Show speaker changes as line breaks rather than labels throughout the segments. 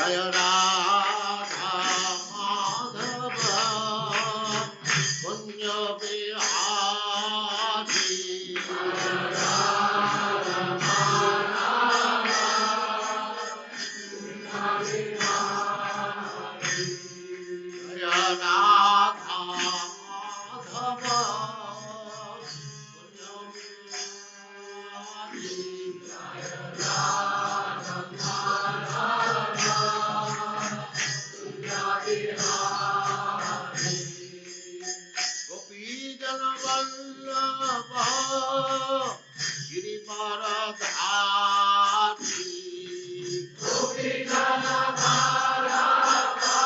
Jaya Radha Madhava Punya Bihari Jaya Radha Madhava Jaya Radha Madhava Punya Bihari Jaya Radha Madhava Punya Bihari Gopi Jana Vallabha Girivaradhari Gopi Jana Vallabha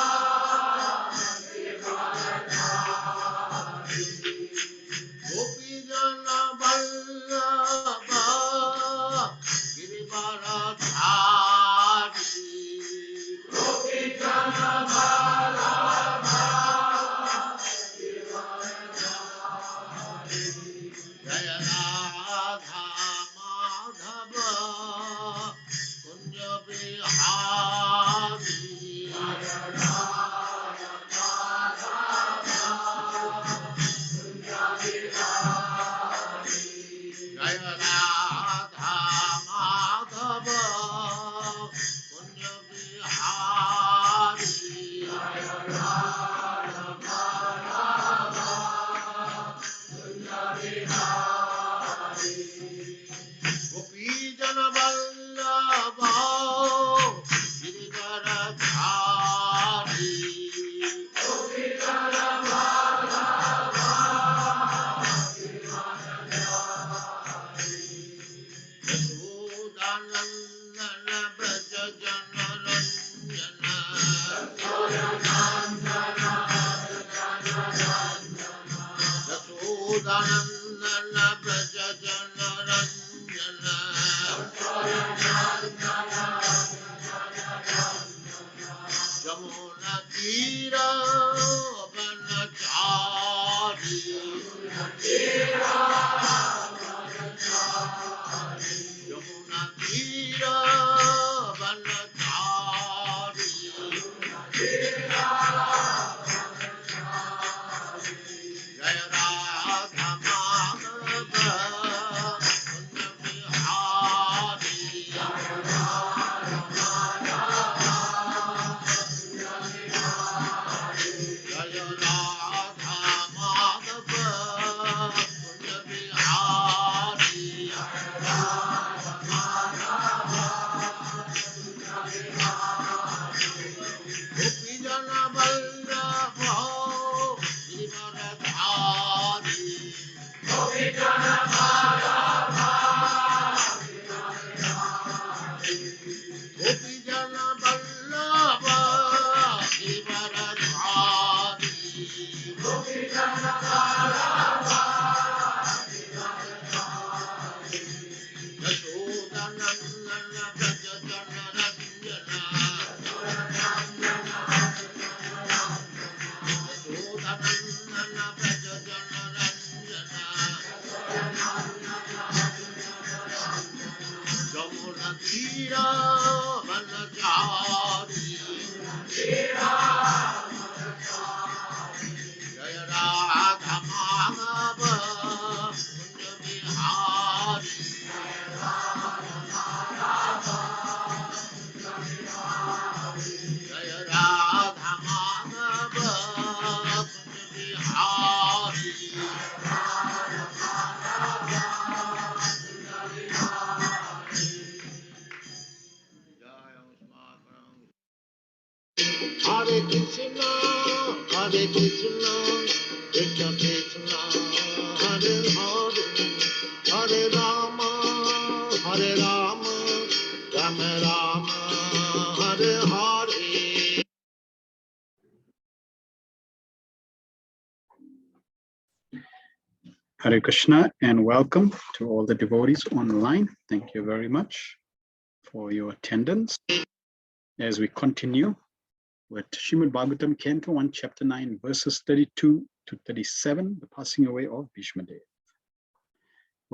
Girivaradhari Gopi Jana Vallabha Girivaradhari Gopi Jana Vallabha Jaya Radha Madhava Kunja Bihari Jaya Radha Madhava Kunja Bihari Jaya Radha Madhava Kunja Bihari Jaya Radha Madhava Kunja Bihari Gopi Jana Vallabha Girivaradhari Gopi Jana Vallabha Girivaradhari Yashodanandana Braja Jana Ranjana Yashodanandana Yashodanandana Braja Jana Ranjana Jamuna Tira Vanachari Jamuna Tira Vanachari Jaya Radha Madhava Kunja Bihari Jaya Radha Madhava Jaya Radha Madhava Kunja Bihari Jaya Radha Madhava Kunja Bihari Gopi Jana Vallabha Girivaradhari Gopi Jana Vallabha Girivaradhari Gopi Jana Vallabha Girivaradhari Gopi Jana Vallabha Girivaradhari Yashodanandana Braja Jana Ranjana Yashodanandana Braja Jana Ranjana Jamuna Tira Vanachari Jaya Radha Madhava Kunja Bihari Jaya Radha Madhava Kunja Bihari Jaya Usman Hare Krishna Krishna Krishna Hare Hare Hare Rama Rama Rama Hare Hare
Hare Krishna and welcome to all the devotees online. Thank you very much for your attendance as we continue with Srimad Bhagavatam, Canto 1, Chapter 9, verses 32 to 37, the passing away of Bismuth.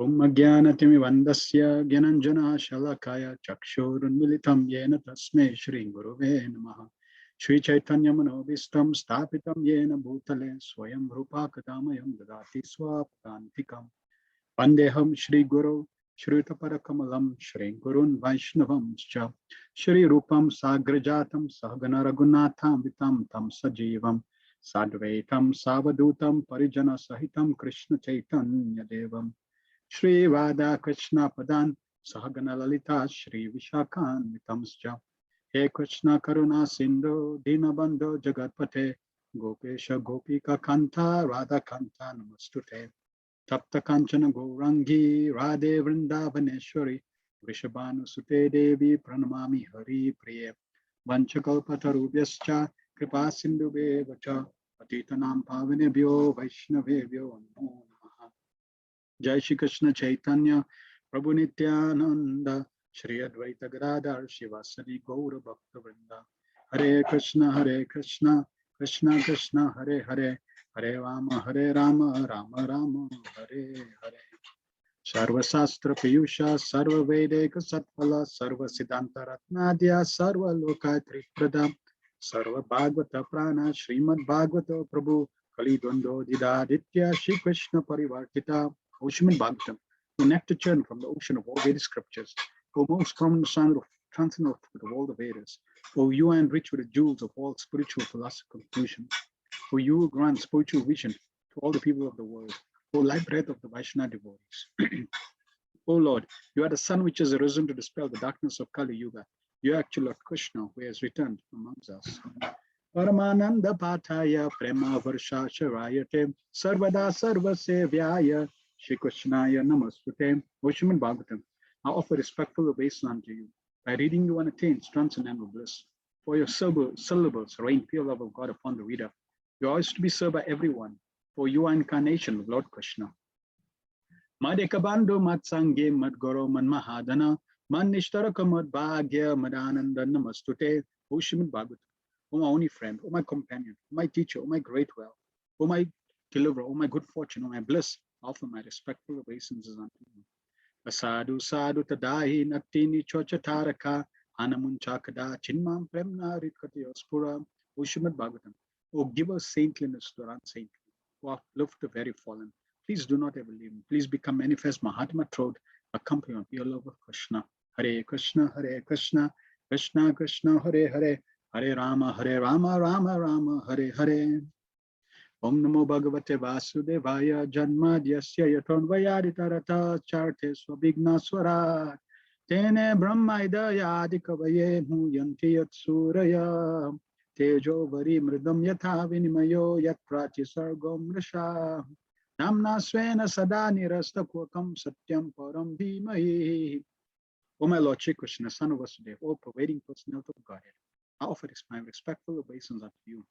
Om Agyanatimi Vandasya Gyananjana Shalakaya Chakshurunmilitam Yena Tasme Shri Gurave Namaha Shri Chaitanya Manobhistam Stapitam Yena Bhutale Swayam Rupa Kadamayam Dadati Swapantikam Vandeham Shri Guru Shritapara Shri Gurun Vaishnavam Cha Shri Rupam Sagrajatam Sahagana Raghunatham Vitam Tam Sajivam Sadvaitam Savadutam Parijana Sahitam Krishna Chaitanya Devam Shri Vada Krishna Padan Sahagana Lalita Shri Vishakan Vitamsja He Krishna Karuna Sindhu Dinabandho Jagatpate Gopesha Gopika Kanta Radha Kanta Namastute Tapta Kanchana Gourangi Radhe Vrindavaneshwari Vrishabhanu Sute Devi Pranamami Hari Priye Vanchakalpatarubhyascha Kripa Sindhu Vacha Patitanam Pavanebhyo Vaishnavebhyo Namo Namaha Jai Shri Krishna Chaitanya Prabhu Nityananda Shri Advaita Gadadhar Shivasadi Gaura Bhakta Vrinda Hare Krishna Krishna Krishna Hare Hare Hare Rama Rama Rama Hare Hare Sarva Sastra Piyusha Sarva Vedeka Satpala Sarva Siddhanta Ratnadya Sarva Lokatri Pradam Sarva Bhagavata Prana Srimad Bhagavata Prabhu Kali Dvando Didaditya Shri Krishna Parivartita O Srimad Bhagavatam, the nectar churn from the ocean of all Vedic scriptures, O most prominent son of transcendental truth of all the Vedas, O you are enriched with the jewels of all spiritual philosophical conclusions, O you who grant spiritual vision to all the people of the world, O light breath of the Vaishnava devotees. O Lord, you are the sun which has arisen to dispel the darkness of Kali Yuga. You are actual Lord Krishna who has returned amongst us. Paramananda Pataya Prema Varsha Sharayate Sarvada Sarva Sevyaya Shri Krishnaya Namastute. O Srimad Bhagavatam, I offer respectful obeisance unto you. By reading you one attains transcendental bliss. For your syllables rain pure love of God upon the reader. You are always to be served by everyone. For you are incarnation of Lord Krishna. Madekabando Matsange Madgoro Manmahadana Man Nishtaraka Madbhagya Madananda Namastute. O Srimad Bhagavatam, O my only friend, O my companion, O my teacher, O my great wealth, O my deliverer, O my good fortune, O my bliss, I offer my respectful obeisances unto you. Asadu Sadhu Tadahi Natini Chochataraka Anamunchakada Chinmam Premna Ritkatya Spura. O Srimad Bhagavatam, O give us saintliness to the unsaintly, O uplift the very fallen. Please do not ever leave me. Please become manifest Mahatma Trod, accompany my pure love of Krishna. Hare Krishna, Krishna Krishna, Hare Hare, Hare Rama, Rama Rama, Hare Hare. Om Namo Bhagavate Vasudevaya Janmadyasya Yatonvayaditarata Charte Swabhigna Swarat Tene Brahmaidaya Adikavaye Muyanti Yatsuraya Tejo Vari Mridam Yatha Vinimayo Yat Prati Sargom Risha Namna Svena Sada Nirasta Kwakam Satyam Param Dhimahi. O my Lord Shri Krishna, son of Vasudeva, O pervading personality of Godhead, I offer my respectful obeisance unto you.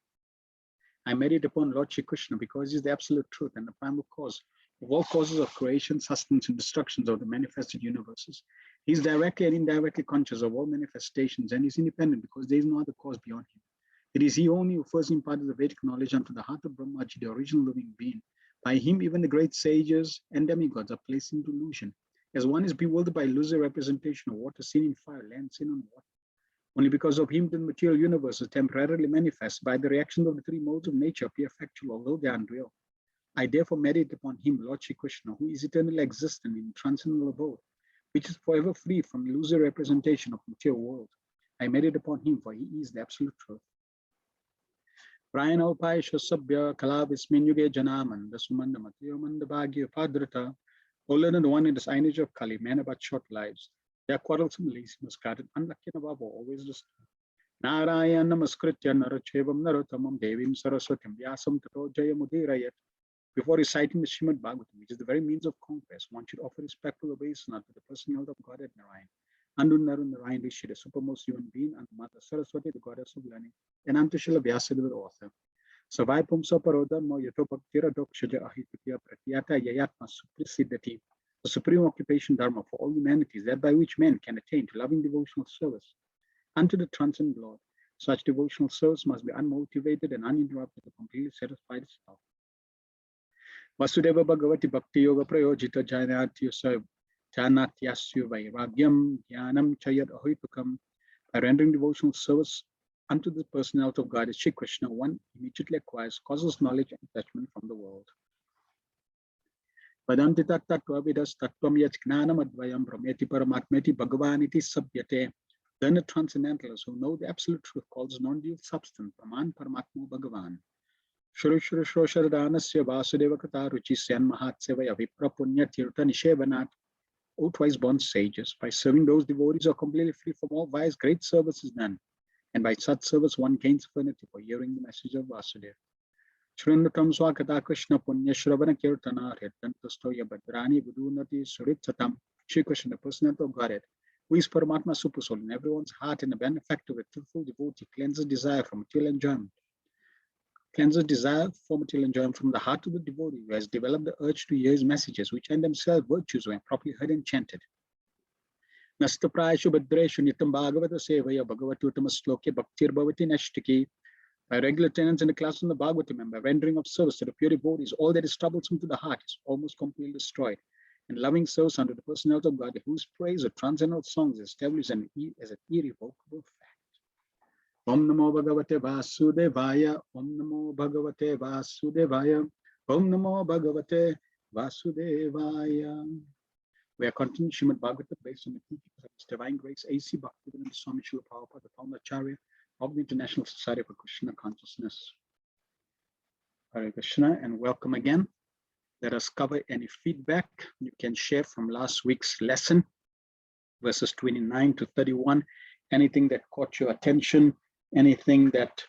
I meditate upon Lord Shri Krishna because he is the absolute truth and the primal cause of all causes of creation, sustenance, and destructions of the manifested universes. He is directly and indirectly conscious of all manifestations and is independent because there is no other cause beyond him. It is he only who first imparted the Vedic knowledge unto the heart of Brahmaji, the original living being. By him, even the great sages and demigods are placed into illusion. As one is bewildered by illusory representation of water seen in fire, land seen on water. Only because of him the material universe is temporarily manifest. By the reaction of the three modes of nature appear factual, although they are unreal. I therefore meditate upon him, Lord Shri Krishna, who is eternally existent in transcendental abode, which is forever free from illusory representation of material world. I meditate upon him, for he is the absolute truth. Prayana Upaya Shosabhya Kala Vismin Yuge Janaman, the Sumanda Matiyamanda Bhagya Padrata, older than the one in this age of Kali, men about short lives. They are quarrelsome, lazy, misguided, unlucky, and above all, always disturbed. Narayana Namaskritya Narachevam Narotamam Devim Saraswatim Vyasam Tato Jayamudirayat. Before reciting the Srimad Bhagavatam, which is the very means of conquest, one should offer respectful obeisance to the personality of Godhead Narayan. Andu Narun Narayan Rishi, the supermost human being, and Mata Saraswati, the goddess of learning, and Antashila Vyasada, the author. Savai Pumsa Paroda Mo Yatopakira Dokshaja Ahitya Pratyata Yayatma Suprisiddhati. The supreme occupation dharma for all humanity is that by which men can attain to loving devotional service unto the transcendent Lord. Such devotional service must be unmotivated and uninterrupted to completely satisfy the self. Vasudeva Bhagavati Bhakti Yoga Prayojita Janatyasya Vairagyam Jnanam Chayat Ahoitukam. By rendering devotional service unto the personality of God as Shri Krishna, one immediately acquires causeless knowledge and detachment from the world. Vadanti tattva vidas tattvam yat gnanam advayam brahmeti paramatmeti bhagavaniti sabhyate. Then the transcendentalists who know the absolute truth calls non-dual substance, Brahman Paramatma Bhagavan. Shri Shri Shrosharadanasya Vasudeva Kata Ruchi Sen Mahatsevaya Vipra Punya Tirtha Nishevanat. O twice born sages, by serving those devotees who are completely free from all vice, great service is done. And by such service, one gains affinity for hearing the message of Vasudeva. Shrindatam Swakata Krishna Punya Shravana Kirtana Retantastoya Badrani Vidunati Suritsatam. Shri Krishna, the personality of Godhead, who is Paramatma Super Soul in everyone's heart and a benefactor with truthful devotee, cleanses desire from material enjoyment. Cleanses desire for material enjoyment from the heart of the devotee who has developed the urge to hear his messages, which are in themselves virtues when properly heard and chanted. Nasta Prayashu Bhadreshu Nitam Bhagavata Sevaya Bhagavatutam Sloke Bhaktir Bhavati Nashtiki. By regular tenants in the class on the Bhagavatam and by rendering of service to the pure devotees, all that is troublesome to the heart is almost completely destroyed. And loving service unto the personality of God, whose praise of transcendental songs is established as an irrevocable fact. Om Namo Bhagavate Vasudevaya, Om Namo Bhagavate Vasudevaya, Om Namo Bhagavate Vasudevaya. We are continuing Srimad Bhagavatam based on the teachings of His Divine Grace, A.C. Bhaktivedanta Swami Srila Prabhupada, the founder Acharya of the International Society for Krishna Consciousness. Hare Krishna and welcome again. Let us cover any feedback you can share from last week's lesson, verses 29 to 31, anything that caught your attention, anything that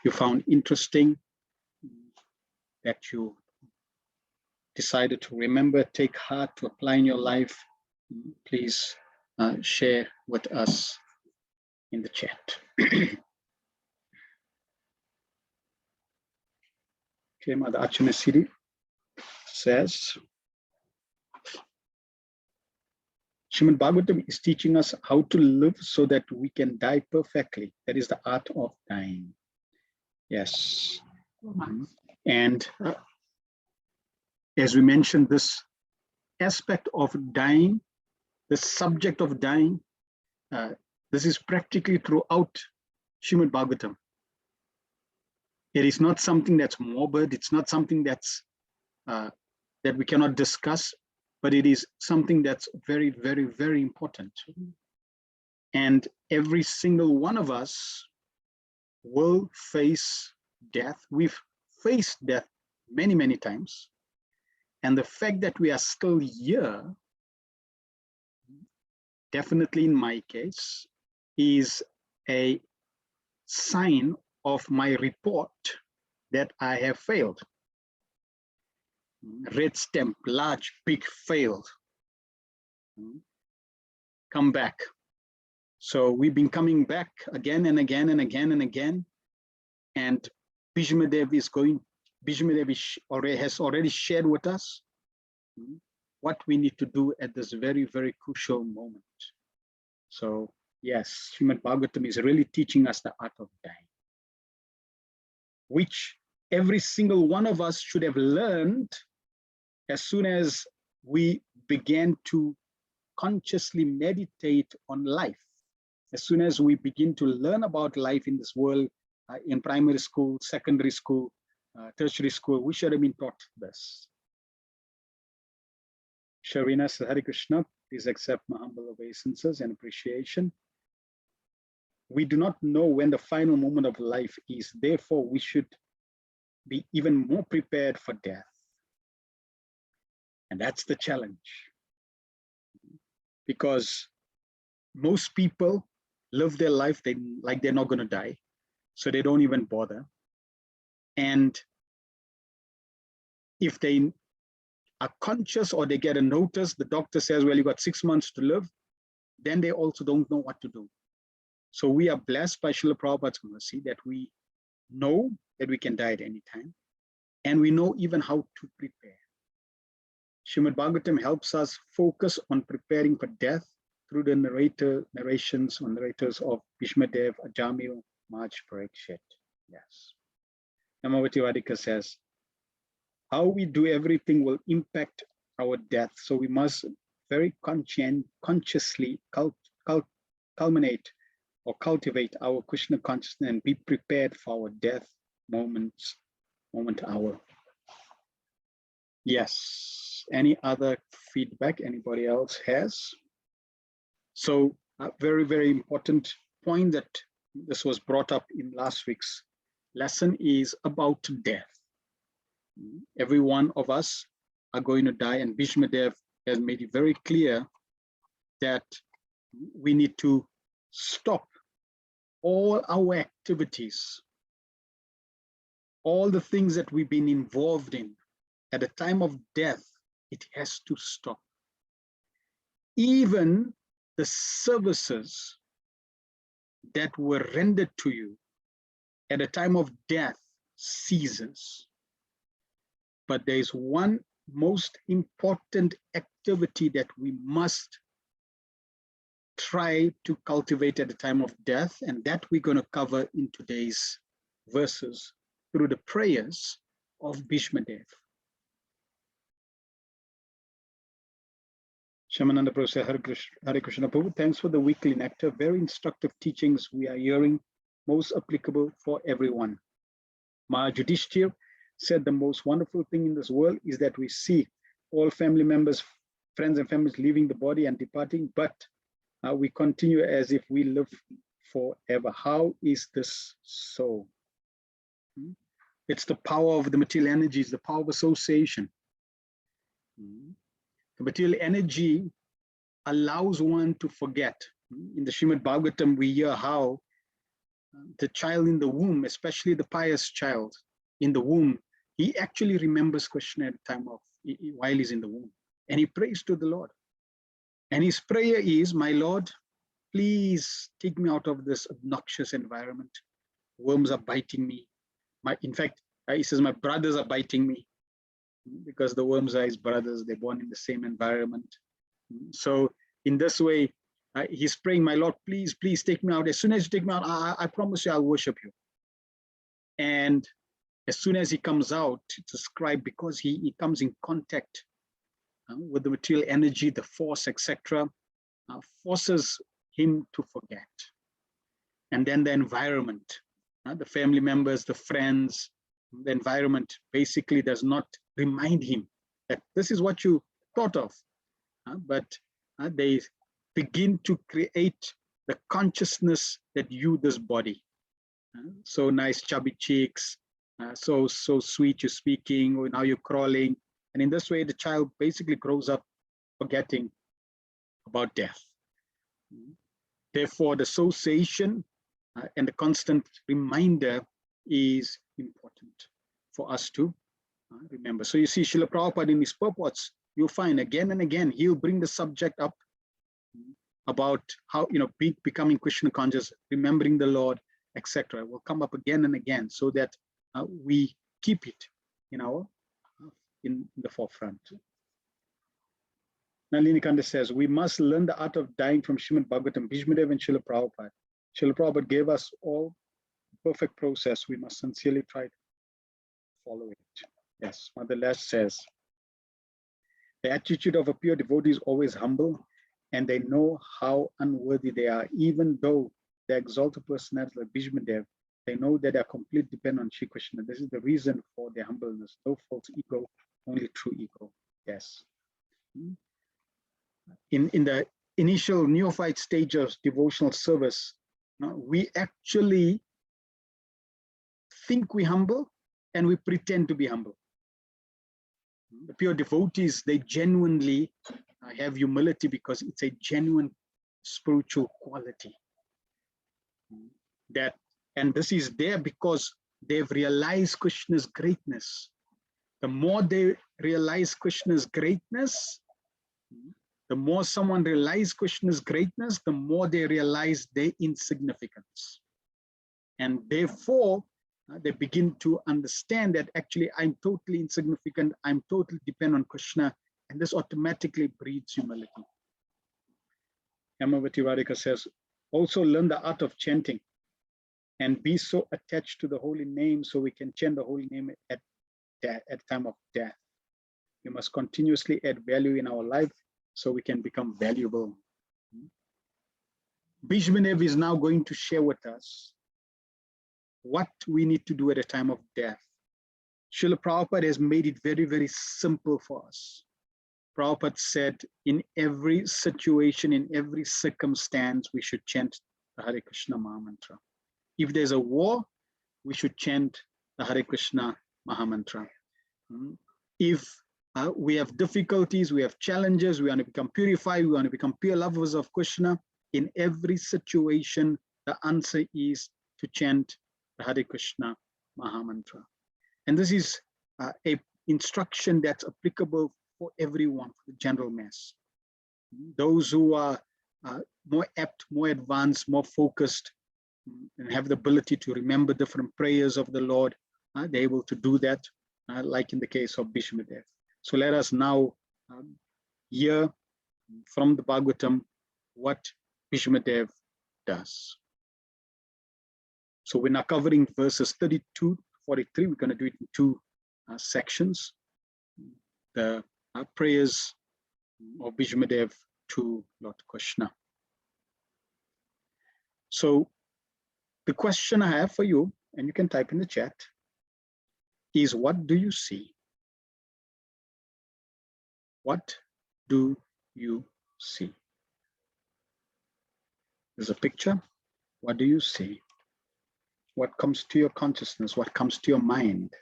you found interesting, that you decided to remember, take heart to apply in your life, please share with us in the chat. Okay, Mother Arjuna Siddhi says, Srimad Bhagavatam is teaching us how to live so that we can die perfectly. That is the art of dying. Yes. And as we mentioned, this aspect of dying, the subject of dying, this is practically throughout Srimad Bhagavatam. It is not something that's morbid. It's not something that's that we cannot discuss, but it is something that's very, very, very important. And every single one of us will face death. We've faced death many, many times. And the fact that we are still here, definitely in my case, is a sign of my report that I have failed. Red stamp, large, big, failed. Come back. So we've been coming back again and again and again and again. And Bismuth has already shared with us what we need to do at this very, very crucial moment. So yes, Srimad Bhagavatam is really teaching us the art of dying, which every single one of us should have learned as soon as we began to consciously meditate on life. As soon as we begin to learn about life in this world, in primary school, secondary school, tertiary school, we should have been taught this. Sharina says, Hare Krishna, please accept my humble obeisances and appreciation. We do not know when the final moment of life is. Therefore, we should be even more prepared for death. And that's the challenge. Because most people live their life like they're not going to die. So they don't even bother. And if they are conscious or they get a notice, the doctor says, well, you got 6 months to live, then they also don't know what to do. So we are blessed by Srila Prabhupada's mercy that we know that we can die at any time. And we know even how to prepare. Srimad Bhagavatam helps us focus on preparing for death through the narrators of Bhishmadev, Ajamil, March, Parikshit. Yes. Namavati Vadika says, how we do everything will impact our death. So we must very consciously culminate or cultivate our Krishna consciousness and be prepared for our death moment hour. Yes. Any other feedback anybody else has? So a very, very important point that this was brought up in last week's lesson is about death. Every one of us are going to die, and Bhishmadev has made it very clear that we need to stop all our activities, all the things that we've been involved in. At the time of death, it has to stop. Even the services that were rendered to you at the time of death ceases. But there is one most important activity that we must try to cultivate at the time of death, and that we're going to cover in today's verses through the prayers of Bhishmadev. Shamananda Prabhu said, Hare Krishna Prabhu, thanks for the weekly nectar. Very instructive teachings we are hearing, most applicable for everyone. Maharaj Yudhishthir said the most wonderful thing in this world is that we see all family members, friends and families leaving the body and departing, but we continue as if we live forever. How is this so? It's the power of the material energies, the power of association. The material energy allows one to forget. In the Srimad Bhagavatam, we hear how the child in the womb, especially the pious child in the womb, he actually remembers Krishna at the time of, while he's in the womb, and he prays to the Lord. And his prayer is, my Lord, please take me out of this obnoxious environment. Worms are biting me. In fact, he says, my brothers are biting me, because the worms are his brothers. They're born in the same environment. So in this way, he's praying, my Lord, please, please take me out. As soon as you take me out, I promise you I'll worship you. And as soon as he comes out, it's a scribe, because he comes in contact with the material energy, the force, etc., forces him to forget. And then the environment, the family members, the friends, the environment basically does not remind him that this is what you thought of, but they begin to create the consciousness that you, this body, so nice chubby cheeks, so sweet you're speaking, or now you're crawling. And in this way, the child basically grows up forgetting about death. Therefore, the association and the constant reminder is important for us to remember. So you see, Srila Prabhupada in his purports, you'll find again and again, he'll bring the subject up about how, becoming Krishna conscious, remembering the Lord, etc. will come up again and again, so that we keep it in the forefront. Nalini Kanda says, we must learn the art of dying from Srimad Bhagavatam, Bhishmadev and Srila Prabhupada. Srila Prabhupada gave us all perfect process. We must sincerely try to follow it. Yes, Mother Les says, the attitude of a pure devotee is always humble, and they know how unworthy they are. Even though they exalt a personality like Bhishmadev, they know that they are completely dependent on Shri Krishna. This is the reason for their humbleness. No false ego, only true ego. Yes. In the initial neophyte stage of devotional service, we actually think we're humble and we pretend to be humble. The pure devotees, they genuinely have humility, because it's a genuine spiritual quality. And this is there because they've realized Krishna's greatness. The more they realize Krishna's greatness, the more someone realizes Krishna's greatness, the more they realize their insignificance. And therefore, they begin to understand that actually I'm totally insignificant, I'm totally dependent on Krishna, and this automatically breeds humility. Yamavati Radhika says, also learn the art of chanting and be so attached to the holy name so we can chant the holy name at death, at time of death. We must continuously add value in our life so we can become valuable. Bismuth is now going to share with us what we need to do at a time of death. Srila Prabhupada has made it very, very simple for us. Prabhupada said, in every situation, in every circumstance, we should chant the Hare Krishna Mahamantra. If there's a war, we should chant the Hare Krishna Mahamantra. If we have difficulties, we have challenges, we want to become purified, we want to become pure lovers of Krishna, in every situation, the answer is to chant the Hare Krishna Mahamantra. And this is a instruction that's applicable for everyone, for the general mass. Those who are more apt, more advanced, more focused, and have the ability to remember different prayers of the Lord, they're able to do that, like in the case of Bismuth. So let us now hear from the Bhagavatam what Bismuth does. So we're now covering verses 32 to 43. We're going to do it in two sections. The prayers of Bismuth to Lord Krishna. So the question I have for you, and you can type in the chat, is what do you see? What do you see? There's a picture. What do you see? What comes to your consciousness? What comes to your mind?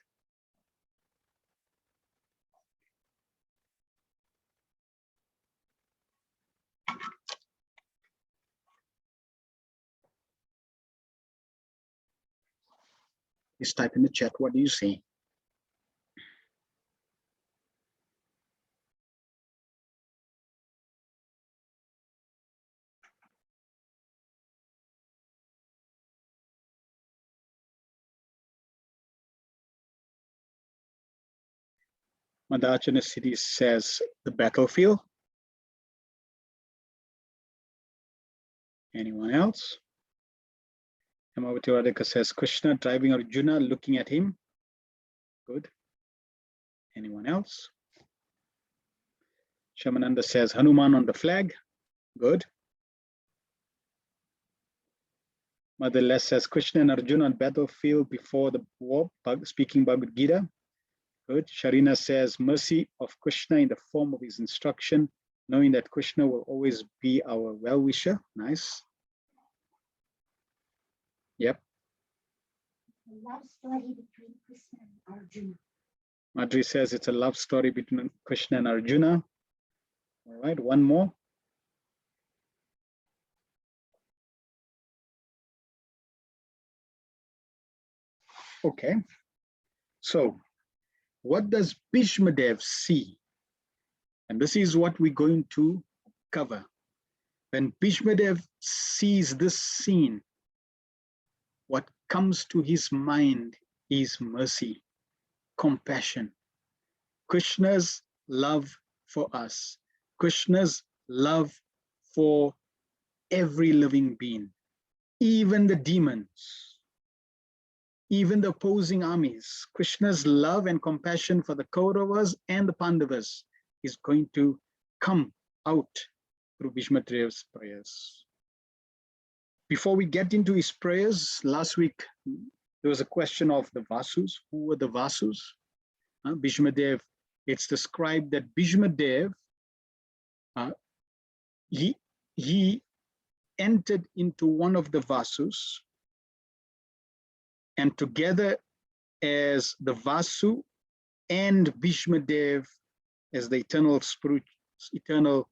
Please type in the chat, what do you see? Madhachana Siddhi says the battlefield. Anyone else? Hemavati Radhika says Krishna driving Arjuna, looking at him. Good. Anyone else? Shamananda says Hanuman on the flag. Good. Mother Les says Krishna and Arjuna on battlefield before the war, speaking Bhagavad Gita. Good. Sharina says mercy of Krishna in the form of his instruction, knowing that Krishna will always be our well-wisher. Nice. Yep.
A love story between Krishna and Arjuna.
Madri says it's a love story between Krishna and Arjuna. All right, one more. Okay. So what does Bhishmadev see? And this is what we're going to cover. When Bhishmadev sees this scene, what comes to his mind is mercy, compassion, Krishna's love for us, Krishna's love for every living being, even the demons, even the opposing armies. Krishna's love and compassion for the Kauravas and the Pandavas is going to come out through Bhishmadev's prayers. Before we get into his prayers, last week there was a question of the Vasus. Who were the Vasus? Bhishmadev, it's described that Bhishmadev, he entered into one of the Vasus, and together as the Vasu and Bhishmadev as the eternal spirit, eternal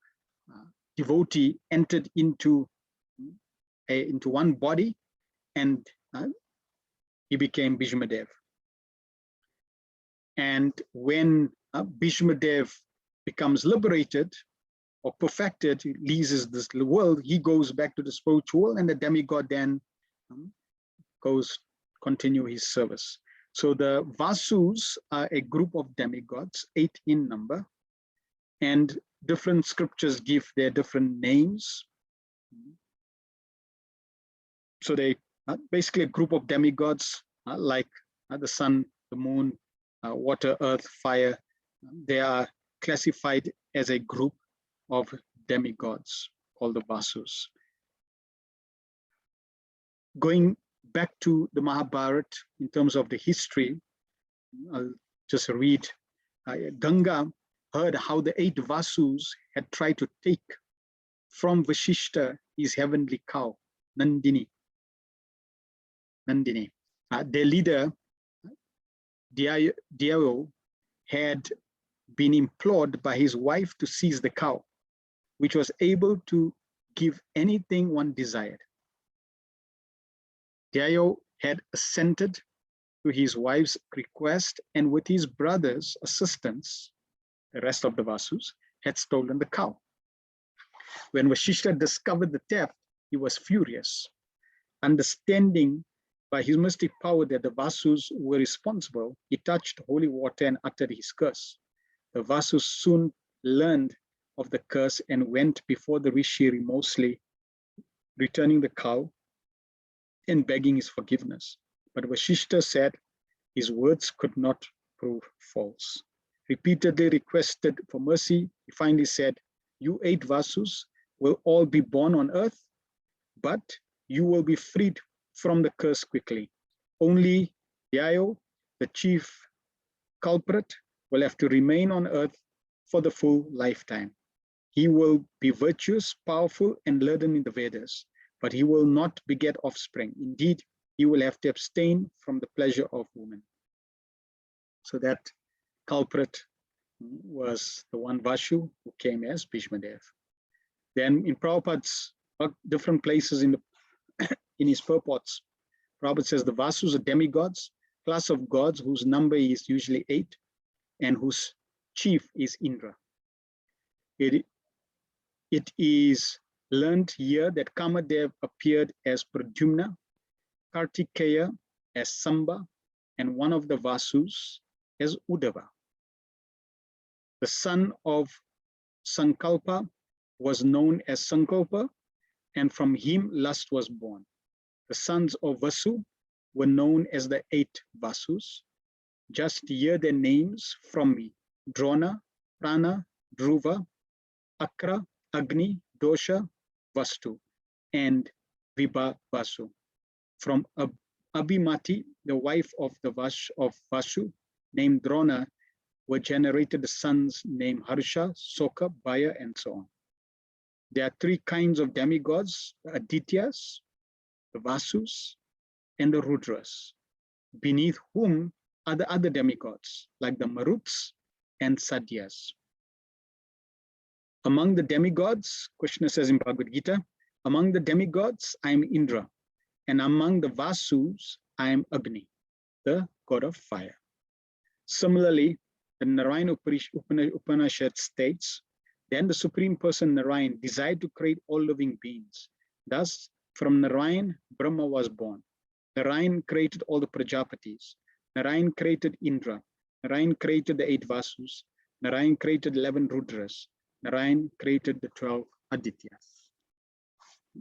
devotee entered into one body, and he became Bhishmadev. And when Bhishmadev becomes liberated or perfected, he leaves this world, he goes back to the spiritual, and the demigod then continue his service. So the Vasus are a group of demigods, 8 in number, and different scriptures give their different names. So they are basically a group of demigods like the sun, the moon, water, earth, fire. They are classified as a group of demigods called the Vasus. Going back to the Mahabharata in terms of the history, I'll just read. Ganga heard how the 8 Vasus had tried to take from Vashishta his heavenly cow, Nandini. Their leader, Dyayo, had been implored by his wife to seize the cow, which was able to give anything one desired. Dyayo had assented to his wife's request, and with his brother's assistance, the rest of the Vasus had stolen the cow. When Vashishta discovered the theft, he was furious. Understanding by his mystic power that the Vasus were responsible, he touched holy water and uttered his curse. The Vasus soon learned of the curse and went before the Rishi remorselessly, returning the cow and begging his forgiveness. But Vashishta said his words could not prove false. Repeatedly requested for mercy, he finally said, "You 8 Vasus will all be born on earth, but you will be freed from the curse quickly. Only Dyayo, the chief culprit, will have to remain on earth for the full lifetime. He will be virtuous, powerful, and learned in the Vedas, but he will not beget offspring. Indeed, he will have to abstain from the pleasure of women." So that culprit was the one Vasu who came as Bhishmadev. Then in Prabhupada's different places in his purports, Prabhupada says the Vasus are demigods, class of gods whose number is usually 8 and whose chief is Indra. It is learned here that Kamadev appeared as Pradyumna, Kartikeya as Samba, and one of the Vasus as Uddhava. The son of Sankalpa was known as Sankalpa, and from him lust was born. The sons of Vasu were known as the 8 Vasus. Just hear their names from me: Drona, Prana, Dhruva, Akra, Agni, Dosha, Vastu, and Vibha Vasu. From Abhimati, the wife of Vasu, named Drona, were generated the sons named Harsha, Soka, Bhaya, and so on. There are 3 kinds of demigods: the Adityas, the Vasus, and the Rudras, beneath whom are the other demigods, like the Maruts and Sadyas. Among the demigods, Krishna says in Bhagavad Gita, among the demigods, I am Indra, and among the Vasus, I am Agni, the god of fire. Similarly, the Narayana Upanishad states, then the Supreme Person Narayan desired to create all living beings. Thus, from Narayan, Brahma was born. Narayan created all the Prajapatis. Narayan created Indra. Narayan created the 8 Vasus. Narayan created 11 Rudras. Narayan created the 12 Adityas.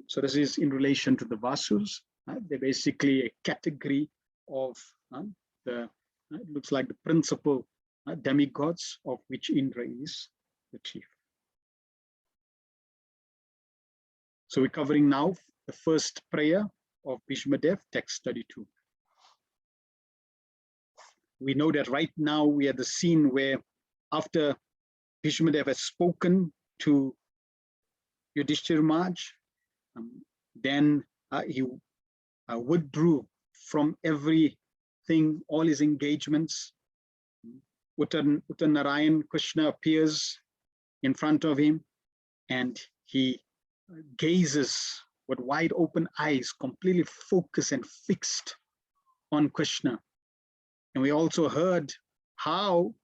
So this is in relation to the Vasus. They're basically a category of it looks like the principal demigods, of which Indra is the chief. So we're covering now the first prayer of Bhishmadev, text 32. We know that right now we are at the scene where after Bhishmadev has spoken to Yudhishthira Maharaj, then he withdrew from everything, all his engagements. Uttanarayan, Krishna appears in front of him, and he gazes with wide open eyes, completely focused and fixed on Krishna. And we also heard how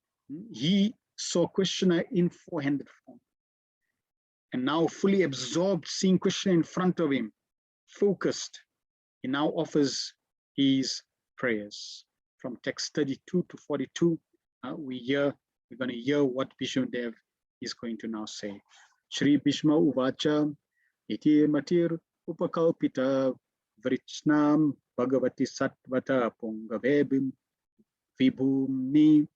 he saw Krishna in 4-handed form. And now fully absorbed, seeing Krishna in front of him, focused, he now offers his prayers. From text 32 to 42, we're going to hear what Bhishmadev is going to now say. Shri Bhishma Uvacha iti matir upakalpita vrichnam bhagavati satvata pungavebim vibhumni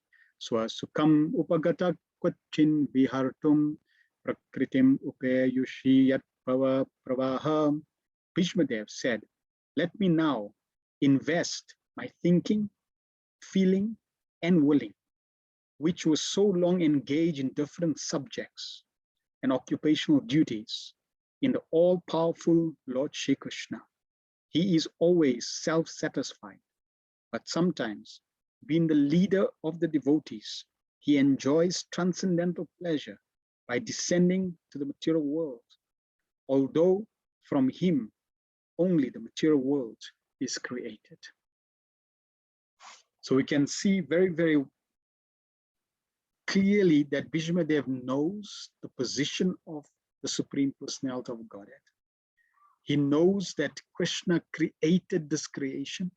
swasukam upagata kvachin vihartum prakritim upayushi yat pravaha. Bhishmadev said, let me now invest my thinking, feeling, and willing, which was so long engaged in different subjects and occupational duties, in the all-powerful Lord Shri Krishna. He is always self-satisfied, but sometimes, being the leader of the devotees, he enjoys transcendental pleasure by descending to the material world, although from him only the material world is created. So we can see very, very clearly that Bhishmadev knows the position of the Supreme Personality of Godhead. He knows that Krishna created this creation.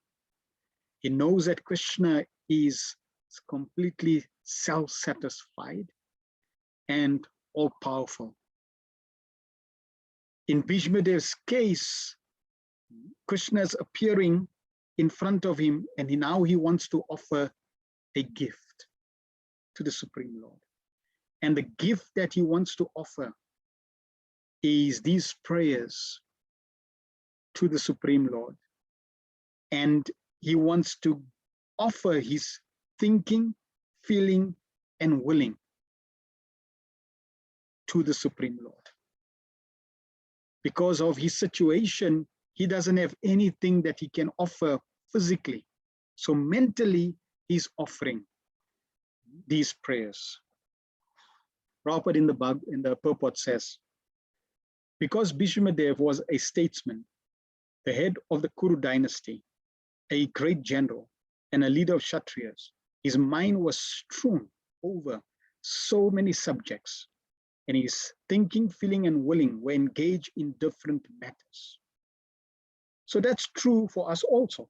He knows that Krishna is completely self-satisfied and all-powerful. In Bhishmadev's case, Krishna is appearing in front of him, and now he wants to offer a gift to the Supreme Lord. And the gift that he wants to offer is these prayers to the Supreme Lord. And he wants to offer his thinking, feeling, and willing to the Supreme Lord. Because of his situation, he doesn't have anything that he can offer physically. So mentally, he's offering these prayers. Prabhupada in the purport says, because Bhishmadev was a statesman, the head of the Kuru dynasty, a great general, and a leader of Kshatriyas, his mind was strewn over so many subjects, and his thinking, feeling, and willing were engaged in different matters. So that's true for us also.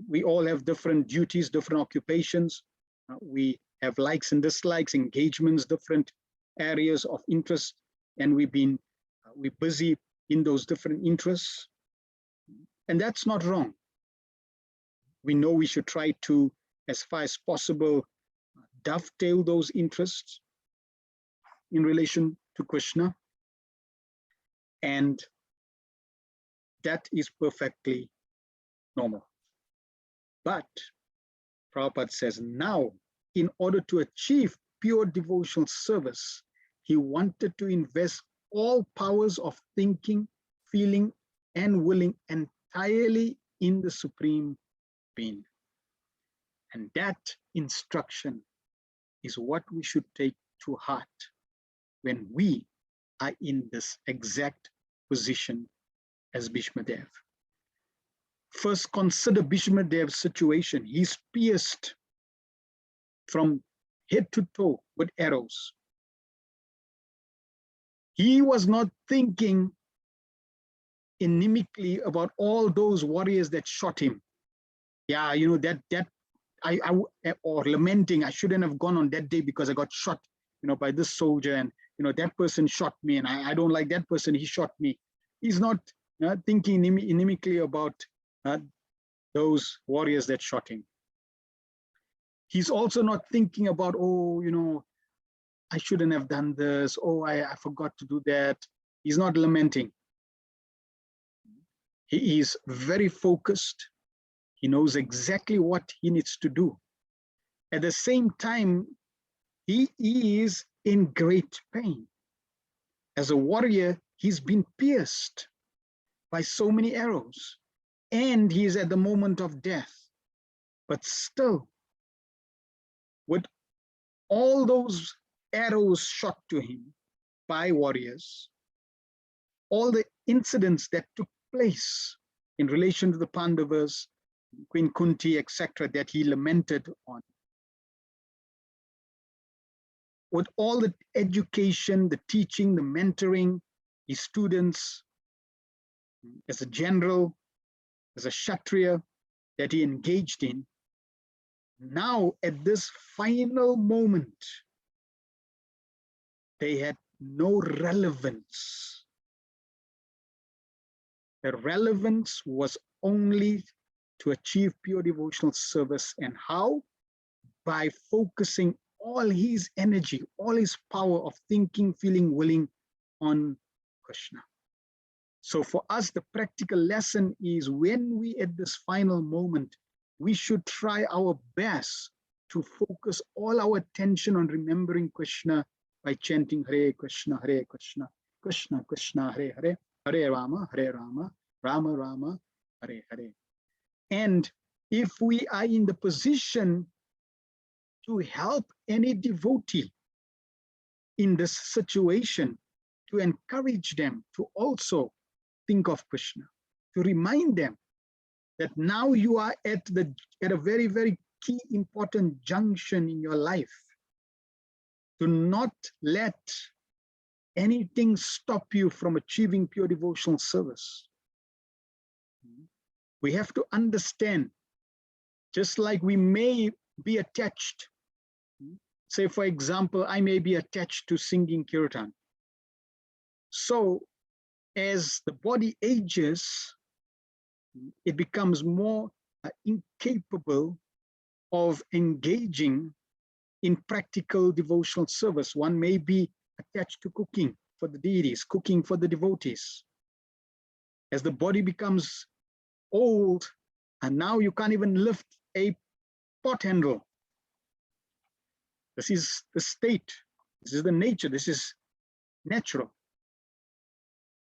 We all have different duties, different occupations. We have likes and dislikes, engagements, different areas of interest, and we're busy in those different interests. And that's not wrong. We know we should try to, as far as possible, dovetail those interests in relation to Krishna. And that is perfectly normal. But Prabhupada says now, in order to achieve pure devotional service, he wanted to invest all powers of thinking, feeling, and willing entirely in the Supreme Being. And that instruction is what we should take to heart when we are in this exact position as Bhishmadev. First, consider Bhishmadev's situation. He's pierced from head to toe with arrows. He was not thinking inimically about all those warriors that shot him. Yeah, you know, or lamenting, I shouldn't have gone on that day because I got shot, you know, by this soldier, and you know that person shot me, and I don't like that person, he shot me. He's not thinking inimically about those warriors that shot him. He's also not thinking about, oh, you know, I shouldn't have done this, oh, I forgot to do that. He's not lamenting. He is very focused. He knows exactly what he needs to do. At the same time, he is in great pain. As a warrior, he's been pierced by so many arrows, and he is at the moment of death. But still, with all those arrows shot to him by warriors, all the incidents that took place in relation to the Pandavas, Queen Kunti, etc., that he lamented on, with all the education, the teaching, the mentoring, his students, as a general, as a Kshatriya that he engaged in, now at this final moment, they had no relevance. The relevance was only to achieve pure devotional service. And how? by focusing all his energy, all his power of thinking, feeling, willing on Krishna. So for us, the practical lesson is when we at this final moment, we should try our best to focus all our attention on remembering Krishna by chanting Hare Krishna, Krishna Krishna, Hare Hare, Hare Rama, Rama Rama, Hare Hare. And if we are in the position to help any devotee in this situation, to encourage them to also think of Krishna, to remind them that now you are at a very, very key important junction in your life. Do not let anything stop you from achieving pure devotional service. We have to understand, just like we may be attached, say for example, I may be attached to singing kirtan. So as the body ages, it becomes more incapable of engaging in practical devotional service. One may be attached to cooking for the deities, cooking for the devotees. As the body becomes old, and now you can't even lift a pot handle. This is the state, this is the nature, this is natural.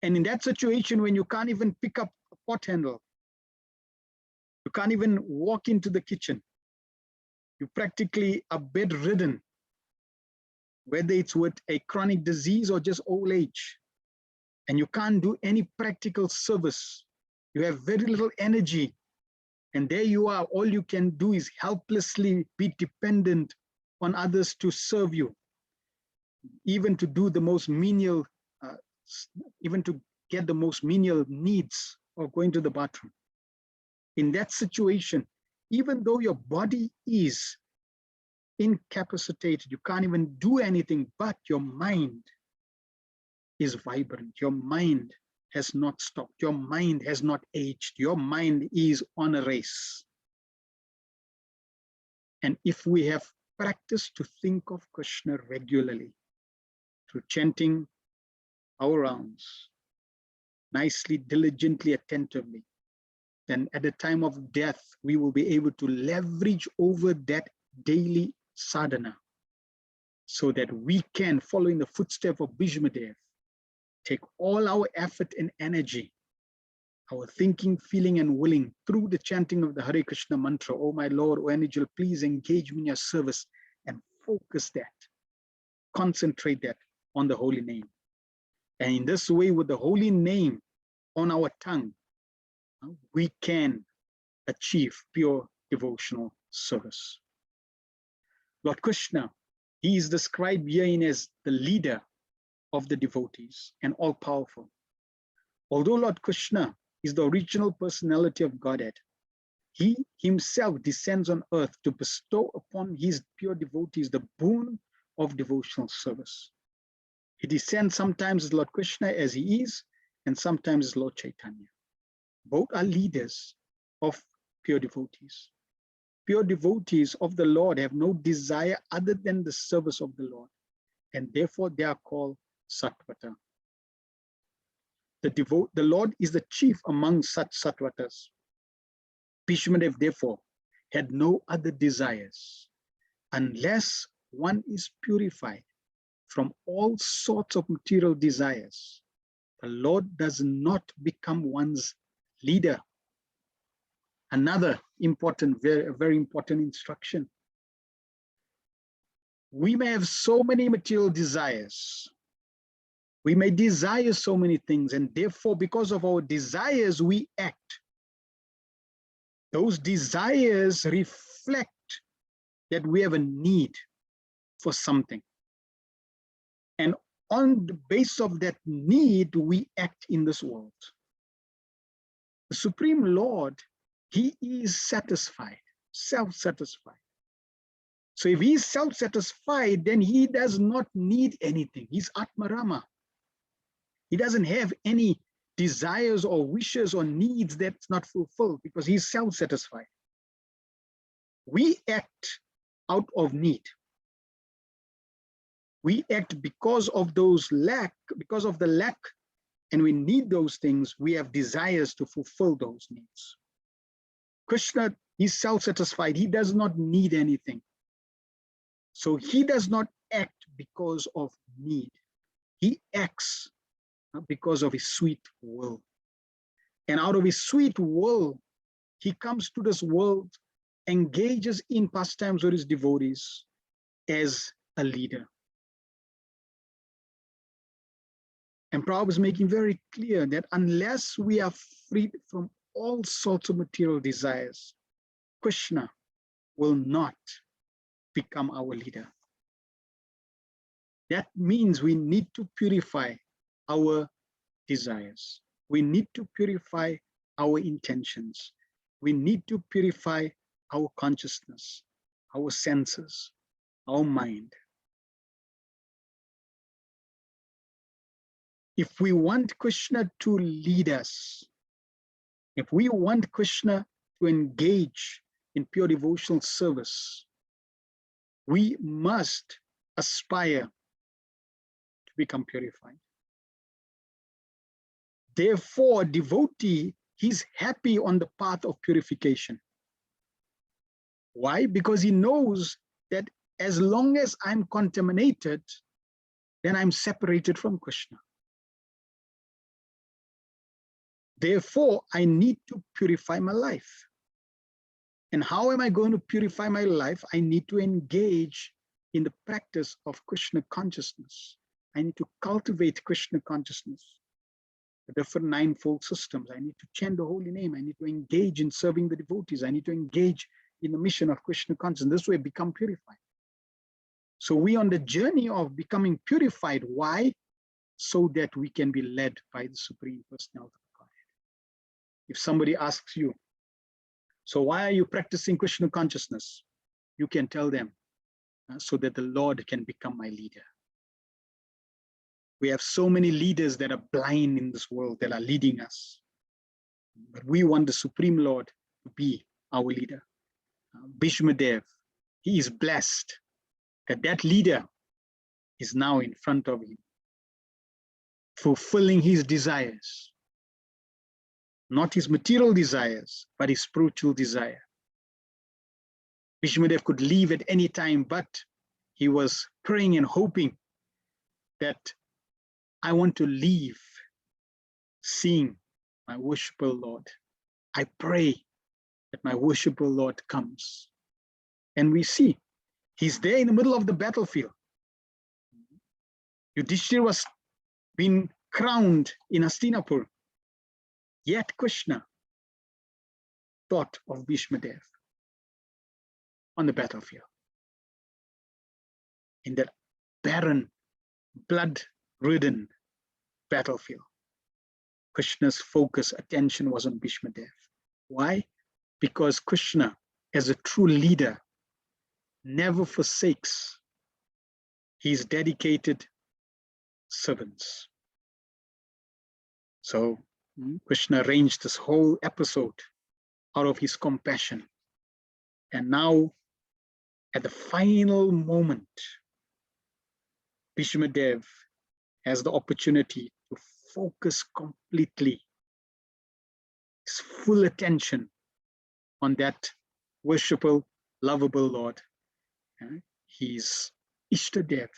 And in that situation, when you can't even pick up a pot handle, you can't even walk into the kitchen, you practically are bedridden, whether it's with a chronic disease or just old age, and you can't do any practical service. You have very little energy, and there you are, all you can do is helplessly be dependent on others to serve you, even to do the most menial, even to get the most menial needs or going to the bathroom. In that situation, even though your body is incapacitated, you can't even do anything, but your mind is vibrant. Your mind has not stopped. Your mind has not aged. Your mind is on a race. And if we have practiced to think of Krishna regularly through chanting our rounds, nicely, diligently, attentively, then at the time of death, we will be able to leverage over that daily sadhana so that we can, follow in the footsteps of Bismuth, take all our effort and energy, our thinking, feeling, and willing through the chanting of the Hare Krishna mantra. Oh my Lord, oh angel, please engage me in your service and focus that, concentrate that on the holy name. And in this way, with the holy name on our tongue, we can achieve pure devotional service. Lord Krishna, he is described herein as the leader of the devotees and all-powerful. Although Lord Krishna is the original personality of Godhead, he himself descends on earth to bestow upon his pure devotees the boon of devotional service. He descends sometimes as Lord Krishna as he is, and sometimes as Lord Chaitanya. Both are leaders of pure devotees. Pure devotees of the Lord have no desire other than the service of the Lord, and therefore they are called Sattvata. The Lord is the chief among such Sattvatas. Bhishmadev therefore had no other desires unless one is purified from all sorts of material desires. The Lord does not become one's leader. Another important, very important instruction. We may have so many material desires. We may desire so many things, and therefore, because of our desires, we act. Those desires reflect that we have a need for something. And on the basis of that need, we act in this world. The Supreme Lord, he is satisfied, self-satisfied. So if he is self-satisfied, then he does not need anything. He's Atmarama. He doesn't have any desires or wishes or needs that's not fulfilled because he's self-satisfied. We act out of need. We act because of those lack, because of the lack, and we need those things. We have desires to fulfill those needs. Krishna, he's self-satisfied. He does not need anything. So he does not act because of need. He acts because of his sweet will. And out of his sweet will, he comes to this world, engages in pastimes with his devotees as a leader. And Prabhupada is making very clear that unless we are freed from all sorts of material desires, Krishna will not become our leader. That means we need to purify our desires. We need to purify our intentions. We need to purify our consciousness, our senses, our mind. If we want Krishna to lead us, if we want Krishna to engage in pure devotional service, we must aspire to become purified. Therefore, a devotee, he's happy on the path of purification. Why? Because he knows that as long as I'm contaminated, then I'm separated from Krishna. Therefore, I need to purify my life. And how am I going to purify my life? I need to engage in the practice of Krishna consciousness. I need to cultivate Krishna consciousness, the different ninefold systems. I need to chant the holy name. I need to engage in serving the devotees. I need to engage in the mission of Krishna consciousness. This way, become purified. So we are on the journey of becoming purified. Why? So that we can be led by the Supreme Personality of Godhead. If somebody asks you, so why are you practicing Krishna consciousness? You can tell them, so that the Lord can become my leader. We have so many leaders that are blind in this world that are leading us. But we want the Supreme Lord to be our leader. Bismuth, he is blessed that that leader is now in front of him, fulfilling his desires. Not his material desires, but his spiritual desire. Bismuth could leave at any time, but he was praying and hoping that I want to leave seeing my worshipful Lord. I pray that my worshipful Lord comes. And we see he's there in the middle of the battlefield. Yudhishthira was being crowned in Hastinapur. Yet Krishna thought of Bismuth on the battlefield. In that barren, blood-ridden battlefield, Krishna's focus, attention was on Bismuth. Why? Because Krishna, as a true leader, never forsakes his dedicated servants. So Krishna arranged this whole episode out of his compassion. And now, at the final moment, Bismuth has the opportunity to focus completely his full attention on that worshipful, lovable Lord. He's Ishtadev,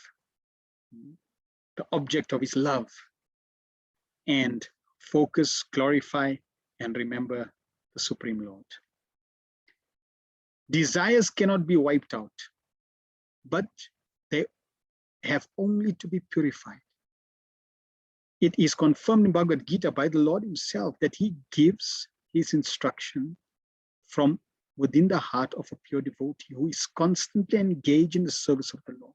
the object of his love. And focus, glorify, and remember the Supreme Lord. Desires cannot be wiped out, but they have only to be purified. It is confirmed in Bhagavad Gita by the Lord himself that he gives his instruction from within the heart of a pure devotee who is constantly engaged in the service of the Lord.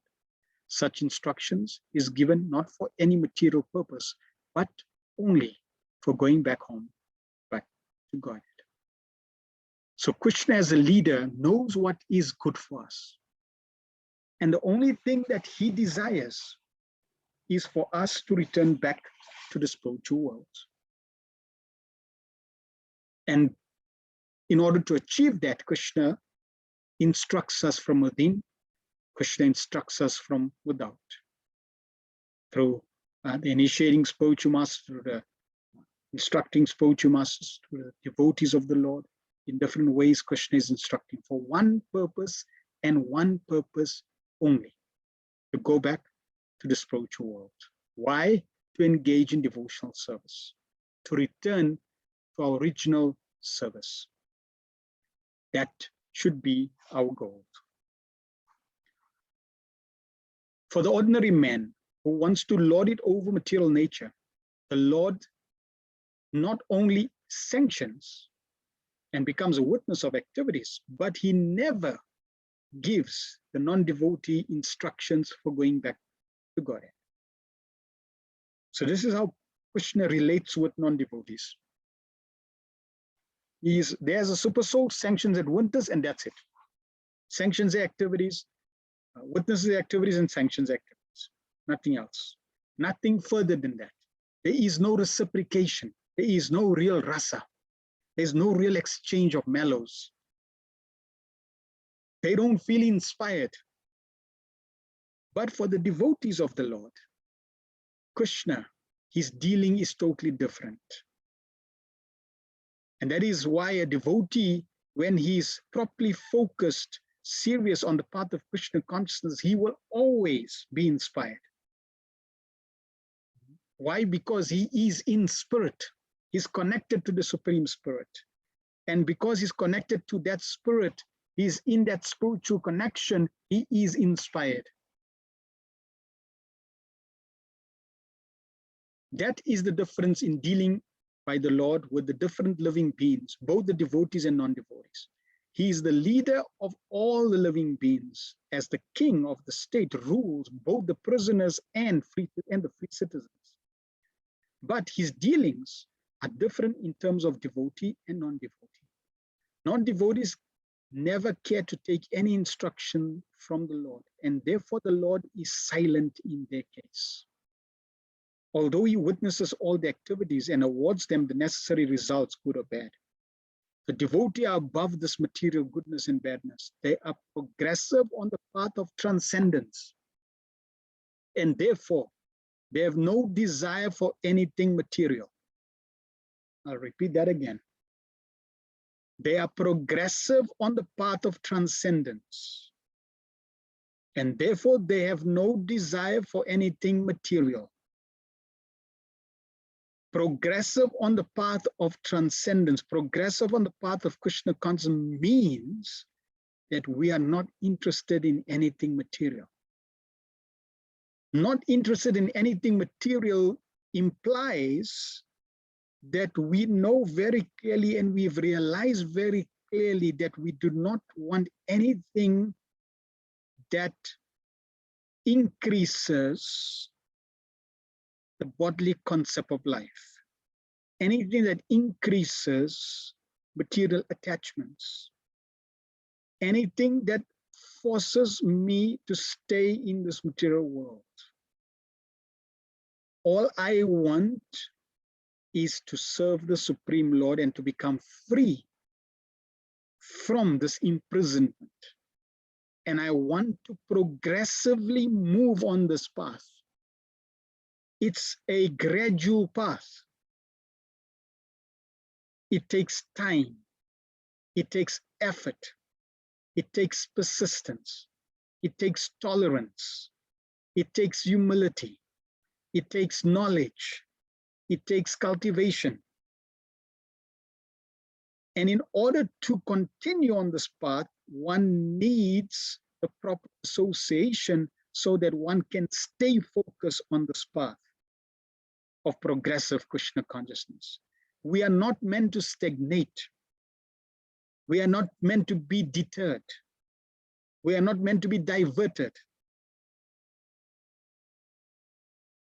Such instructions is given not for any material purpose, but only for going back home, back to God. So Krishna as a leader knows what is good for us. And the only thing that he desires is for us to return back to the spiritual world. And in order to achieve that, Krishna instructs us from within, Krishna instructs us from without. Through the initiating spiritual masters, through the instructing spiritual masters, through the devotees of the Lord, in different ways Krishna is instructing for one purpose and one purpose only, to go back to the spiritual world. Why? To engage in devotional service, to return to our original service. That should be our goal. For the ordinary man who wants to lord it over material nature, the Lord not only sanctions and becomes a witness of activities, but he never gives the non-devotee instructions for going back to Godhead. So this is how Krishna relates with non-devotees. There's a super soul, sanctions and witnesses, and that's it. Sanctions the activities, witnesses the activities, and sanctions activities. Nothing else. Nothing further than that. There is no reciprocation. There is no real rasa. There's no real exchange of mellows. They don't feel inspired. But for the devotees of the Lord, Krishna, his dealing is totally different. And that is why a devotee, when he's properly focused, serious on the path of Krishna consciousness, he will always be inspired. Why? Because he is in spirit. He's connected to the Supreme Spirit. And because he's connected to that spirit, he's in that spiritual connection, he is inspired. That is the difference in dealing by the Lord with the different living beings, both the devotees and non-devotees. He is the leader of all the living beings. As the king of the state, rules both the prisoners and the free citizens. But his dealings are different in terms of devotee and non-devotee. Non-devotees never care to take any instruction from the Lord, and therefore the Lord is silent in their case. Although he witnesses all the activities and awards them the necessary results, good or bad, the devotee are above this material goodness and badness. They are progressive on the path of transcendence. And therefore, they have no desire for anything material. I'll repeat that again. They are progressive on the path of transcendence. And therefore, they have no desire for anything material. Progressive on the path of transcendence, progressive on the path of Krishna consciousness means that we are not interested in anything material. Not interested in anything material implies that we know very clearly and we've realized very clearly that we do not want anything that increases the bodily concept of life. Anything that increases material attachments. Anything that forces me to stay in this material world. All I want is to serve the Supreme Lord and to become free from this imprisonment. And I want to progressively move on this path. It's a gradual path. It takes time. It takes effort. It takes persistence. It takes tolerance. It takes humility. It takes knowledge. It takes cultivation. And in order to continue on this path, one needs the proper association so that one can stay focused on this path of progressive Krishna consciousness. We are not meant to stagnate. We are not meant to be deterred. We are not meant to be diverted.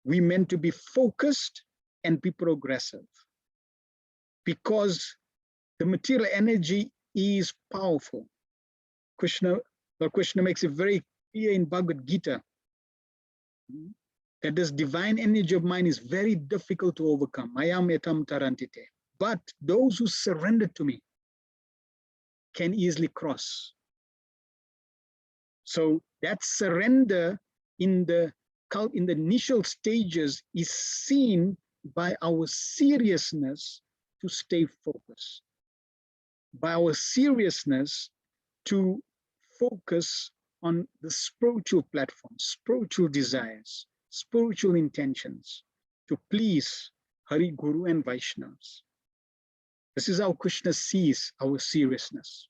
We are meant to be focused and be progressive, because the material energy is powerful. Krishna makes it very clear in Bhagavad Gita that this divine energy of mine is very difficult to overcome. Mayam etam tarantite. But those who surrender to me can easily cross. So that surrender in the initial stages is seen by our seriousness to stay focused, by our seriousness to focus on the spiritual platform, spiritual desires, spiritual intentions to please Hari, Guru, and Vaishnavas. This is how Krishna sees our seriousness.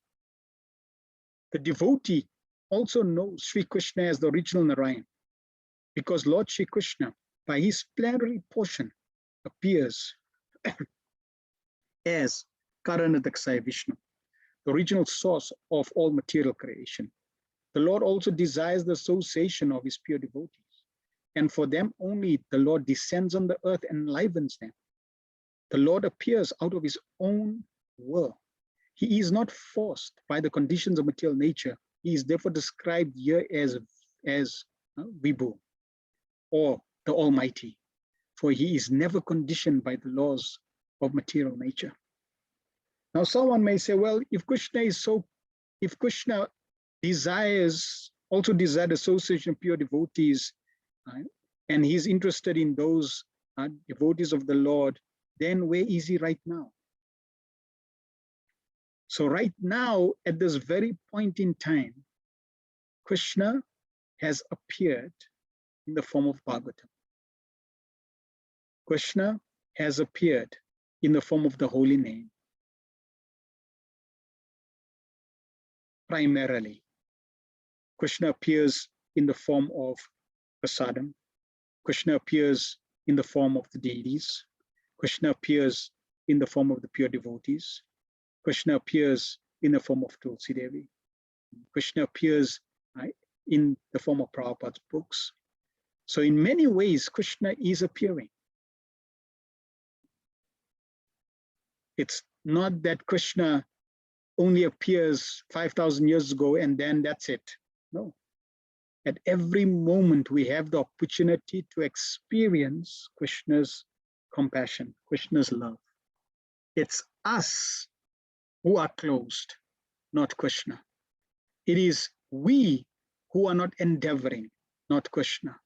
The devotee also knows Sri Krishna as the original Narayan, because Lord Sri Krishna, by his plenary portion, appears as Karanadaksaya Vishnu, the original source of all material creation. The Lord also desires the association of his pure devotees, and for them only the Lord descends on the earth and enlivens them. The Lord appears out of his own will. He is not forced by the conditions of material nature. He is therefore described here as Vibhu, or the Almighty, for he is never conditioned by the laws of material nature. Now, someone may say, well, if Krishna also desired association of pure devotees, and he's interested in those devotees of the Lord, then where is he right now? So right now, at this very point in time, Krishna has appeared in the form of Bhagavatam. Krishna has appeared in the form of the holy name. Primarily, Krishna appears in the form of prasadam. Krishna appears in the form of the deities. Krishna appears in the form of the pure devotees. Krishna appears in the form of Tulsi Devi. Krishna appears in the form of Prabhupada's books. So in many ways, Krishna is appearing. It's not that Krishna only appears 5,000 years ago and then that's it. No. At every moment, we have the opportunity to experience Krishna's compassion, Krishna's love. It's us who are closed, not Krishna. It is we who are not endeavoring, not Krishna.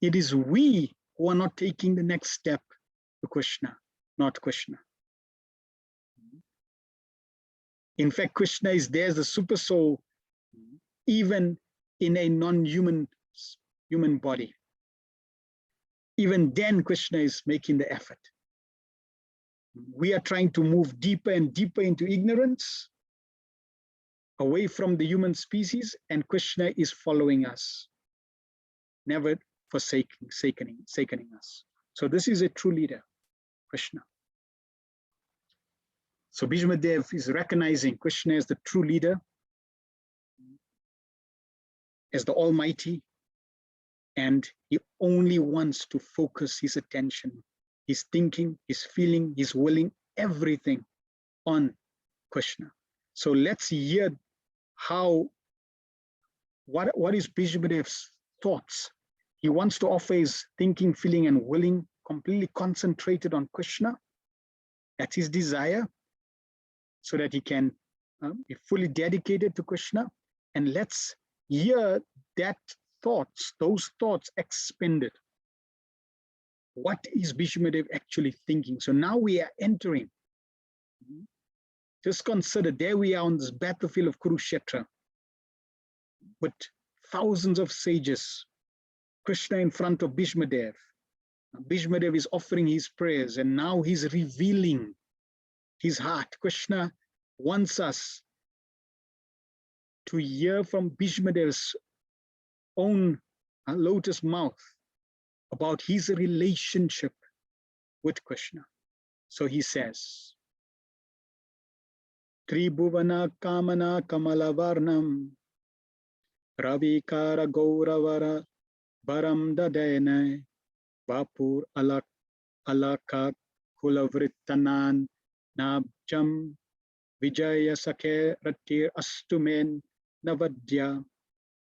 It is we who are not taking the next step to Krishna, not Krishna. In fact, Krishna is there as the super soul, even in a non-human human body. Even then, Krishna is making the effort. We are trying to move deeper and deeper into ignorance, away from the human species, and Krishna is following us, never forsaking us. So this is a true leader, Krishna. So Bhishma Dev is recognizing Krishna as the true leader, as the Almighty, and he only wants to focus his attention, his thinking, his feeling, his willing, everything on Krishna. So let's hear what is Bhishma Dev's thoughts. He wants to offer his thinking, feeling, and willing completely concentrated on Krishna. That's his desire, so that he can be fully dedicated to Krishna. And let's hear those thoughts expended. What is Bhishma Dev actually thinking? So now we are entering. Just consider, there we are on this battlefield of Kurukshetra with thousands of sages. Krishna in front of Bhishma Dev. Bhishma Dev is offering his prayers, and now he's revealing his heart. Krishna wants us to hear from Bhishma Dev's own lotus mouth about his relationship with Krishna. So he says, Tribhuvana Kamana Kamalavarnam Ravikara Gauravara Baram Dadene Vapur Alaka Kulavrittanan Nabjam Vijaya Sakhe Ratir Astumen Navadya.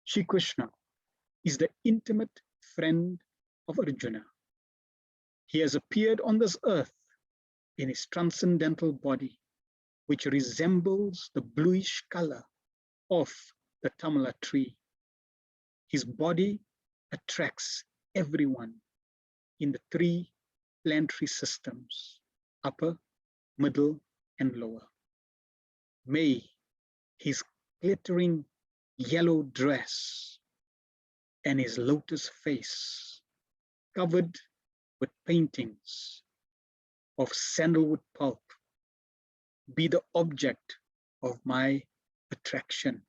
Shri Krishna is the intimate friend of Arjuna. He has appeared on this earth in his transcendental body, which resembles the bluish color of the tamala tree his body attracts everyone in the three planetary systems, upper, middle, and lower. May his glittering yellow dress and his lotus face, covered with paintings of sandalwood pulp, be the object of my attraction,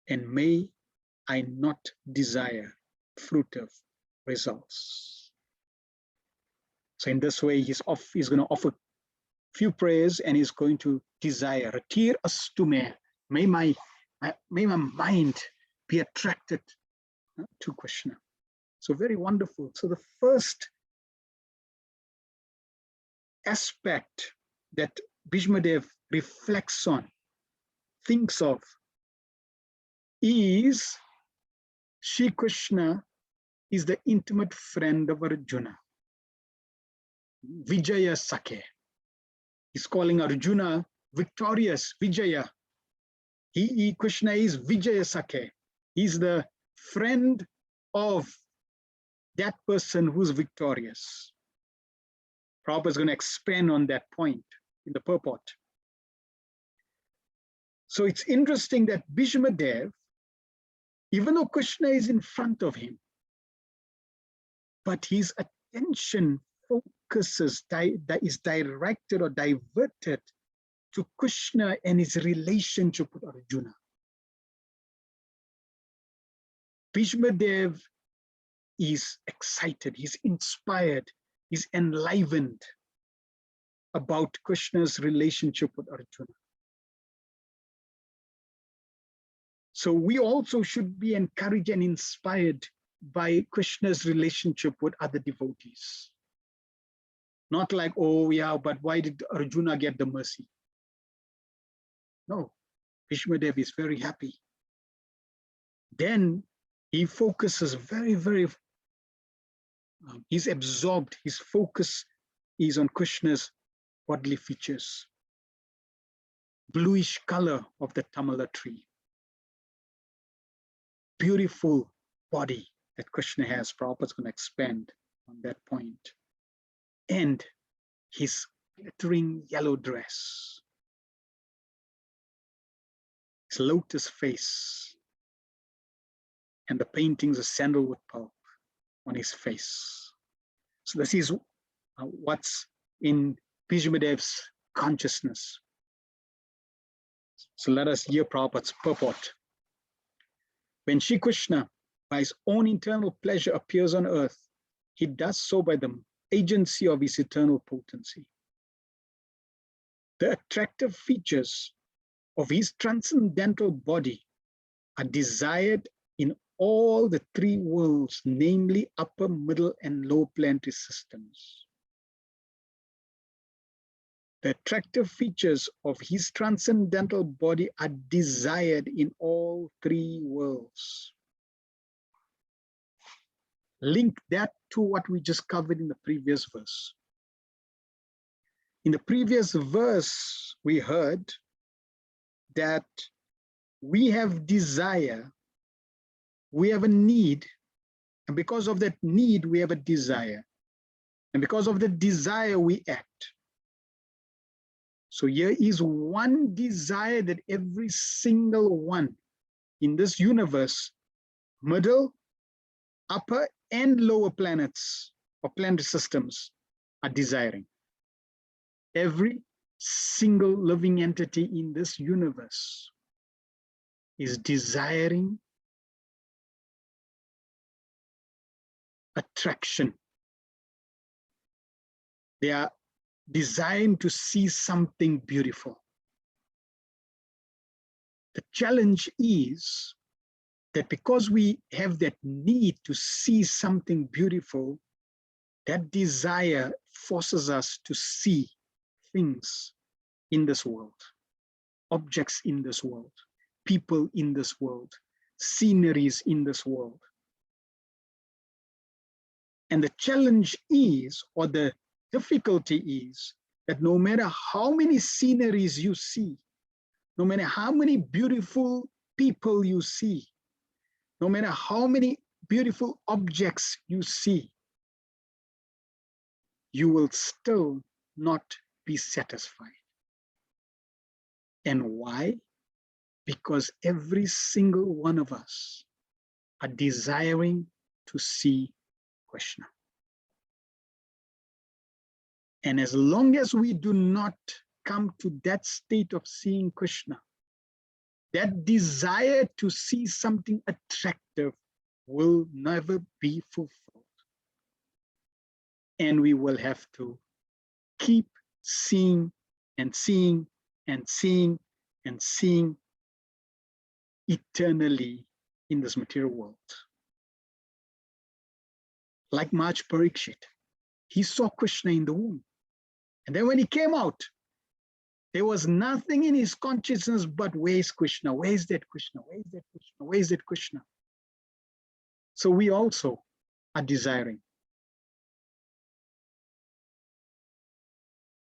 and may I not desire fruitive results. So in this way, he's going to offer few prayers, and he's going to desire, Ratir astu me, may my mind be attracted to Krishna. So very wonderful. So the first aspect that Bhishmadev reflects on, thinks of, is Shri Krishna is the intimate friend of Arjuna. Vijaya Sakhe. He's calling Arjuna victorious, Vijaya. Krishna is Vijaya Sakhe. He's the friend of that person who's victorious. Prabhupada is going to expand on that point in the purport. So it's interesting that Bhishmadev, even though Krishna is in front of him, but his attention focuses, is directed or diverted to Krishna and his relationship with Arjuna. Bhishmadev is excited, he's inspired, he's enlivened about Krishna's relationship with Arjuna. So we also should be encouraged and inspired by Krishna's relationship with other devotees. Not like, oh yeah, but why did Arjuna get the mercy? No, Bhishmadev is very happy. Then he focuses he's absorbed, his focus is on Krishna's bodily features. Bluish color of the Tamala tree. Beautiful body that Krishna has. Prabhupada is going to expand on that point. And his glittering yellow dress. His lotus face. And the paintings of sandalwood pulp on his face. So this is what's in Bhishmadev's consciousness. So let us hear Prabhupada's purport. When Shri Krishna, by his own internal pleasure, appears on earth, he does so by the agency of his eternal potency. The attractive features of his transcendental body are desired in all the three worlds, namely upper, middle, and lower planetary systems. The attractive features of his transcendental body are desired in all three worlds. Link that to what we just covered in the previous verse. In the previous verse, we heard that we have desire, we have a need, and because of that need, we have a desire. And because of the desire, we act. So here is one desire that every single one in this universe, middle, upper, and lower planets or planetary systems are desiring. Every single living entity in this universe is desiring attraction. They are designed to see something beautiful. The challenge is that because we have that need to see something beautiful, that desire forces us to see things in this world, objects in this world, people in this world, sceneries in this world. And the challenge is, or the difficulty is, that no matter how many sceneries you see, no matter how many beautiful people you see, no matter how many beautiful objects you see, you will still not be satisfied. And why? Because every single one of us are desiring to see Krishna. And as long as we do not come to that state of seeing Krishna, that desire to see something attractive will never be fulfilled. And we will have to keep seeing and seeing and seeing and seeing eternally in this material world. Like Maharaj Parikshit, he saw Krishna in the womb. And then when he came out, there was nothing in his consciousness but where is Krishna? Where is that Krishna? Where is that Krishna? Where is that Krishna? So we also are desiring.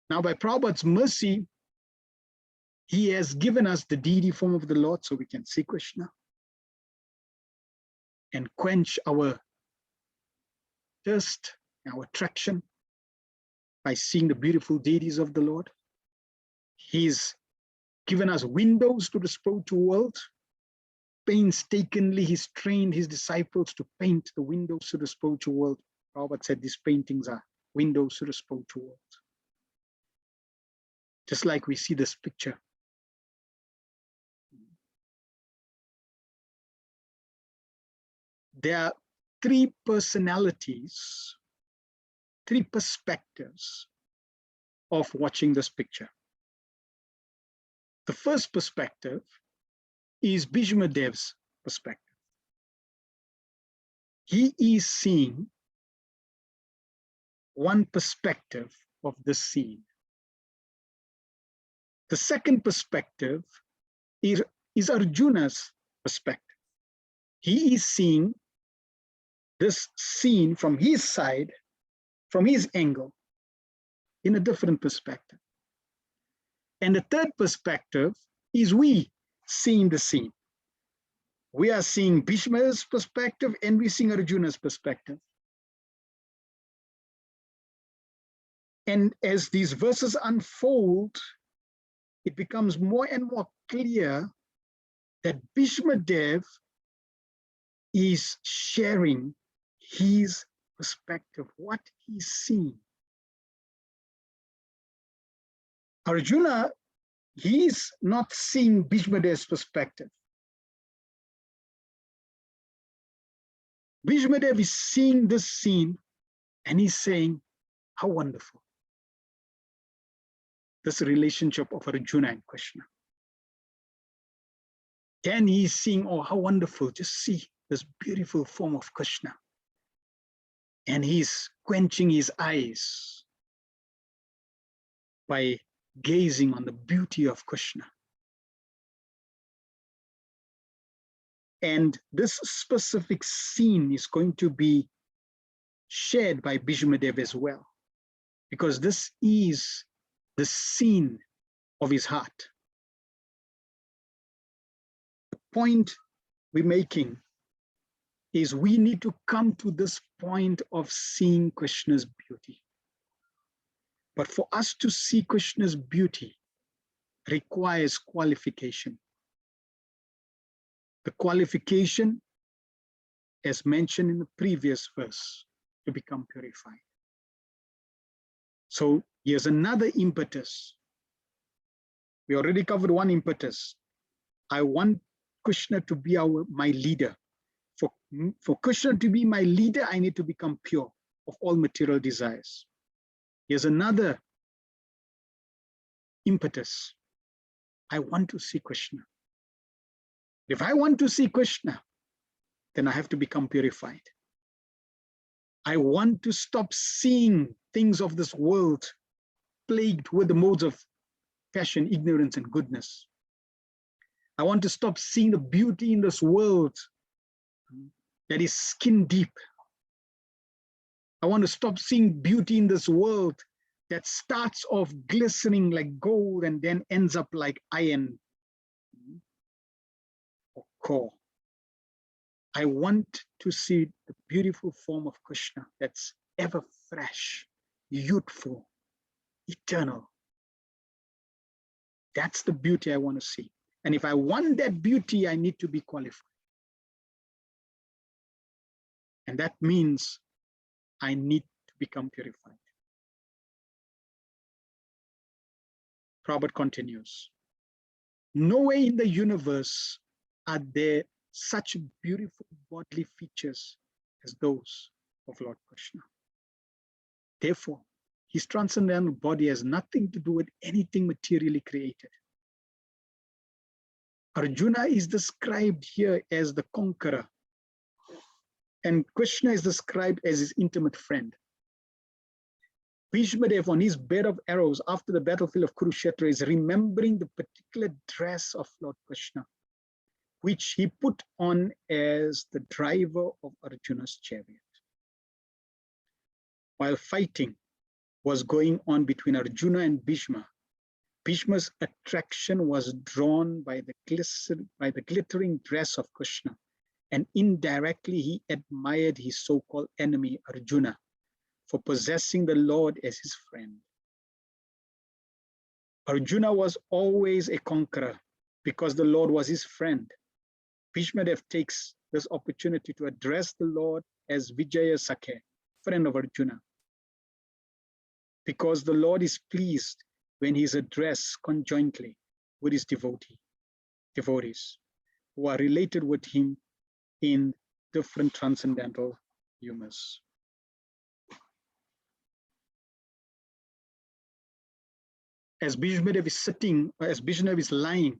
Now by Prabhupada's mercy, he has given us the deity form of the Lord so we can see Krishna and quench our thirst, our attraction by seeing the beautiful deities of the Lord. He's given us windows to the spiritual world. Painstakingly, he's trained his disciples to paint the windows to the spiritual world. Prabhupada said these paintings are windows to the spiritual world. Just like we see this picture. There are three personalities, three perspectives of watching this picture. The first perspective is Bismuth's perspective. He is seeing one perspective of the scene. The second perspective is Arjuna's perspective. He is seeing this scene from his side, from his angle, in a different perspective. And the third perspective is we seeing the scene. We are seeing Bhishma's perspective and we're seeing Arjuna's perspective. And as these verses unfold, it becomes more and more clear that Bhishma Dev is sharing his perspective, what he's seeing. Arjuna, he's not seeing Bhishma Dev's perspective. Bhishma Dev is seeing this scene and he's saying, how wonderful. This relationship of Arjuna and Krishna. Then he's seeing, oh, how wonderful, just see this beautiful form of Krishna. And he's quenching his eyes by gazing on the beauty of Krishna. And this specific scene is going to be shared by Bhishma Dev as well, because this is the scene of his heart. The point we're making is we need to come to this point of seeing Krishna's beauty. But for us to see Krishna's beauty requires qualification. The qualification, as mentioned in the previous verse, to become purified. So here's another impetus. We already covered one impetus. I want Krishna to be my leader. For Krishna to be my leader, I need to become pure of all material desires. Here's another impetus. I want to see Krishna. If I want to see Krishna, then I have to become purified. I want to stop seeing things of this world plagued with the modes of passion, ignorance, and goodness. I want to stop seeing the beauty in this world that is skin deep. I want to stop seeing beauty in this world that starts off glistening like gold and then ends up like iron or coal. I want to see the beautiful form of Krishna that's ever fresh, youthful, eternal. That's the beauty I want to see. And if I want that beauty, I need to be qualified. And that means I need to become purified. Prabhupada continues. Nowhere in the universe are there such beautiful bodily features as those of Lord Krishna. Therefore, his transcendental body has nothing to do with anything materially created. Arjuna is described here as the conqueror, and Krishna is described as his intimate friend. Bhishmadev, on his bed of arrows after the battlefield of Kurukshetra, is remembering the particular dress of Lord Krishna, which he put on as the driver of Arjuna's chariot. While fighting was going on between Arjuna and Bhishma, Bhishma's attraction was drawn by the glittering dress of Krishna, and indirectly he admired his so-called enemy Arjuna for possessing the Lord as his friend. Arjuna was always a conqueror because the Lord was his friend. Bhishmadev takes this opportunity to address the Lord as Vijaya Sakhe, friend of Arjuna, because the Lord is pleased when he is addressed conjointly with his devotees who are related with him in different transcendental humors. As Bhishmadev is sitting, as Bhishmadev is lying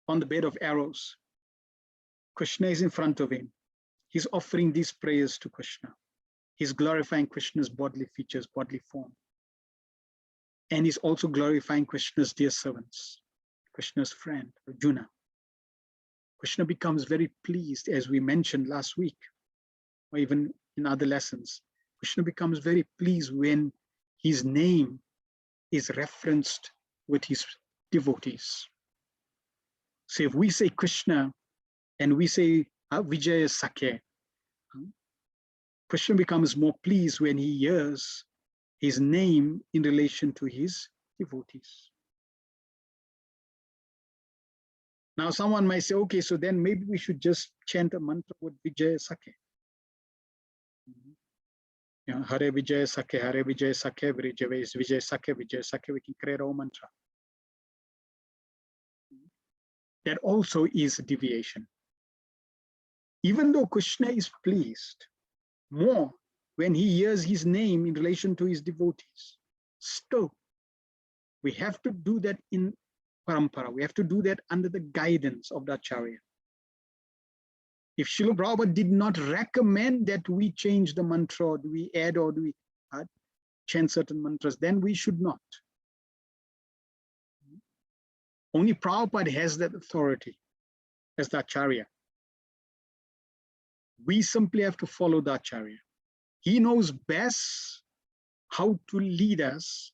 on the bed of arrows, Krishna is in front of him. He's offering these prayers to Krishna. He's glorifying Krishna's bodily features, bodily form. And he's also glorifying Krishna's dear servants, Krishna's friend, Arjuna. Krishna becomes very pleased, as we mentioned last week, or even in other lessons. Krishna becomes very pleased when his name is referenced with his devotees. So if we say Krishna and we say Vijaya Sakhe, Krishna becomes more pleased when he hears his name in relation to his devotees. Now someone might say, okay, so then maybe we should just chant a mantra with Vijaya Sakhe. Hare Vijaya Sakhe, Hare Vijaya Sakhe, Vijaya Sakhe, we can create our mantra. That also is a deviation. Even though Krishna is pleased more when he hears his name in relation to his devotees, still, we have to do that in parampara. We have to do that under the guidance of the Acharya. If Srila Prabhupada did not recommend that we change the mantra, or do we add or do we chant certain mantras, then we should not. Only Prabhupada has that authority as the Acharya. We simply have to follow the Acharya. He knows best how to lead us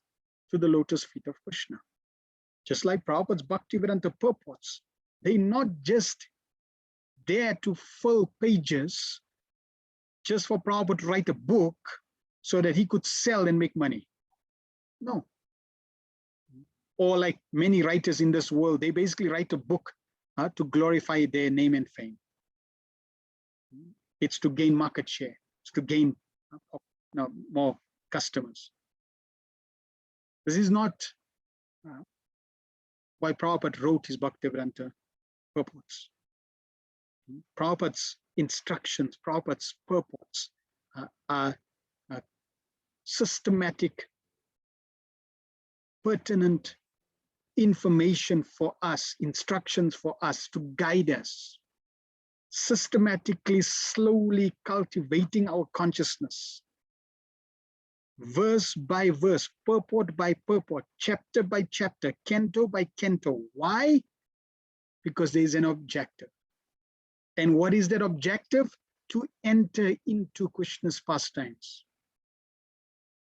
to the lotus feet of Krishna. Just like Prabhupada's Bhaktivedanta purports, they're not just there to fill pages just for Prabhupada to write a book so that he could sell and make money. No. Or like many writers in this world, they basically write a book to glorify their name and fame. It's to gain market share. It's to gain more customers. This is not why Prabhupada wrote his Bhaktivedanta purports. Prabhupada's instructions, Prabhupada's purports are systematic, pertinent information for us, instructions for us to guide us, systematically, slowly cultivating our consciousness, verse by verse, purport by purport, chapter by chapter, canto by canto. Why? Because there is an objective. And what is that objective? To enter into Krishna's pastimes.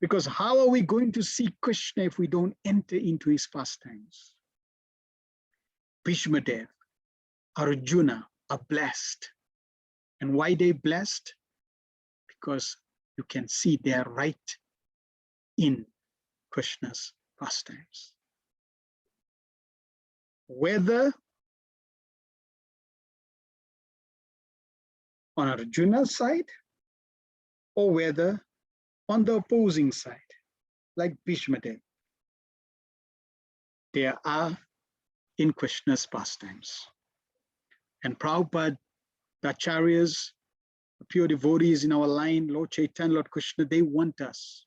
Because how are we going to see Krishna if we don't enter into his pastimes? Bhishmadev, Arjuna are blessed And why they blessed? Because you can see they are right in Krishna's pastimes. Whether on Arjuna's side or whether on the opposing side, like Bismuth, they are in Krishna's pastimes. And Prabhupada, the acharyas, the pure devotees in our line, Lord Chaitanya, Lord Krishna, they want us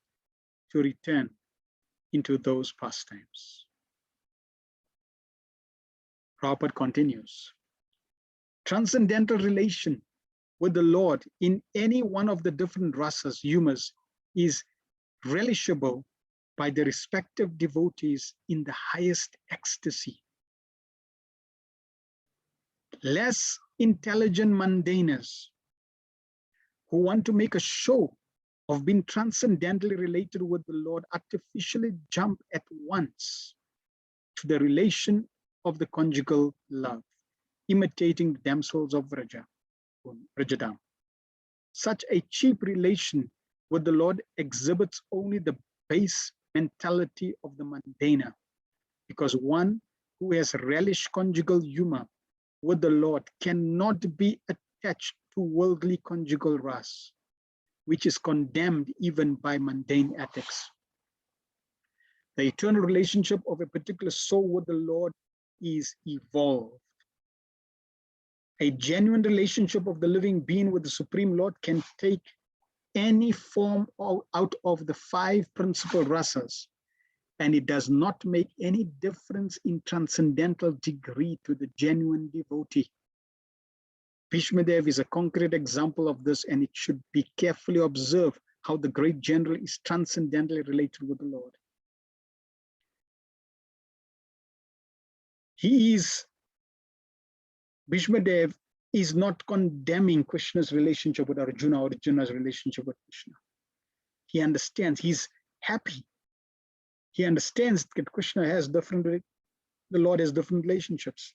to return into those pastimes. Prabhupada continues, transcendental relation with the Lord in any one of the different rasas, humas, is relishable by the respective devotees in the highest ecstasy. Less intelligent mundaners who want to make a show of being transcendentally related with the Lord artificially jump at once to the relation of the conjugal love, imitating the damsels of Vrajadam. Such a cheap relation with the Lord exhibits only the base mentality of the mundaner, because one who has relished conjugal humor with the Lord cannot be attached to worldly conjugal ras, which is condemned even by mundane ethics. The eternal relationship of a particular soul with the Lord is evolved. A genuine relationship of the living being with the Supreme Lord can take any form out of the 5 principal rasas, and it does not make any difference in transcendental degree to the genuine devotee. Bhishmadev is a concrete example of this, and it should be carefully observed how the great general is transcendently related with the Lord. Bhishmadev is not condemning Krishna's relationship with Arjuna or Arjuna's relationship with Krishna. He understands, he's happy. He understands that Krishna has the Lord has different relationships.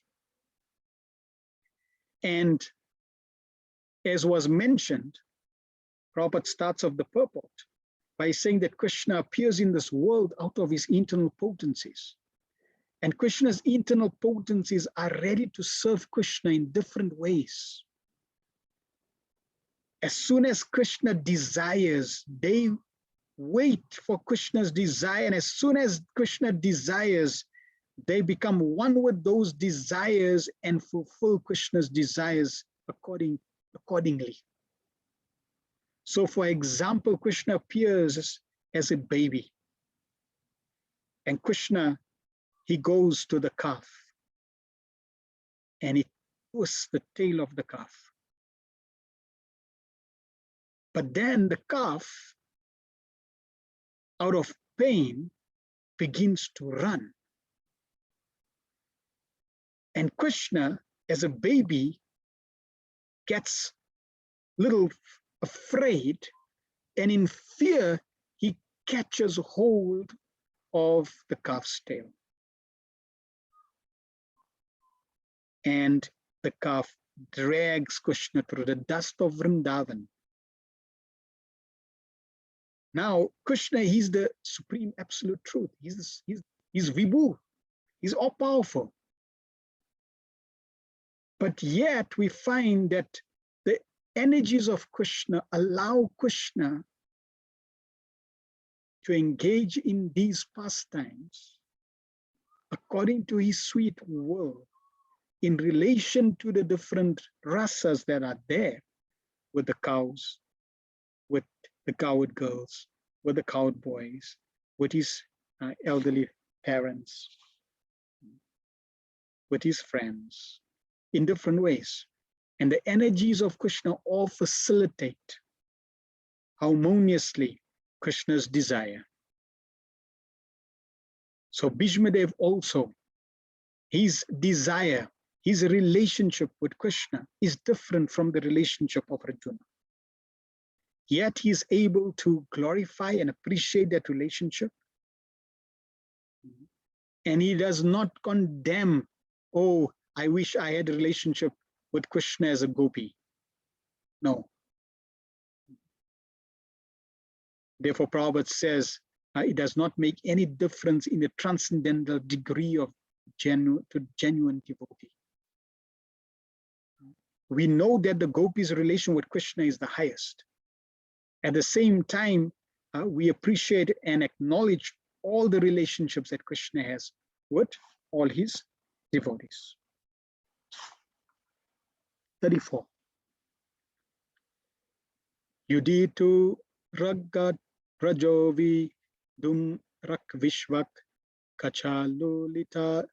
And as was mentioned, Prabhupada starts off the purport by saying that Krishna appears in this world out of his internal potencies. And Krishna's internal potencies are ready to serve Krishna in different ways. As soon as Krishna desires, they wait for Krishna's desire. And as soon as Krishna desires, they become one with those desires and fulfill Krishna's desires accordingly. So for example, Krishna appears as a baby. And Krishna, he goes to the calf and he twists the tail of the calf. But then the calf, out of pain, begins to run. And Krishna, as a baby, gets a little afraid, and in fear, he catches hold of the calf's tail. And the calf drags Krishna through the dust of Vrindavan. Now, Krishna, he's the supreme absolute truth. He's Vibhu. He's all powerful. But yet we find that the energies of Krishna allow Krishna to engage in these pastimes according to his sweet will, in relation to the different rasas that are there, with the cows, with the cowherd girls, with the cowherd boys, with his elderly parents, with his friends, in different ways. And the energies of Krishna all facilitate harmoniously Krishna's desire. So Bhishmadev also, his desire, his relationship with Krishna is different from the relationship of Arjuna. Yet he is able to glorify and appreciate that relationship. And he does not condemn, oh, I wish I had a relationship with Krishna as a gopi. No. Therefore, Prabhupada says it does not make any difference in the transcendental degree of genuine devotee. We know that the gopis' relation with Krishna is the highest. At the same time, we appreciate and acknowledge all the relationships that Krishna has with all his devotees. 34. Yuditu Ragat Rajovi Dum Rakvishvak Kachalulita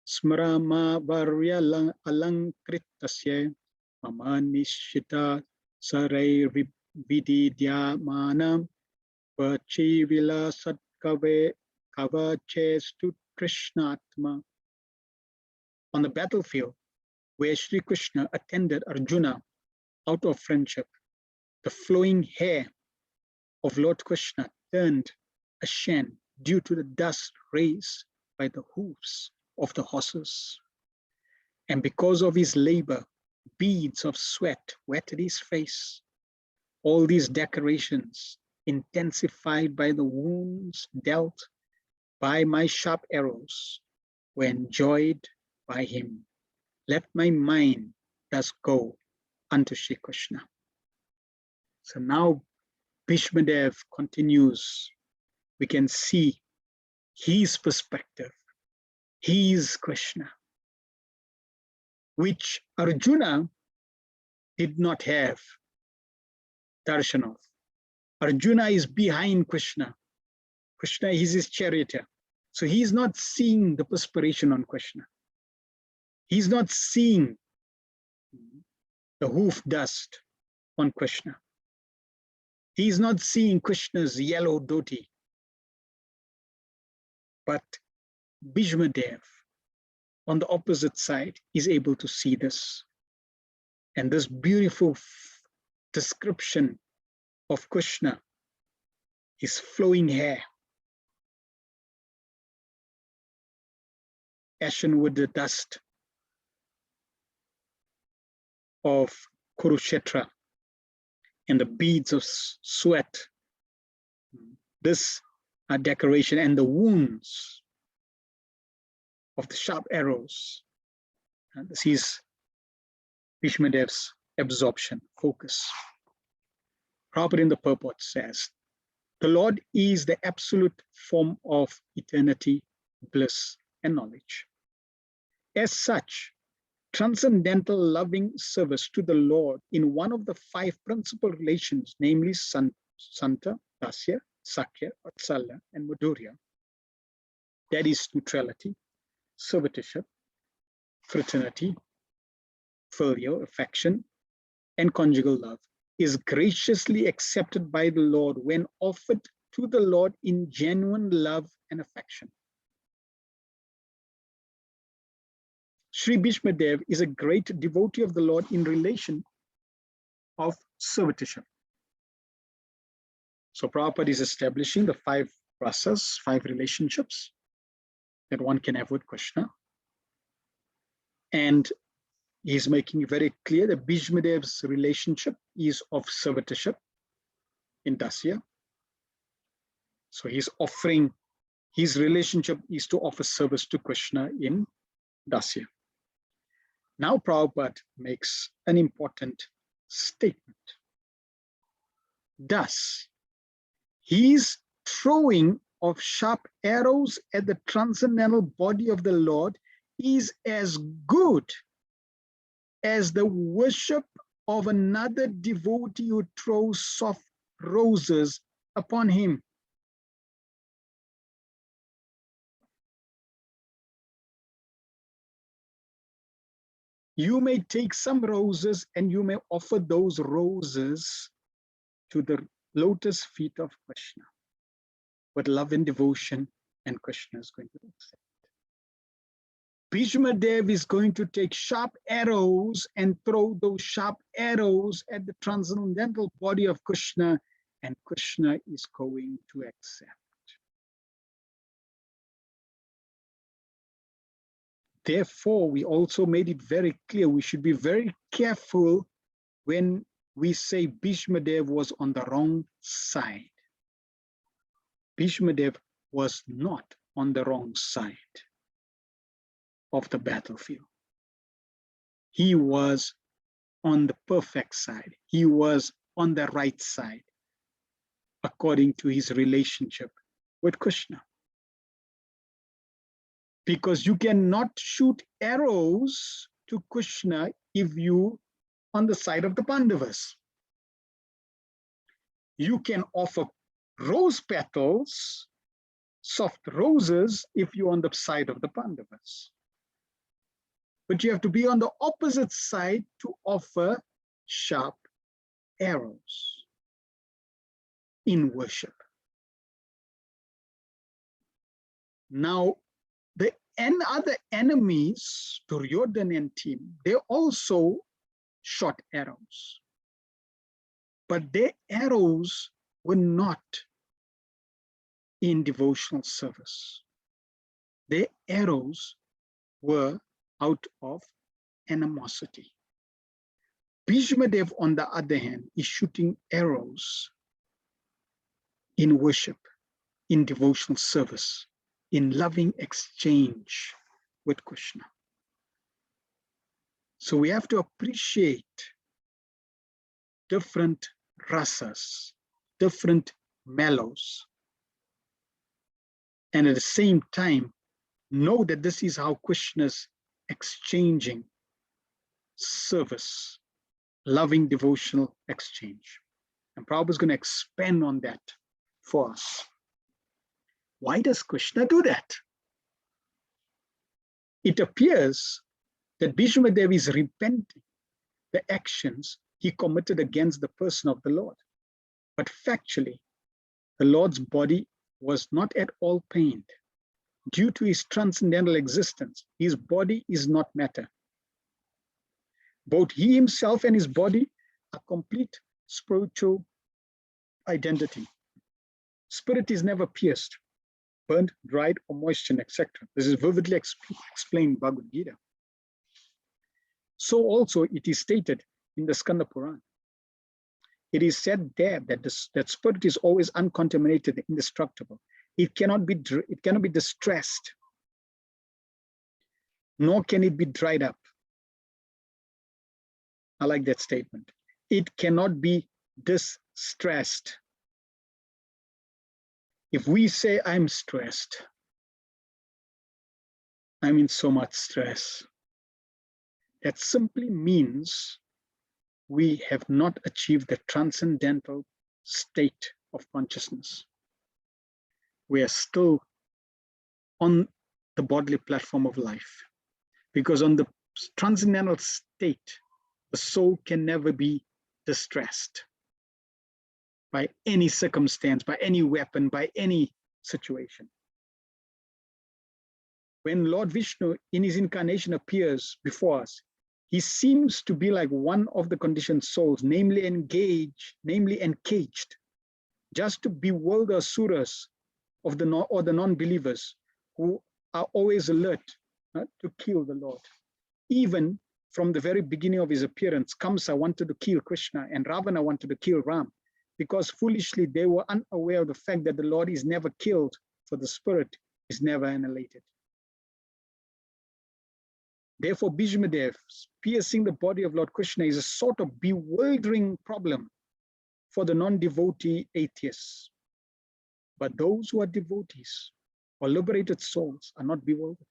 Smrama Varya Alankritasya Mama Nishita Sarai Vididyamanam Vachivila Satkave Kavachestu Krishnatma. On the battlefield, where Shri Krishna attended Arjuna out of friendship, the flowing hair of Lord Krishna turned ashen due to the dust raised by the hooves of the horses. And because of his labor, beads of sweat wetted his face. All these decorations, intensified by the wounds dealt by my sharp arrows, were enjoyed by him. Let my mind thus go unto Shri Krishna. So now Bhishmadev continues. We can see his perspective. He is Krishna, which Arjuna did not have darshan of. Arjuna is behind Krishna. Krishna is his charioteer. So he is not seeing the perspiration on Krishna. He's not seeing the hoof dust on Krishna. He's not seeing Krishna's yellow dhoti. But Bhishmadev, on the opposite side, is able to see this. And this beautiful description of Krishna, his flowing hair, ashen with the dust of Kurukshetra and the beads of sweat, this decoration and the wounds of the sharp arrows. And this is Bhishmadev's absorption, focus. Prabhupada in the purport says, the Lord is the absolute form of eternity, bliss, and knowledge. As such, transcendental loving service to the Lord in one of the 5 principal relations, namely Santa, Dasya, Sakya, Vatsalya, and Madhurya, that is neutrality, servitorship, fraternity, filial affection, and conjugal love, is graciously accepted by the Lord when offered to the Lord in genuine love and affection. Sri Bhishmadev is a great devotee of the Lord in relation of servitorship. So Prabhupada is establishing the 5 rasas, 5 relationships that one can have with Krishna. And he's making it very clear that Bhishmadev's relationship is of servitorship in Dasya. So he's offering, his relationship is to offer service to Krishna in Dasya. Now Prabhupada makes an important statement. Thus, his throwing of sharp arrows at the transcendental body of the Lord is as good as the worship of another devotee who throws soft roses upon him. You may take some roses and you may offer those roses to the lotus feet of Krishna with love and devotion, and Krishna is going to accept. Bhishmadev is going to take sharp arrows and throw those sharp arrows at the transcendental body of Krishna, and Krishna is going to accept. Therefore, we also made it very clear we should be very careful when we say Bhishma Dev was on the wrong side. Bhishma Dev was not on the wrong side of the battlefield. He was on the perfect side. He was on the right side, according to his relationship with Krishna. Because you cannot shoot arrows to Krishna if you on the side of the Pandavas. You can offer rose petals, soft roses, if you're on the side of the Pandavas. But you have to be on the opposite side to offer sharp arrows in worship. Now, the other enemies, Duryodhana and team, they also shot arrows. But their arrows were not in devotional service. Their arrows were out of animosity. Bhishma Dev, on the other hand, is shooting arrows in worship, in devotional service, in loving exchange with Krishna. So we have to appreciate different rasas, different mellows, and at the same time, know that this is how Krishna's exchanging service, loving devotional exchange. And Prabhupada is going to expand on that for us. Why does Krishna do that? It appears that Bhishma Dev is repenting the actions he committed against the person of the Lord. But factually, the Lord's body was not at all pained. Due to his transcendental existence, his body is not matter. Both he himself and his body are complete spiritual identity. Spirit is never pierced, burnt, dried, or moistened, etc. This is vividly explained in Bhagavad Gita. So also it is stated in the Skanda Purana. It is said there that that spirit is always uncontaminated, indestructible. It cannot be distressed, nor can it be dried up. I like that statement. It cannot be distressed. If we say I'm stressed, I'm in so much stress, that simply means we have not achieved the transcendental state of consciousness. We are still on the bodily platform of life, because on the transcendental state, the soul can never be distressed by any circumstance, by any weapon, by any situation. When Lord Vishnu in his incarnation appears before us, he seems to be like one of the conditioned souls, namely encaged, just to bewilder the asuras of the non-believers who are always alert to kill the Lord. Even from the very beginning of his appearance, Kamsa wanted to kill Krishna and Ravana wanted to kill Ram, because foolishly they were unaware of the fact that the Lord is never killed, for the spirit is never annihilated. Therefore, Bhishma Dev piercing the body of Lord Krishna is a sort of bewildering problem for the non-devotee atheists. But those who are devotees or liberated souls are not bewildered.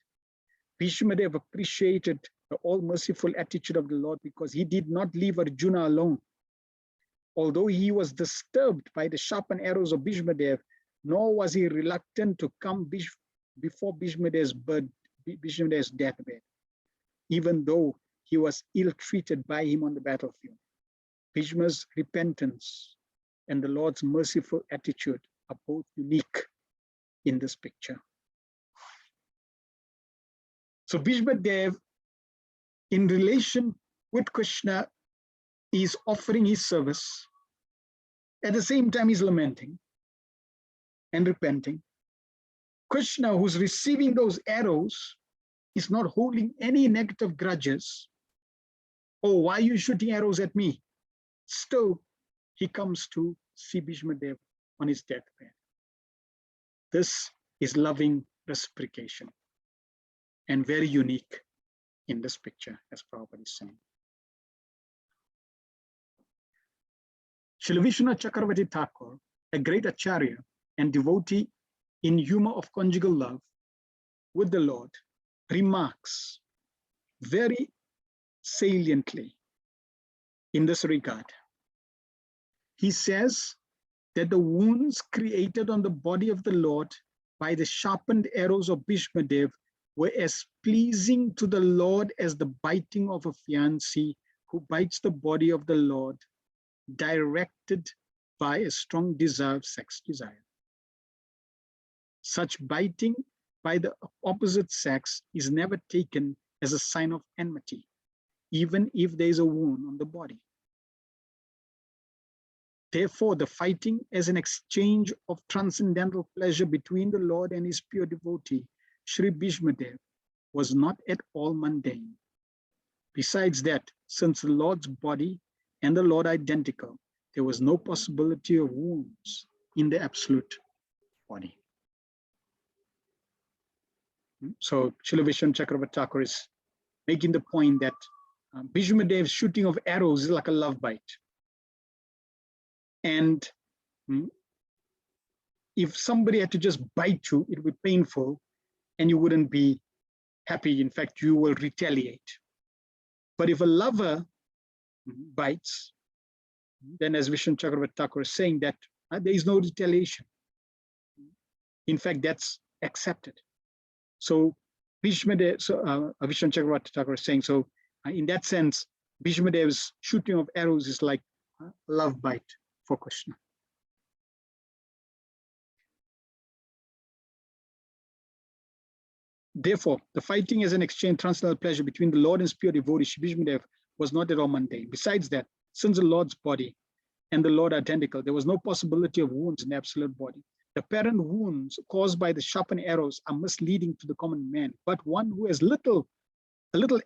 Bhishma Dev appreciated the all-merciful attitude of the Lord because he did not leave Arjuna alone. Although he was disturbed by the sharpened arrows of Bhishma Dev, nor was he reluctant to come before Bhishma Dev's deathbed, even though he was ill-treated by him on the battlefield. Bhishma's repentance and the Lord's merciful attitude are both unique in this picture. So Bhishma Dev, in relation with Krishna, is offering his service. At the same time, he's lamenting and repenting. Krishna, who's receiving those arrows, is not holding any negative grudges. Oh, why are you shooting arrows at me? still he comes to see Bhishma Dev on his deathbed. This is loving reciprocation and very unique in this picture, as Prabhupada is saying. Shri Vishnu Chakravarti Thakur, a great acharya and devotee in humor of conjugal love with the Lord, remarks very saliently in this regard. He says that the wounds created on the body of the Lord by the sharpened arrows of Bhishma Dev were as pleasing to the Lord as the biting of a fiancé who bites the body of the Lord, directed by a strong desire of sex desire. Such biting by the opposite sex is never taken as a sign of enmity, even if there is a wound on the body. Therefore, the fighting as an exchange of transcendental pleasure between the Lord and his pure devotee, Shri Bhishma Dev, was not at all mundane. Besides that, since the Lord's body and the Lord are identical, there was no possibility of wounds in the absolute body. So Srila Vishnu Chakravarti Thakur is making the point that Bhishma Dev's shooting of arrows is like a love bite. And if somebody had to just bite you, it would be painful and you wouldn't be happy. In fact, you will retaliate. But if a lover bites, then as Vishnu Chakravarti Thakur is saying, that there is no retaliation. In fact, that's accepted. So Vishnu Chakravarti Thakur is saying, so in that sense, Bhishma Dev's shooting of arrows is like a love bite for Krishna. Therefore, the fighting as an exchange transcendental pleasure between the Lord and his pure devotee, Shri Bhishma Dev, was not at all mundane. Besides that, since the Lord's body and the Lord are identical, there was no possibility of wounds in the absolute body. The apparent wounds caused by the sharpened arrows are misleading to the common man, but one who has a little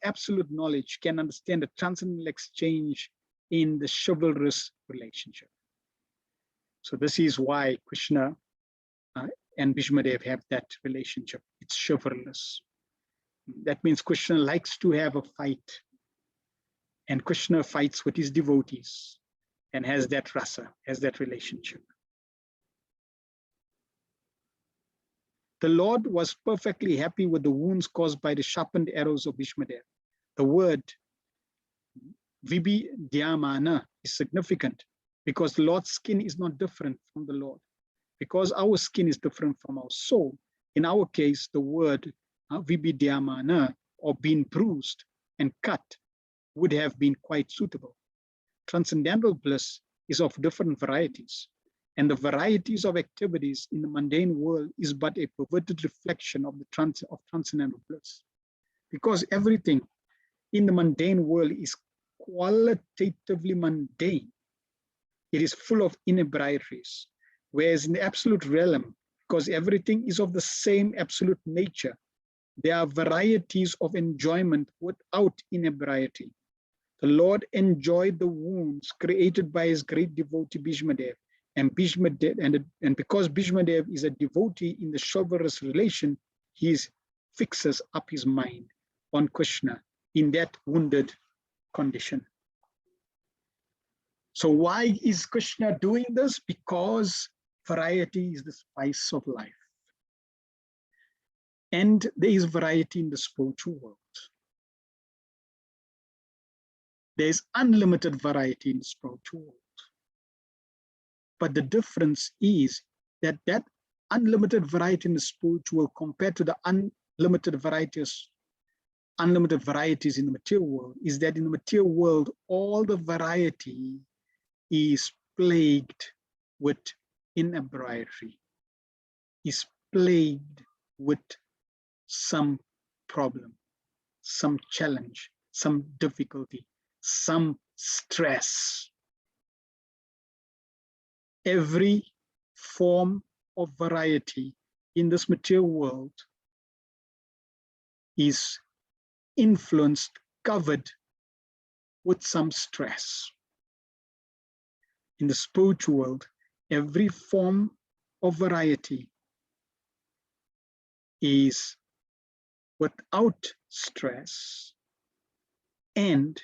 absolute knowledge can understand the transcendental exchange in the chivalrous relationship. So this is why Krishna and Bhishma Dev have that relationship. It's chivalrous. That means Krishna likes to have a fight, and Krishna fights with his devotees and has that rasa, has that relationship. The Lord was perfectly happy with the wounds caused by the sharpened arrows of Bhishma Dev. The word vibhidyamana is significant because the Lord's skin is not different from the Lord. Because our skin is different from our soul, in our case, the word vibhidyamana, or being bruised and cut, would have been quite suitable. Transcendental bliss is of different varieties, and the varieties of activities in the mundane world is but a perverted reflection of the transcendental bliss. Because everything in the mundane world is qualitatively mundane, it is full of inebriaries. Whereas in the absolute realm, because everything is of the same absolute nature, there are varieties of enjoyment without inebriety. The Lord enjoyed the wounds created by his great devotee Bhishma Dev, and because Bhishma Dev is a devotee in the chivalrous relation, he fixes up his mind on Krishna in that wounded condition. So why is Krishna doing this? Because variety is the spice of life. And there is variety in the spiritual world. There is unlimited variety in the spiritual world. But the difference is that that unlimited variety in the spiritual world compared to the unlimited varieties in the material world is that in the material world, all the variety is plagued with inebriety, is plagued with some problem, some challenge, some difficulty, some stress. Every form of variety in this material world is influenced, covered with some stress. in the spiritual world, every form of variety is without stress and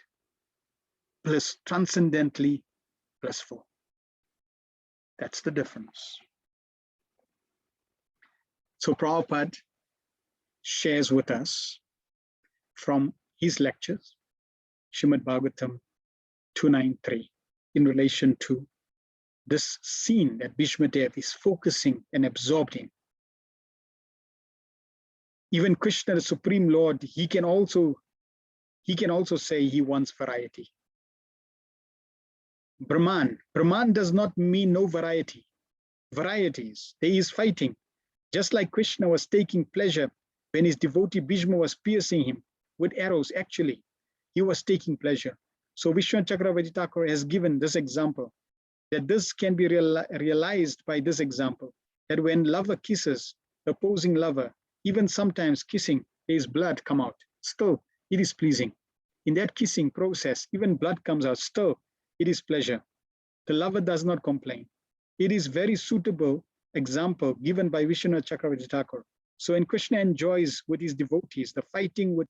plus transcendently blissful. That's the difference. So Prabhupada shares with us from his lectures, Srimad Bhagavatam 293, in relation to this scene that Bismuth is focusing and absorbed in. Even Krishna, the Supreme Lord, he can also say he wants variety. Brahman does not mean no variety. Varieties, there is fighting. Just like Krishna was taking pleasure when his devotee Bhishma was piercing him with arrows, actually, he was taking pleasure. So Vishwanath Chakravarti Thakur has given this example, that this can be realized by this example, that when lover kisses the opposing lover, even sometimes kissing, there is blood come out. Still, it is pleasing. In that kissing process, even blood comes out. Still, it is pleasure. The lover does not complain. It is very suitable example given by Vishwanath Chakravarti Thakur. So when Krishna enjoys with his devotees, the fighting with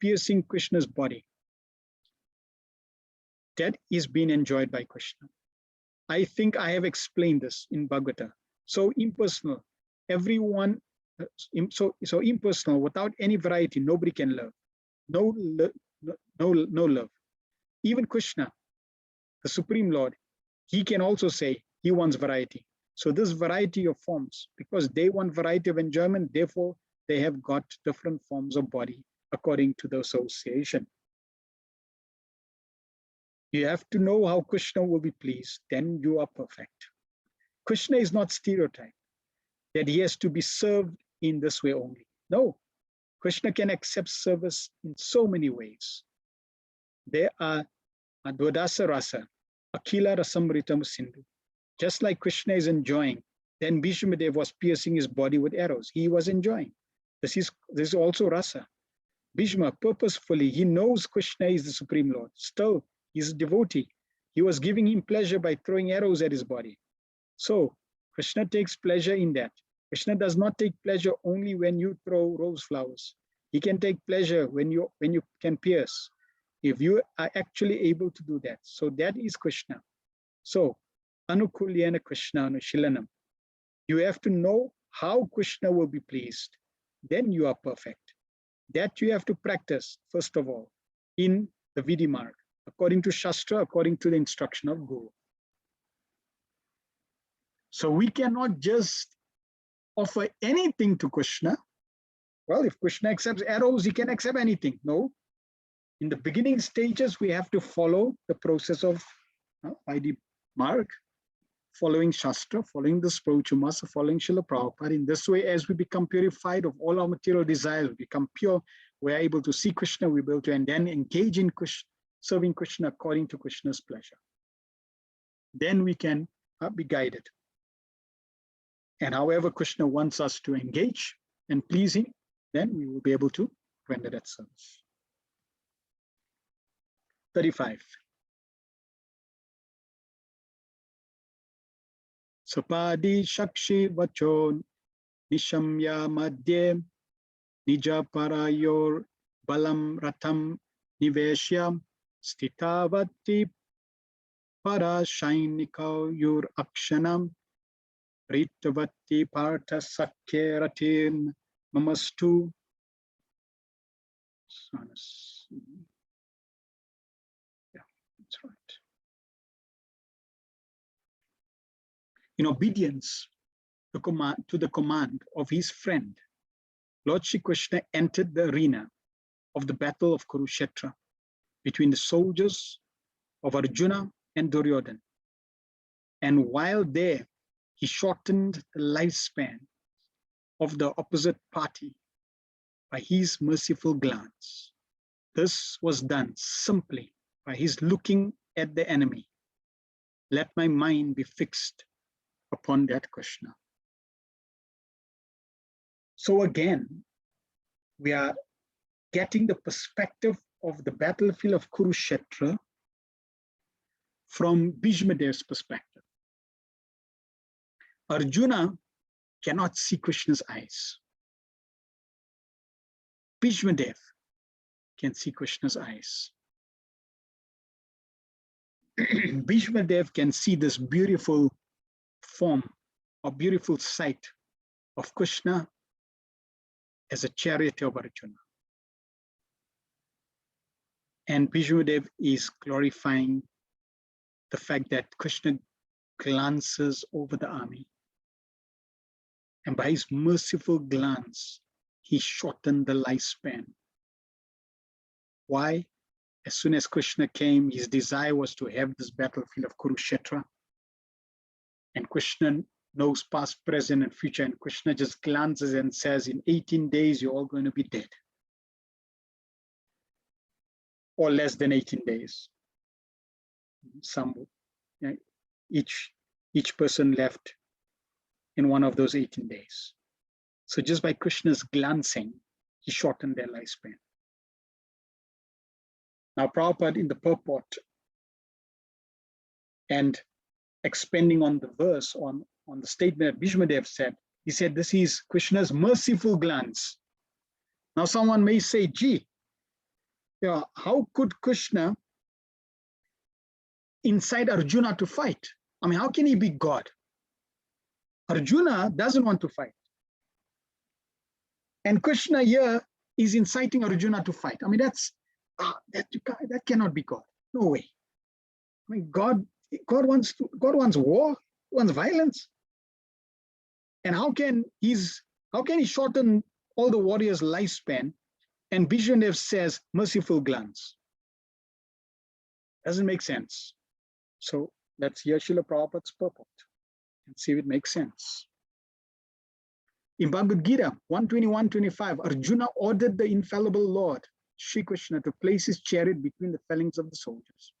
piercing Krishna's body, that is being enjoyed by Krishna. I think I have explained this in Bhagavata. So impersonal, everyone, so impersonal, without any variety, nobody can love. No love. Even Krishna, the Supreme Lord, he can also say he wants variety. So this variety of forms, because they want variety of enjoyment, therefore they have got different forms of body according to the association. You have to know how Krishna will be pleased, then you are perfect. Krishna is not stereotyped, that he has to be served in this way only. No, Krishna can accept service in so many ways. There are Dwadasa Rasa, Akila Rasamritam Sindhu. Just like Krishna is enjoying, then Bhishmadev was piercing his body with arrows. He was enjoying. This is also Rasa. Bhishma purposefully, he knows Krishna is the Supreme Lord. Still, he's a devotee. He was giving him pleasure by throwing arrows at his body. So Krishna takes pleasure in that. Krishna does not take pleasure only when you throw rose flowers. He can take pleasure when you can pierce, if you are actually able to do that. So that is Krishna. So Anukulyana Krishna Anushilanam. You have to know how Krishna will be pleased. Then you are perfect. That you have to practice, first of all, in the Vidhi Marg, according to Shastra, according to the instruction of Guru. So we cannot just offer anything to Krishna. Well, if Krishna accepts arrows, he can accept anything. No. In the beginning stages, we have to follow the process of Vidhi Marg, following Shastra, following the spiritual master, following Srila Prabhupada. In this way, as we become purified of all our material desires, we become pure, we are able to see Krishna, we're able to and then engage in Krishna, serving Krishna according to Krishna's pleasure. Then we can be guided. And however Krishna wants us to engage and please him, then we will be able to render that service. 35. Sapadi Shakshi Vachon Nishamya Madhye Nija Parayor Balam Ratam Niveshyam Stitavati Parashainikau Yur Akshanam Ritavati Partha Sakyaratin Mamastu. Yeah, that's right. In obedience to the command of his friend, Lord Shri Krishna entered the arena of the battle of Kurukshetra between the soldiers of Arjuna and Duryodhana. And while there, he shortened the lifespan of the opposite party by his merciful glance. This was done simply by his looking at the enemy. Let my mind be fixed upon that Krishna. So again, we are getting the perspective of the battlefield of Kurukshetra from Bhishmadev's perspective. Arjuna cannot see Krishna's eyes. Bhishmadev can see Krishna's eyes. Bhishmadev can see this beautiful form or beautiful sight of Krishna as a charioteer of Arjuna. And Bismuth is glorifying the fact that Krishna glances over the army. And by his merciful glance, he shortened the lifespan. Why? As soon as Krishna came, his desire was to have this battlefield of Kurukshetra. And Krishna knows past, present, and future. And Krishna just glances and says, in 18 days, you're all going to be dead. Or less than 18 days. Some, each person left in one of those 18 days. So just by Krishna's glancing, he shortened their lifespan. Now, Prabhupada in the purport and expanding on the verse, on the statement that Bhishmadev said, he said, this is Krishna's merciful glance. Now, someone may say, gee, how could Krishna incite Arjuna to fight? I mean, how can he be God? Arjuna doesn't want to fight. And Krishna here is inciting Arjuna to fight. I mean, that cannot be God. No way. I mean, God wants war, wants violence. And how can he shorten all the warriors' lifespan? And Bhishmadev says, merciful glance. Doesn't make sense. So let's hear Srila Prabhupada's purport and see if it makes sense. In Bhagavad Gita 121-25, Arjuna ordered the infallible Lord, Shri Krishna, to place his chariot between the phalanx of the soldiers.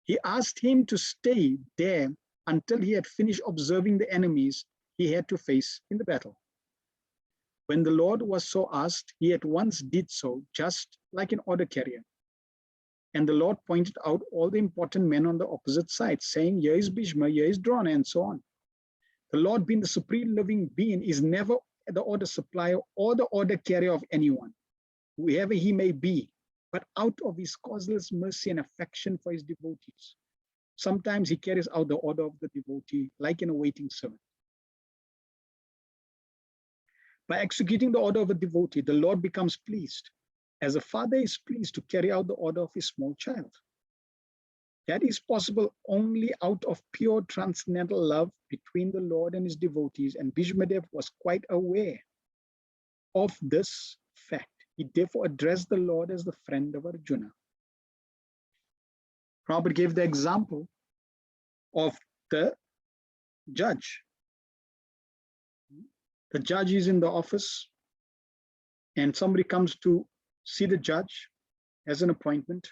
He asked him to stay there until he had finished observing the enemies he had to face in the battle. When the Lord was so asked, he at once did so, just like an order carrier. And the Lord pointed out all the important men on the opposite side, saying, here is Bhishma, here is Drona, and so on. The Lord, being the supreme living being, is never the order supplier or the order carrier of anyone, whoever he may be, but out of his causeless mercy and affection for his devotees. Sometimes he carries out the order of the devotee, like an awaiting servant. By executing the order of a devotee, the Lord becomes pleased, as a father is pleased to carry out the order of his small child. That is possible only out of pure transcendental love between the Lord and his devotees, and Bhishmadev was quite aware of this fact. He therefore addressed the Lord as the friend of Arjuna. Prabhupada gave the example of the judge. The judge is in the office and somebody comes to see the judge as an appointment,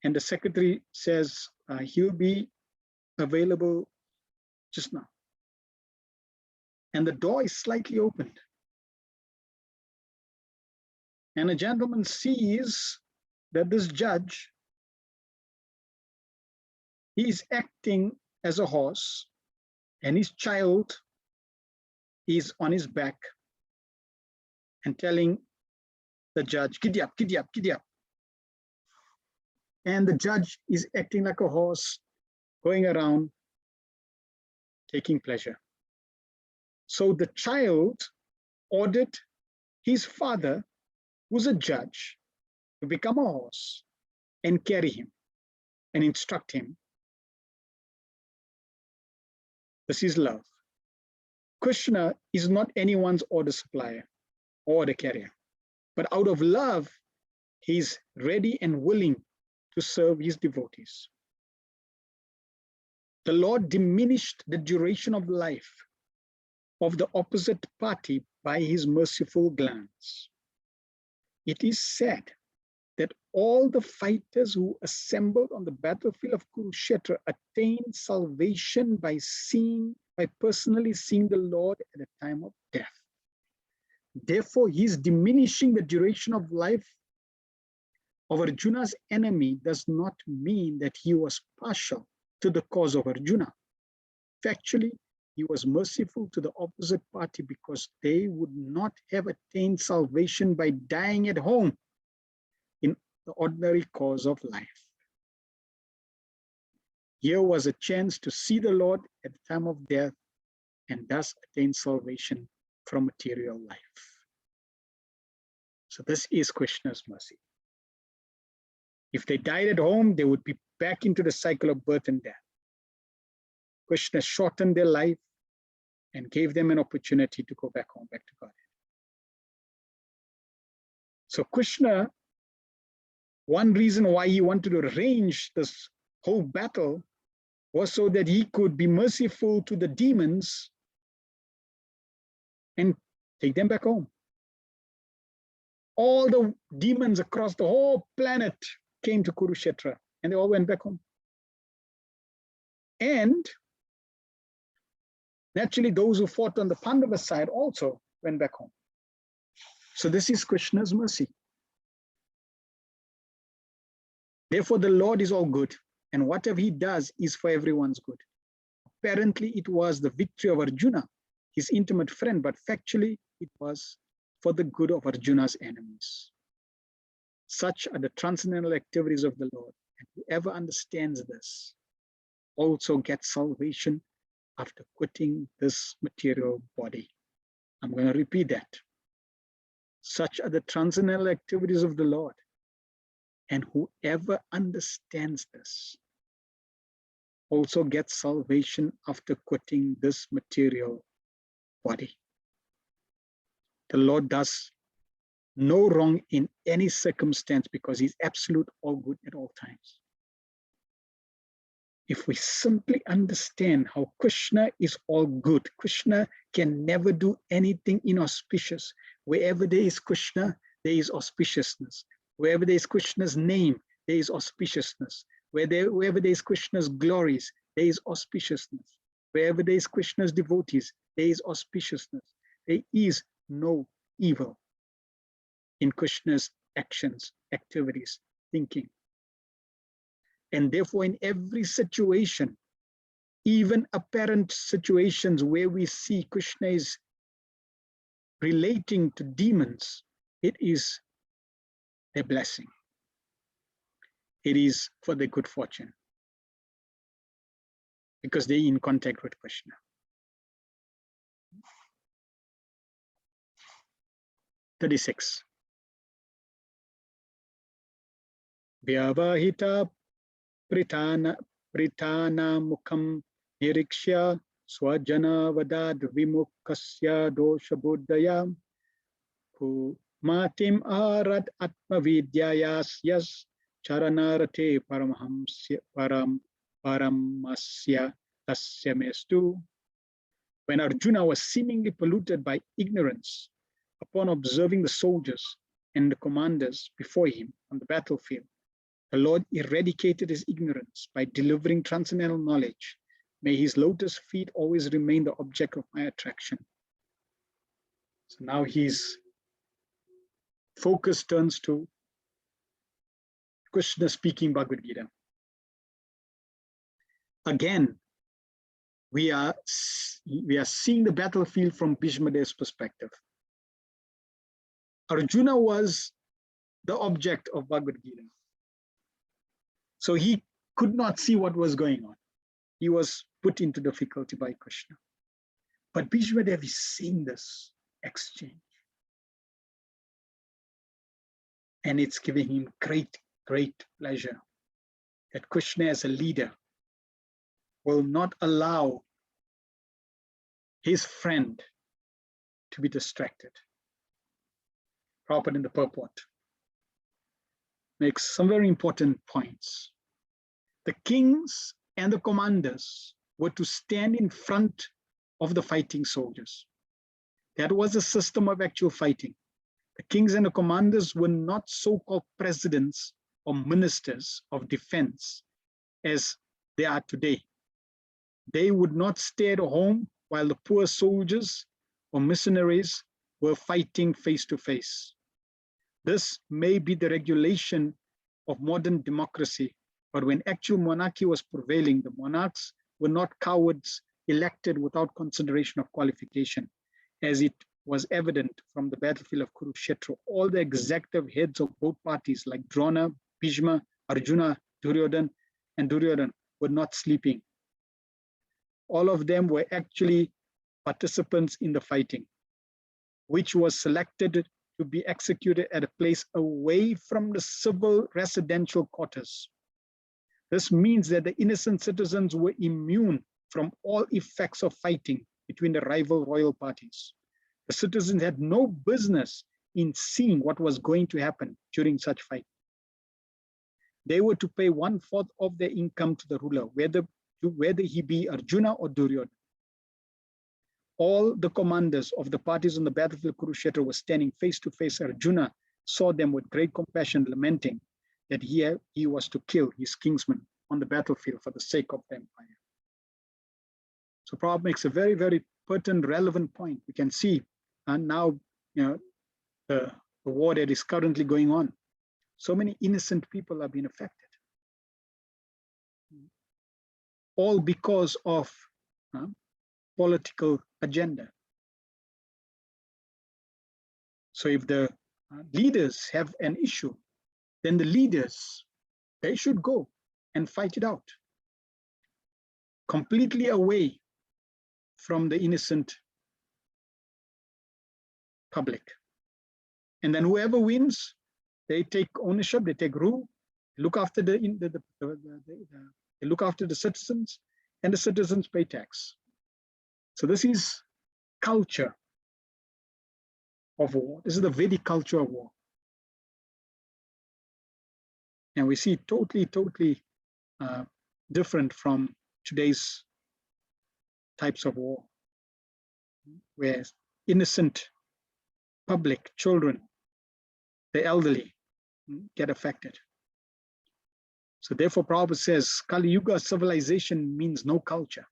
and the secretary says he'll be available just now. And the door is slightly opened. And a gentleman sees that this judge, he is acting as a horse and his child is on his back and telling the judge, giddy up, giddy up, giddy up. And the judge is acting like a horse, going around, taking pleasure. So the child ordered his father, who's a judge, to become a horse and carry him and instruct him. This is love. Krishna is not anyone's order supplier or order carrier, but out of love, he's ready and willing to serve his devotees. The Lord diminished the duration of life of the opposite party by his merciful glance. It is said that all the fighters who assembled on the battlefield of Kurukshetra attained salvation by personally seeing the Lord at the time of death. Therefore, he is diminishing the duration of life of Arjuna's enemy does not mean that he was partial to the cause of Arjuna. Factually, he was merciful to the opposite party because they would not have attained salvation by dying at home in the ordinary course of life. Here was a chance to see the Lord at the time of death and thus attain salvation from material life. So this is Krishna's mercy. If they died at home, they would be back into the cycle of birth and death. Krishna shortened their life and gave them an opportunity to go back home, back to God. So Krishna, one reason why he wanted to arrange this whole battle was so that he could be merciful to the demons and take them back home. All the demons across the whole planet came to Kurukshetra and they all went back home. And naturally, those who fought on the Pandava side also went back home. So this is Krishna's mercy. Therefore, the Lord is all good, and whatever he does is for everyone's good. Apparently, it was the victory of Arjuna, his intimate friend, but factually, it was for the good of Arjuna's enemies. Such are the transcendental activities of the Lord, and whoever understands this also gets salvation after quitting this material body. I'm going to repeat that. Such are the transcendental activities of the Lord, and whoever understands this also gets salvation after quitting this material body. The Lord does no wrong in any circumstance because he's absolute, all good at all times. If we simply understand how Krishna is all good, Krishna can never do anything inauspicious. Wherever there is Krishna, there is auspiciousness. Wherever there is Krishna's name, there is auspiciousness. Wherever there is Krishna's glories, there is auspiciousness. Wherever there is Krishna's devotees, there is auspiciousness. There is no evil in Krishna's actions, activities, thinking. And therefore, in every situation, even apparent situations where we see Krishna is relating to demons, it is their blessing. It is for their good fortune because they're in contact with Krishna. (36) Vyavahita pritana mukham nirikshya swajana vadad vimukasya dosha buddhaya matim arad atmavidyayas yas charanarate paramasya tasya mestu. When Arjuna was seemingly polluted by ignorance, upon observing the soldiers and the commanders before him on the battlefield, the Lord eradicated his ignorance by delivering transcendental knowledge. May his lotus feet always remain the object of my attraction. So now his focus turns to Krishna speaking Bhagavad Gita. Again, we are seeing the battlefield from Bhishma's perspective. Arjuna was the object of Bhagavad Gita. So he could not see what was going on. He was put into difficulty by Krishna. But Bhishmadev is seeing this exchange. And it's giving him great, great pleasure that Krishna as a leader will not allow his friend to be distracted. Prabhupada in the purport makes some very important points. The kings and the commanders were to stand in front of the fighting soldiers. That was a system of actual fighting. The kings and the commanders were not so-called presidents or ministers of defense as they are today. They would not stay at home while the poor soldiers or missionaries were fighting face to face. This may be the regulation of modern democracy. But when actual monarchy was prevailing, the monarchs were not cowards elected without consideration of qualification, as it was evident from the battlefield of Kurukshetra. All the executive heads of both parties, like Drona, Bhishma, Arjuna, and Duryodhan, were not sleeping. All of them were actually participants in the fighting, which was selected to be executed at a place away from the civil residential quarters. This means that the innocent citizens were immune from all effects of fighting between the rival royal parties. The citizens had no business in seeing what was going to happen during such fight. They were to pay 1/4 of their income to the ruler, whether he be Arjuna or Duryodhana. All the commanders of the parties on the battlefield of Kurukshetra were standing face to face. Arjuna saw them with great compassion, lamenting that he was to kill his kinsman on the battlefield for the sake of the empire. So Prabhupada makes a very, very pertinent, relevant point. We can see now, the war that is currently going on. So many innocent people are being affected. All because of political agenda. So if the leaders have an issue, then the leaders, they should go and fight it out, completely away from the innocent public. And then whoever wins, they take ownership, they take rule, look after they look after the citizens, and the citizens pay tax. So this is culture of war. This is the Vedic culture of war. And we see totally different from today's types of war, where innocent public, children, the elderly get affected. So therefore Prabhupada says, Kali Yuga civilization means no culture.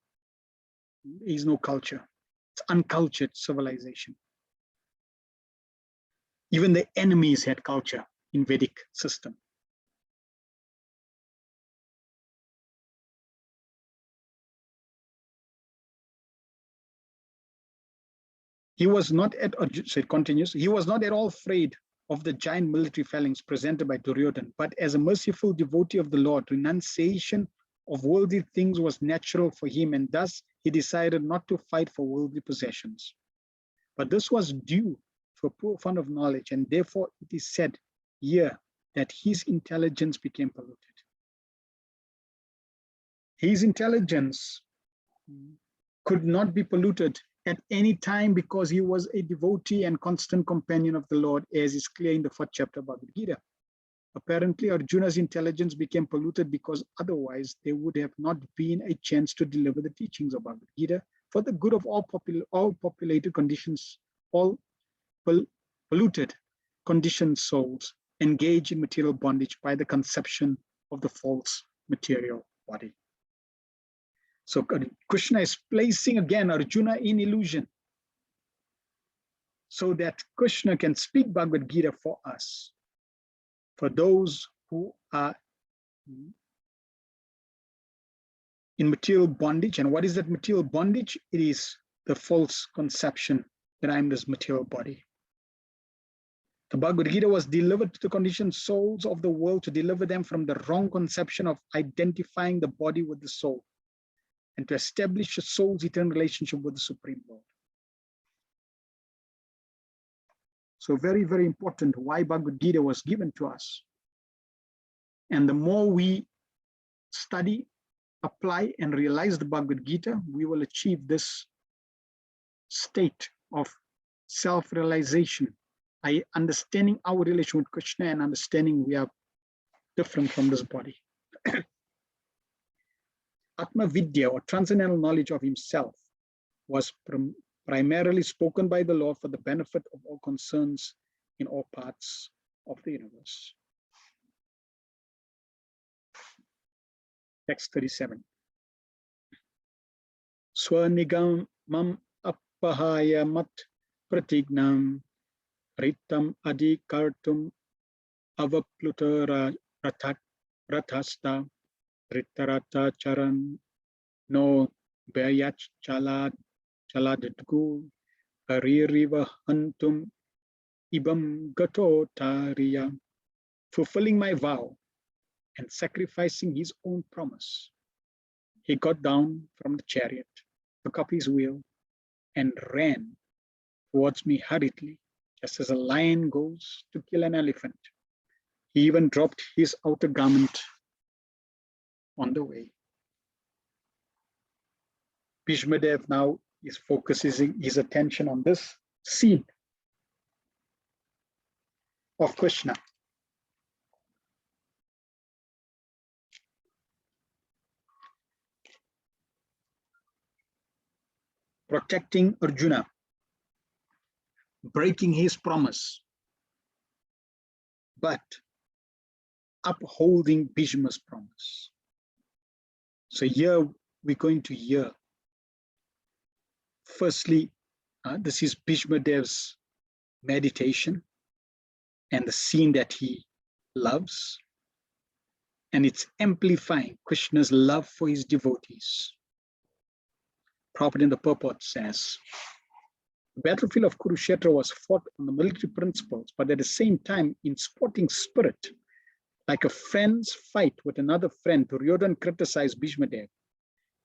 There is no culture. It's uncultured civilization. Even the enemies had culture in Vedic system. He was not at, so it continues, he was not at all afraid of the giant military phalanx presented by Duryodhana, but as a merciful devotee of the Lord, renunciation of worldly things was natural for him, and thus he decided not to fight for worldly possessions. But this was due to a poor fund of knowledge, and therefore it is said here that his intelligence became polluted. His intelligence could not be polluted at any time because he was a devotee and constant companion of the Lord, as is clear in the 4th chapter of Bhagavad Gita. Apparently, Arjuna's intelligence became polluted because otherwise there would have not been a chance to deliver the teachings of Bhagavad Gita for the good of all populated conditions, all polluted conditioned souls engaged in material bondage by the conception of the false material body. So Krishna is placing again Arjuna in illusion so that Krishna can speak Bhagavad Gita for us, for those who are in material bondage. And what is that material bondage? It is the false conception that I am this material body. The Bhagavad Gita was delivered to the conditioned souls of the world to deliver them from the wrong conception of identifying the body with the soul, and to establish a soul's eternal relationship with the Supreme Lord. So very, very important why Bhagavad Gita was given to us. And the more we study, apply, and realize the Bhagavad Gita, we will achieve this state of self-realization, understanding our relation with Krishna and understanding we are different from this body. Atma Vidya, or transcendental knowledge of himself, was primarily spoken by the Lord for the benefit of all concerns in all parts of the universe. Text 37. Swanigam mam appahaya mat pratignam ritam adikartum avaplutara Rathasta Ritarata Charan no Bayach Chaladitgu Aririva Hantum Ibam Gato Tariya, fulfilling my vow and sacrificing his own promise. He got down from the chariot, took up his wheel, and ran towards me hurriedly, just as a lion goes to kill an elephant. He even dropped his outer garment on the way. Bhishmadev now is focusing his attention on this scene of Krishna. Protecting Arjuna, breaking his promise, but upholding Bhishma's promise. So here we're going to hear, firstly, this is Bhishmadev's meditation and the scene that he loves, and it's amplifying Krishna's love for his devotees. Prabhupada in the purport says, the battlefield of Kurukshetra was fought on the military principles, but at the same time in sporting spirit. Like a friend's fight with another friend, Duryodhana criticized Bhishmadev,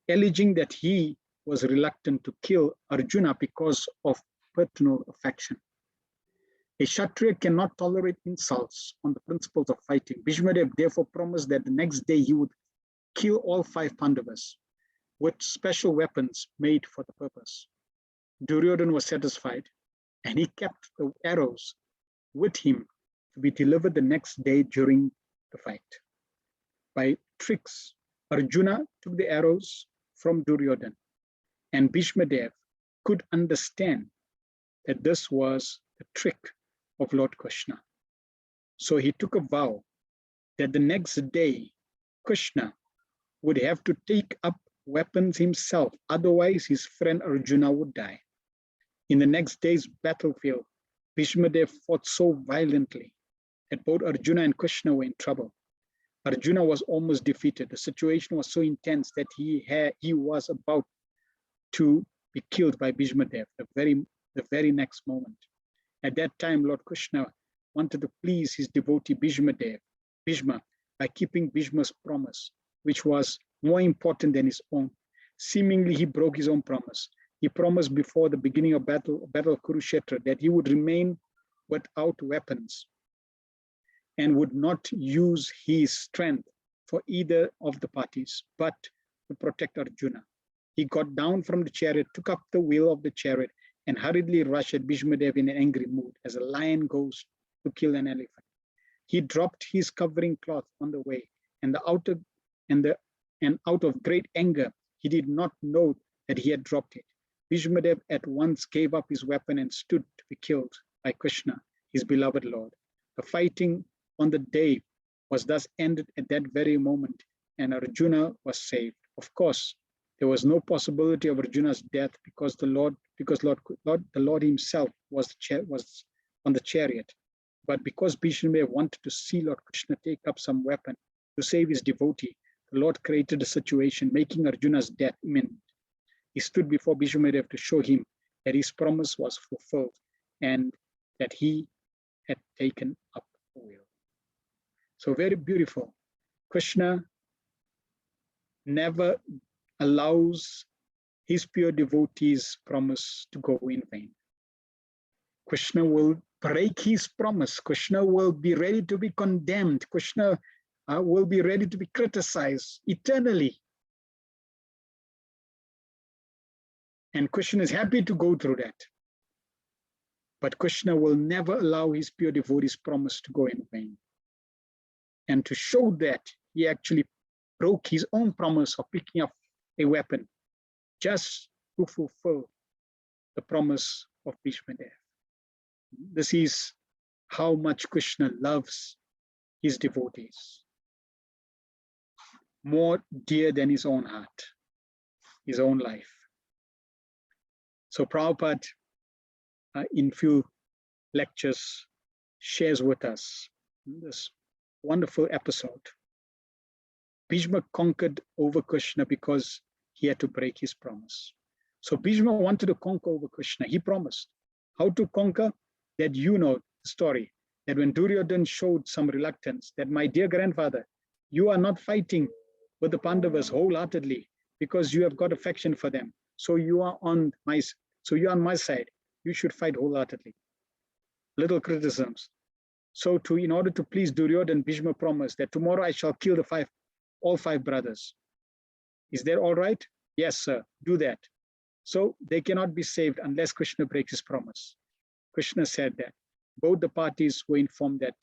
alleging that he was reluctant to kill Arjuna because of paternal affection. A Kshatriya cannot tolerate insults on the principles of fighting. Bhishmadev therefore promised that the next day he would kill all 5 Pandavas with special weapons made for the purpose. Duryodhana was satisfied, and he kept the arrows with him to be delivered the next day during the fight. By tricks, Arjuna took the arrows from Duryodhana, and Bhishmadev could understand that this was the trick of Lord Krishna. So he took a vow that the next day Krishna would have to take up weapons himself, otherwise his friend Arjuna would die. In the next day's battlefield, Bhishmadev fought so violently that both Arjuna and Krishna were in trouble. Arjuna was almost defeated. The situation was so intense that he was about to be killed by Bhishmadev the very next moment. At that time, Lord Krishna wanted to please his devotee Bhishma, by keeping Bhishma's promise, which was more important than his own. Seemingly, he broke his own promise. He promised before the beginning of battle of Kurukshetra that he would remain without weapons and would not use his strength for either of the parties, but to protect Arjuna. He got down from the chariot, took up the wheel of the chariot, and hurriedly rushed at Bhishmadev in an angry mood, as a lion goes to kill an elephant. He dropped his covering cloth on the way, and out of great anger, he did not know that he had dropped it. Bhishmadev at once gave up his weapon and stood to be killed by Krishna, his beloved Lord. The fighting on the day was thus ended at that very moment, and Arjuna was saved. Of course, there was no possibility of Arjuna's death because the Lord himself was on the chariot. But because Bhishmadev wanted to see Lord Krishna take up some weapon to save his devotee, the Lord created a situation making Arjuna's death imminent. He stood before Bhishmadev to show him that his promise was fulfilled and that he had taken up the wheel. So very beautiful. Krishna never allows his pure devotees' promise to go in vain. Krishna will break his promise. Krishna will be ready to be condemned. Krishna will be ready to be criticized eternally. And Krishna is happy to go through that. But Krishna will never allow his pure devotees' promise to go in vain. And to show that, he actually broke his own promise of picking up a weapon just to fulfill the promise of Bhishmadev. This is how much Krishna loves his devotees, more dear than his own heart, his own life. So Prabhupada, in few lectures, shares with us this wonderful episode. Bhishma conquered over Krishna because he had to break his promise. So Bhishma wanted to conquer over Krishna. He promised. How to conquer? That you know the story. That when Duryodhana showed some reluctance, that my dear grandfather, you are not fighting with the Pandavas wholeheartedly because you have got affection for them. So you are on my side. You should fight wholeheartedly. Little criticisms. So in order to please Duryodhana, Bhishma promised that tomorrow I shall kill all five brothers. Is that all right? Yes, sir, do that. So they cannot be saved unless Krishna breaks his promise. Krishna said that. Both the parties were informed that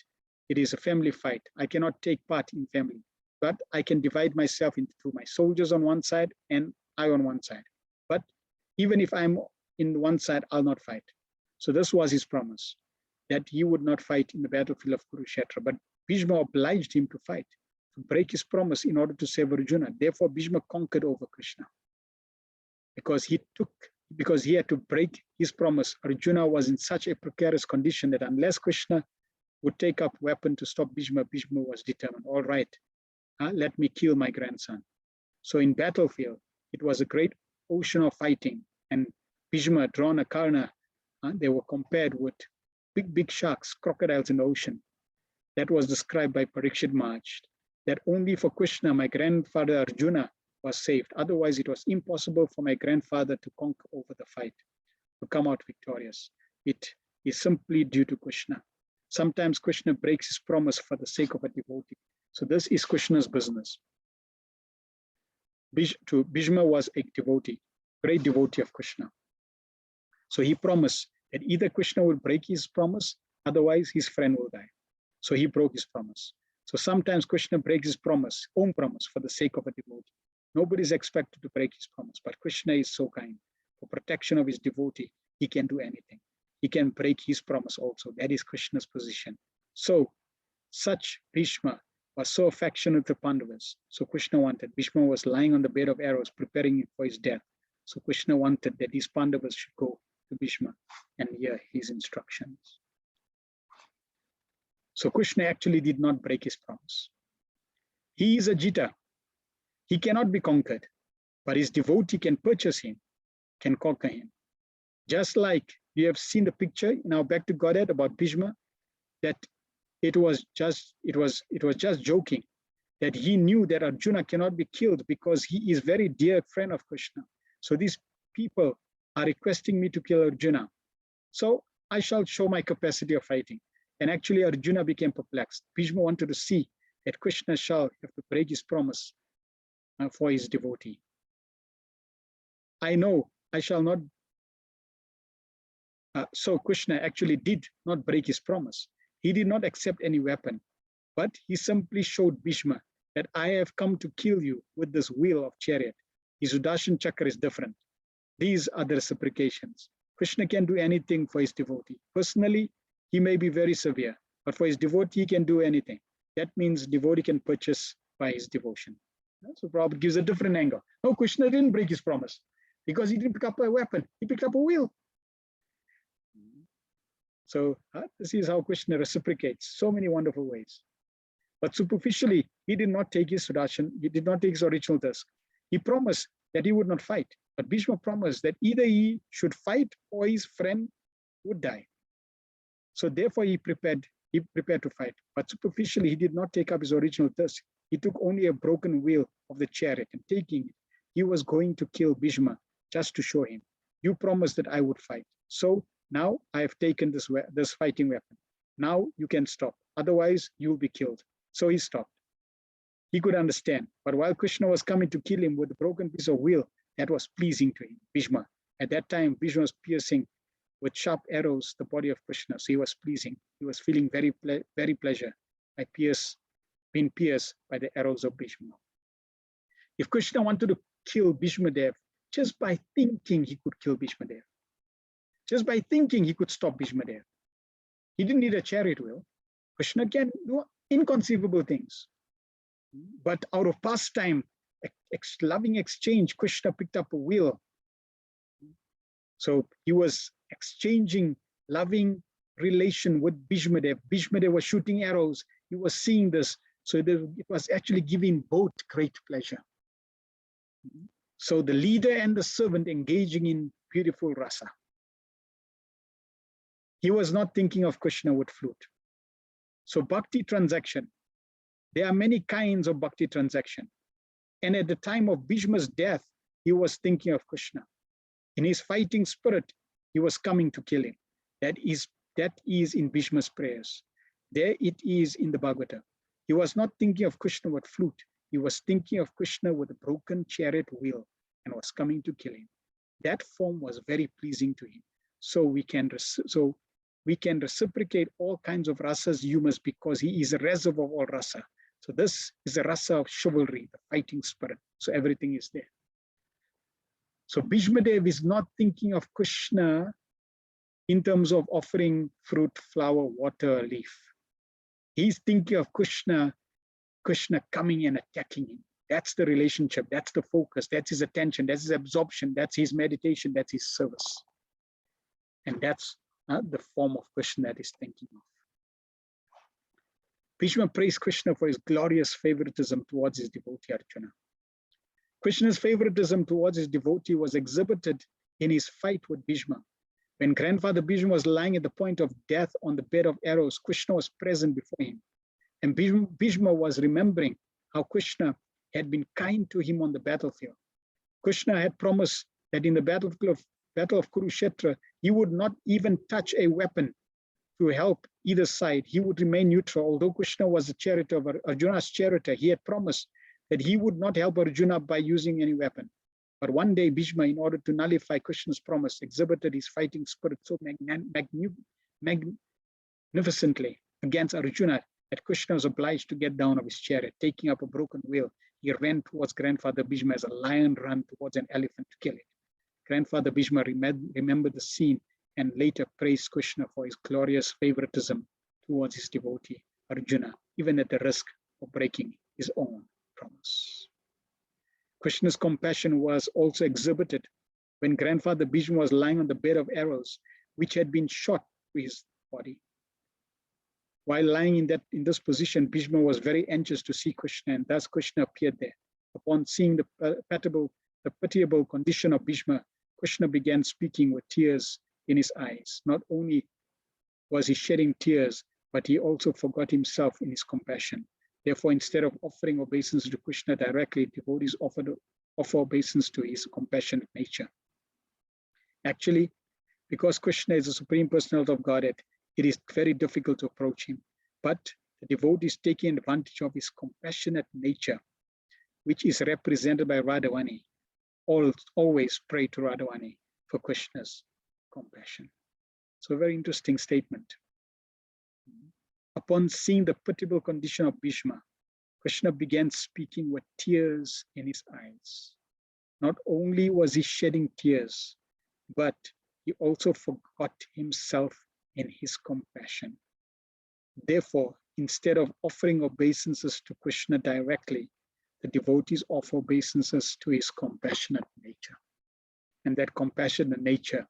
it is a family fight. I cannot take part in family, but I can divide myself into my soldiers on one side and I on one side. But even if I'm in one side, I'll not fight. So this was his promise, that he would not fight in the battlefield of Kurukshetra. But Bhishma obliged him to fight, to break his promise in order to save Arjuna. Therefore, Bhishma conquered over Krishna. Because he had to break his promise. Arjuna was in such a precarious condition that unless Krishna would take up weapon to stop Bhishma, Bhishma was determined, all right, let me kill my grandson. So in battlefield, it was a great ocean of fighting, and Bhishma, Drona, Karna, they were compared with big sharks, crocodiles in the ocean. That was described by Parikshit Maharaj, that only for Krishna, my grandfather Arjuna was saved. Otherwise, it was impossible for my grandfather to conquer over the fight, to come out victorious. It is simply due to Krishna. Sometimes Krishna breaks his promise for the sake of a devotee. So this is Krishna's business. Bhishma was a devotee, great devotee of Krishna. So he promised that either Krishna will break his promise, otherwise his friend will die. So he broke his promise. So sometimes Krishna breaks his own promise for the sake of a devotee. Nobody is expected to break his promise, but Krishna is so kind. For protection of his devotee, he can do anything. He can break his promise also. That is Krishna's position. So such Bhishma was so affectionate to Pandavas. So Krishna wanted. Bhishma was lying on the bed of arrows, preparing for his death. So Krishna wanted that these Pandavas should go to Bhishma and hear his instructions. So Krishna actually did not break his promise. He is a Jita. He cannot be conquered, but his devotee can purchase him, can conquer him. Just like you have seen the picture in our Back to Godhead about Bhishma, that it was just joking, that he knew that Arjuna cannot be killed because he is very dear friend of Krishna. So these people are requesting me to kill Arjuna. So I shall show my capacity of fighting. And actually Arjuna became perplexed. Bhishma wanted to see that Krishna shall have to break his promise for his devotee. I know I shall not. So Krishna actually did not break his promise. He did not accept any weapon, but he simply showed Bhishma that I have come to kill you with this wheel of chariot. His Sudarshan Chakra is different. These are the reciprocations. Krishna can do anything for his devotee. Personally, he may be very severe, but for his devotee, he can do anything. That means devotee can purchase by his devotion. So Prabhupada gives a different angle. No, Krishna didn't break his promise because he didn't pick up a weapon. He picked up a wheel. So this is how Krishna reciprocates so many wonderful ways. But superficially, he did not take his Sudarshan, he did not take his original task. He promised that he would not fight. But Bhishma promised that either he should fight or his friend would die. So therefore he prepared to fight. But superficially, he did not take up his original task. He took only a broken wheel of the chariot, and taking it, he was going to kill Bhishma just to show him, you promised that I would fight. So now I have taken this fighting weapon. Now you can stop. Otherwise, you will be killed. So he stopped. He could understand. But while Krishna was coming to kill him with a broken piece of wheel, that was pleasing to him, Bhishma. At that time, Bhishma was piercing with sharp arrows the body of Krishna. So he was pleasing. He was feeling very pleasure by being pierced by the arrows of Bhishma. If Krishna wanted to kill Bhishma Dev, just by thinking he could kill Bhishma Dev. Just by thinking he could stop Bhishma Dev. He didn't need a chariot wheel. Krishna can do inconceivable things. But out of pastime, loving exchange, Krishna picked up a wheel. So he was exchanging loving relation with Bhishma Dev. Bhishma Dev was shooting arrows. he was seeing this. So it was actually giving both great pleasure. So the leader and the servant engaging in beautiful rasa. He was not thinking of Krishna with flute. So bhakti transaction, there are many kinds of bhakti transaction. And at the time of Bhishma's death, he was thinking of Krishna. In his fighting spirit, he was coming to kill him. That is in Bhishma's prayers. There it is in the Bhagavatam. He was not thinking of Krishna with flute. He was thinking of Krishna with a broken chariot wheel and was coming to kill him. That form was very pleasing to him. So we can reciprocate all kinds of rasas, humus, because he is a reservoir of all rasa. So this is a rasa of chivalry, the fighting spirit. So everything is there. So Bhishma Dev is not thinking of Krishna in terms of offering fruit, flower, water, leaf. He's thinking of Krishna coming and attacking him. That's the relationship, that's the focus, that's his attention, that's his absorption, that's his meditation, that's his service. And that's the form of Krishna that he's thinking of. Bhishma praised Krishna for his glorious favoritism towards his devotee Arjuna. Krishna's favoritism towards his devotee was exhibited in his fight with Bhishma. When grandfather Bhishma was lying at the point of death on the bed of arrows, Krishna was present before him. And Bhishma was remembering how Krishna had been kind to him on the battlefield. Krishna had promised that in the battle of Kurukshetra, he would not even touch a weapon to help either side. He would remain neutral. Although Krishna was the charioteer of Arjuna's charioteer, he had promised that he would not help Arjuna by using any weapon. But one day, Bhishma, in order to nullify Krishna's promise, exhibited his fighting spirit so magnificently against Arjuna that Krishna was obliged to get down of his chariot. Taking up a broken wheel, he ran towards grandfather Bhishma as a lion ran towards an elephant to kill it. Grandfather Bhishma remembered the scene and later praised Krishna for his glorious favoritism towards his devotee Arjuna, even at the risk of breaking his own promise. Krishna's compassion was also exhibited when grandfather Bhishma was lying on the bed of arrows, which had been shot to his body. While lying in this position, Bhishma was very anxious to see Krishna, and thus Krishna appeared there. Upon seeing the pitiable condition of Bhishma, Krishna began speaking with tears in his eyes. Not only was he shedding tears, but he also forgot himself in his compassion. Therefore, instead of offering obeisance to Krishna directly, devotees offer obeisance to his compassionate nature. Actually, because Krishna is the Supreme Personality of Godhead, it is very difficult to approach him. But the devotees taking advantage of his compassionate nature, which is represented by Radhavani, always pray to Radhavani for Krishna's compassion. So a very interesting statement. Upon seeing the pitiable condition of Bhishma, Krishna began speaking with tears in his eyes. Not only was he shedding tears, but he also forgot himself in his compassion. Therefore, instead of offering obeisances to Krishna directly, the devotees offer obeisances to his compassionate nature. And that compassionate nature,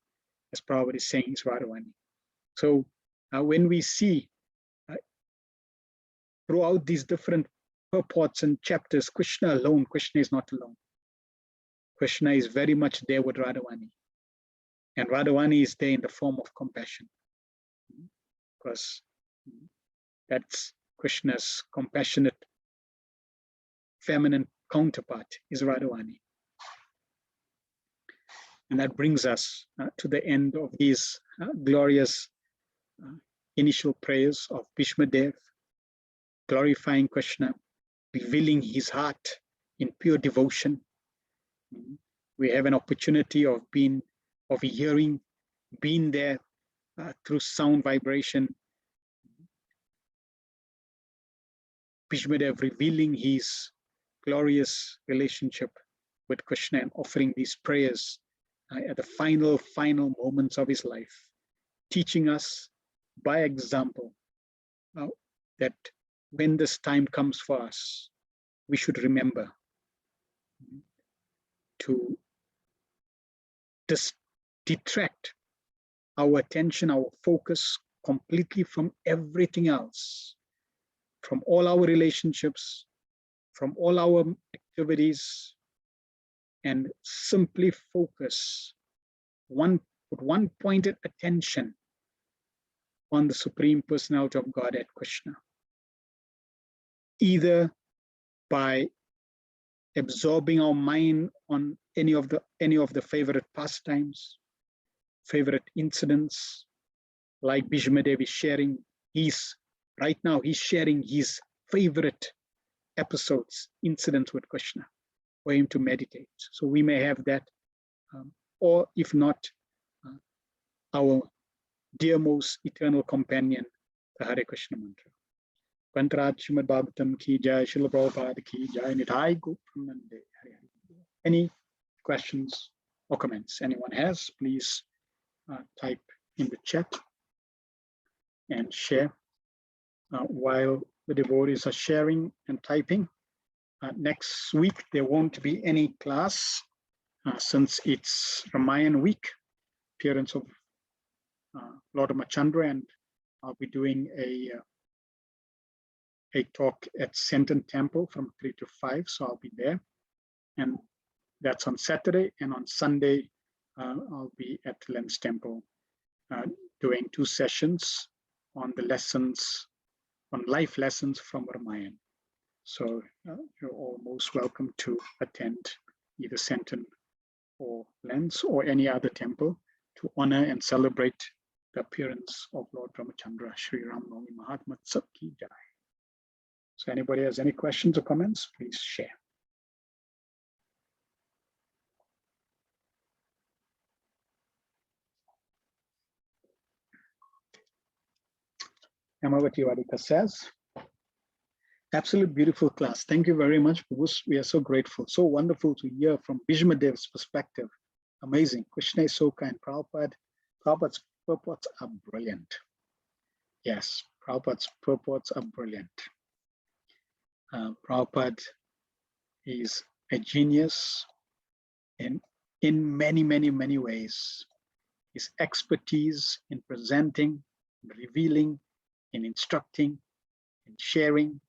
as Prabhupada is saying, is Radhavani. So when we see throughout these different purports and chapters, Krishna alone, Krishna is not alone. Krishna is very much there with Radhavani. And Radhavani is there in the form of compassion. Because that's Krishna's compassionate feminine counterpart is Radhavani. And that brings us to the end of these glorious initial prayers of Bhishma Dev, glorifying Krishna, revealing his heart in pure devotion. We have an opportunity of hearing, being there through sound vibration. Bhishma Dev revealing his glorious relationship with Krishna and offering these prayers at the final moments of his life, teaching us by example that when this time comes for us, we should remember to detract our attention, our focus completely from everything else, from all our relationships, from all our activities, and simply focus put one pointed attention on the Supreme Personality of Godhead, Krishna, either by absorbing our mind on any of the favorite pastimes, favorite incidents, like Bhishmadev is sharing right now he's sharing his favorite episodes, incidents with Krishna, for him to meditate. So we may have that, or if not, our dearmost eternal companion, the Hare Krishna mantra. Pantaraj Srimad Bhagavatam ki jai, Srila Prabhupada ki jai, Nitai Gopranande. Any questions or comments anyone has, please type in the chat and share. While the devotees are sharing and typing, next week there won't be any class since it's Ramayan week, appearance of Lord Ramachandra, and I'll be doing a talk at Senton Temple from 3 to 5, so I'll be there. And that's on Saturday, and on Sunday, I'll be at Len's Temple doing 2 sessions on the lessons, on life lessons from Ramayan. So you're all most welcome to attend either Senton or Len's or any other temple to honor and celebrate the appearance of Lord Ramachandra, Shri Ram Navami Mahatma Sab Ki Jai. So anybody has any questions or comments, please share. Amavati Vadika says, absolute beautiful class. Thank you very much. We are so grateful. So wonderful to hear from Bhishmadev's perspective. Amazing. Krishna is so kind. Prabhupada's purports are brilliant. Yes, Prabhupada's purports are brilliant. Prabhupada is a genius in many ways. His expertise in presenting, in revealing, in instructing, in sharing,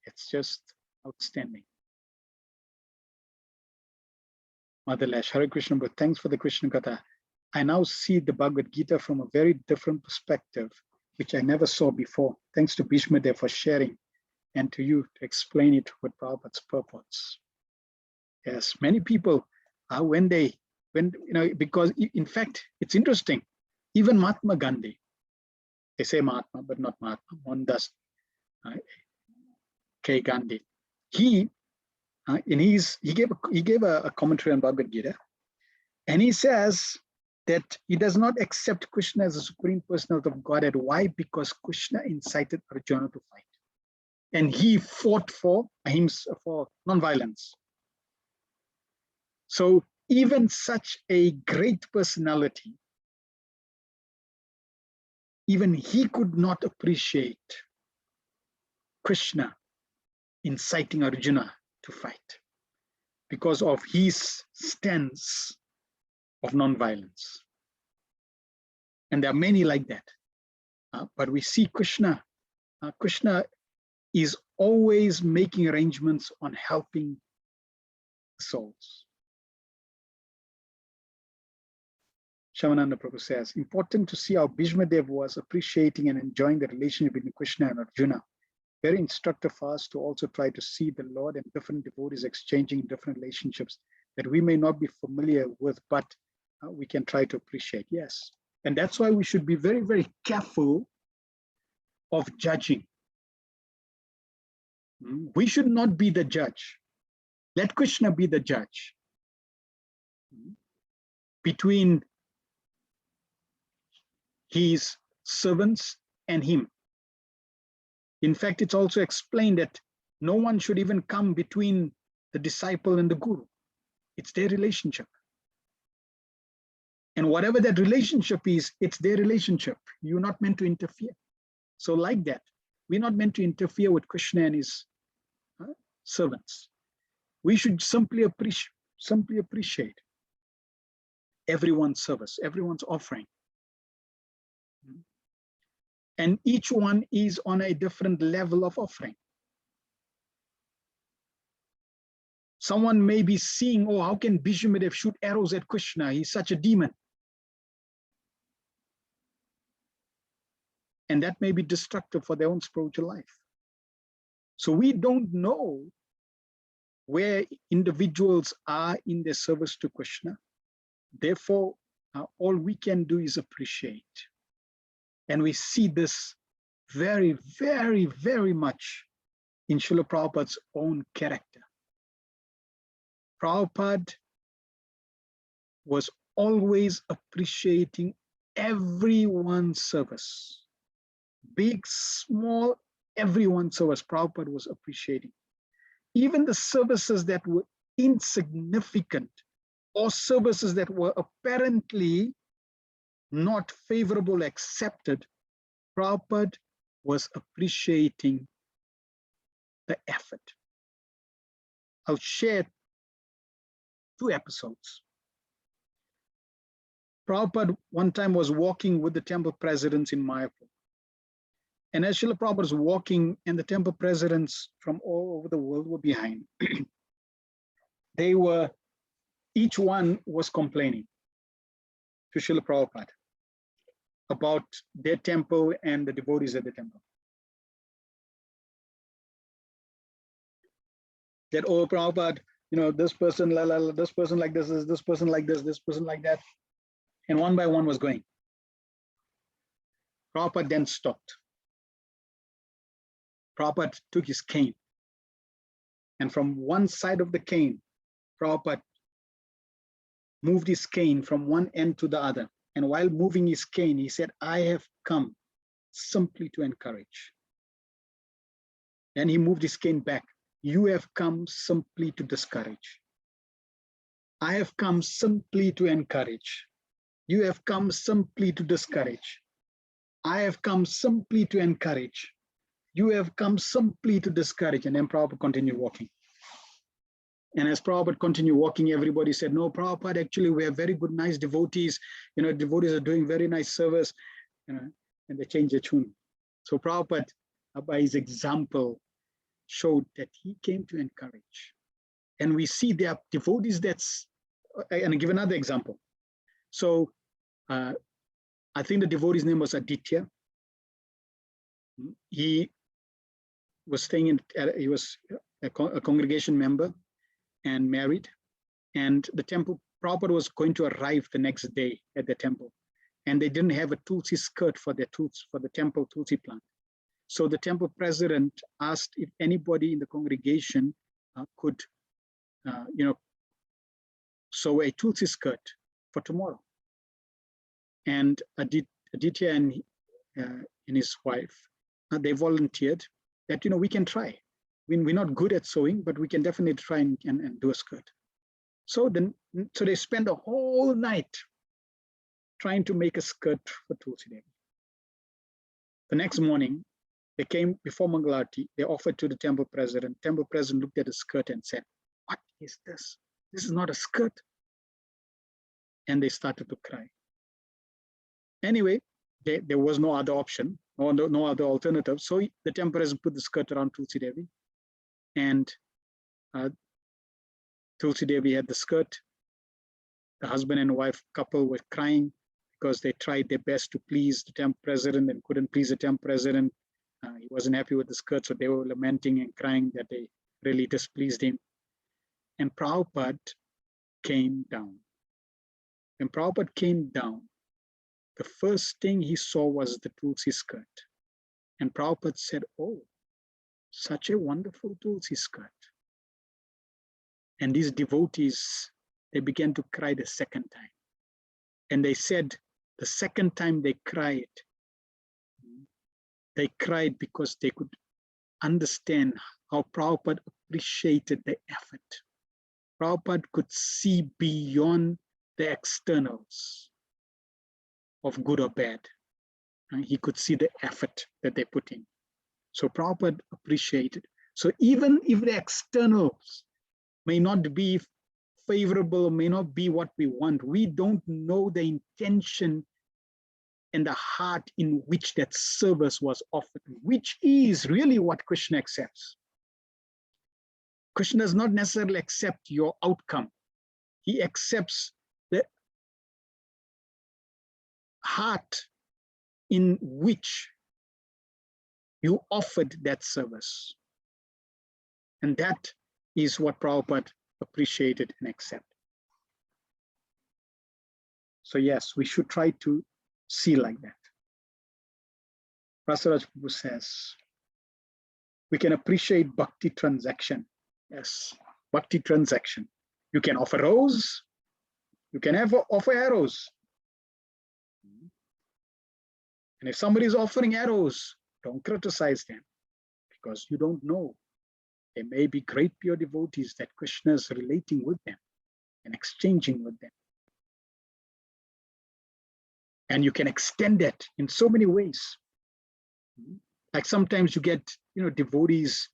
it's just outstanding. Mother Lash, Hare Krishna, but thanks for the Krishna Katha. I now see the Bhagavad Gita from a very different perspective, which I never saw before. Thanks to Bhishmadev for sharing, and to you to explain it with Prabhupada's purports. Yes, many people, because in fact, it's interesting. Even Mahatma Gandhi, they say Mahatma, but not Mahatma, Mohandas K. Gandhi. He gave a commentary on Bhagavad Gita, and he says that he does not accept Krishna as a Supreme Personality of Godhead. Why? Because Krishna incited Arjuna to fight, and he fought for non-violence. So even such a great personality, even he could not appreciate Krishna inciting Arjuna to fight because of his stance of non-violence. And there are many like that. But we see Krishna is always making arrangements on helping souls. Shamananda Prabhu says, important to see how Bhishmadev was appreciating and enjoying the relationship between Krishna and Arjuna. Very instructive for us to also try to see the Lord and different devotees exchanging in different relationships that we may not be familiar with, but we can try to appreciate. Yes. And that's why we should be very, very careful of judging. We should not be the judge. Let Krishna be the judge between his servants and him. In fact, it's also explained that no one should even come between the disciple and the guru. It's their relationship. And whatever that relationship is, it's their relationship. You're not meant to interfere. So like that, we're not meant to interfere with Krishna and his servants. We should simply appreciate everyone's service, everyone's offering. And each one is on a different level of offering. Someone may be seeing, oh, how can Bismuth shoot arrows at Krishna? He's such a demon. And that may be destructive for their own spiritual life. So we don't know where individuals are in their service to Krishna. Therefore, all we can do is appreciate. And we see this very, very, very much in Srila Prabhupada's own character. Prabhupada was always appreciating everyone's service. Big, small, everyone's service, Prabhupada was appreciating. Even the services that were insignificant or services that were apparently not favorable, accepted, Prabhupada was appreciating the effort. I'll share 2 episodes. Prabhupada one time was walking with the temple presidents in Mayapur. And as Srila Prabhupada was walking and the temple presidents from all over the world were behind, each one was complaining to Srila Prabhupada about their temple and the devotees at the temple. That, oh, Prabhupada, this person, this person like this person like this person like that. And one by one was going. Prabhupada then stopped. Prabhupada took his cane. And from one side of the cane, Prabhupada moved his cane from one end to the other. And while moving his cane, he said, I have come simply to encourage. And he moved his cane back. You have come simply to discourage. I have come simply to encourage. You have come simply to discourage. I have come simply to encourage. You have come simply to discourage. And then Prabhupada continued walking. And as Prabhupada continued walking, everybody said, no, Prabhupada, actually, we have very good, nice devotees. Devotees are doing very nice service. And they changed their tune. So Prabhupada, by his example, showed that he came to encourage. And we see there are devotees and I give another example. So I think the devotee's name was Aditya. He was he was a congregation member and married. And the temple, Prabhupada was going to arrive the next day at the temple. And they didn't have a tulsi skirt for the temple tulsi plant. So the temple president asked if anybody in the congregation could, sew a tulsi skirt for tomorrow. And Aditya and his wife, they volunteered that, we can try. We're not good at sewing, but we can definitely try and do a skirt. So they spent the whole night trying to make a skirt for Tulsi Devi. The next morning, they came before Mangalarti. They offered to the temple president. Temple president looked at the skirt and said, what is this? This is not a skirt. And they started to cry. Anyway, there was no other option, or no other alternative. So the temple president put the skirt around Tulsi Devi. And Tulsi Devi had the skirt. The husband and wife couple were crying because they tried their best to please the temple president and couldn't please the temple president. He wasn't happy with the skirt, so they were lamenting and crying that they really displeased him. And Prabhupada came down. When Prabhupada came down, the first thing he saw was the Tulsi skirt. And Prabhupada said, oh, such a wonderful Tulsi skirt. And these devotees, they began to cry the second time. And they said, the second time they cried because they could understand how Prabhupada appreciated the effort. Prabhupada could see beyond the externals of good or bad. And he could see the effort that they put in. So Prabhupada appreciated. So even if the externals may not be favorable, may not be what we want, we don't know the intention and the heart in which that service was offered, which is really what Krishna accepts. Krishna does not necessarily accept your outcome. He accepts the heart in which you offered that service. And that is what Prabhupada appreciated and accepted. So yes, we should try to see like that. Rasaraj Prabhu says, we can appreciate bhakti transaction. Yes, bhakti transaction. You can offer rose, you can offer arrows. And if somebody is offering arrows, don't criticize them, because you don't know. There may be great pure devotees that Krishna is relating with them and exchanging with them. And you can extend that in so many ways. Like sometimes you get, devotees,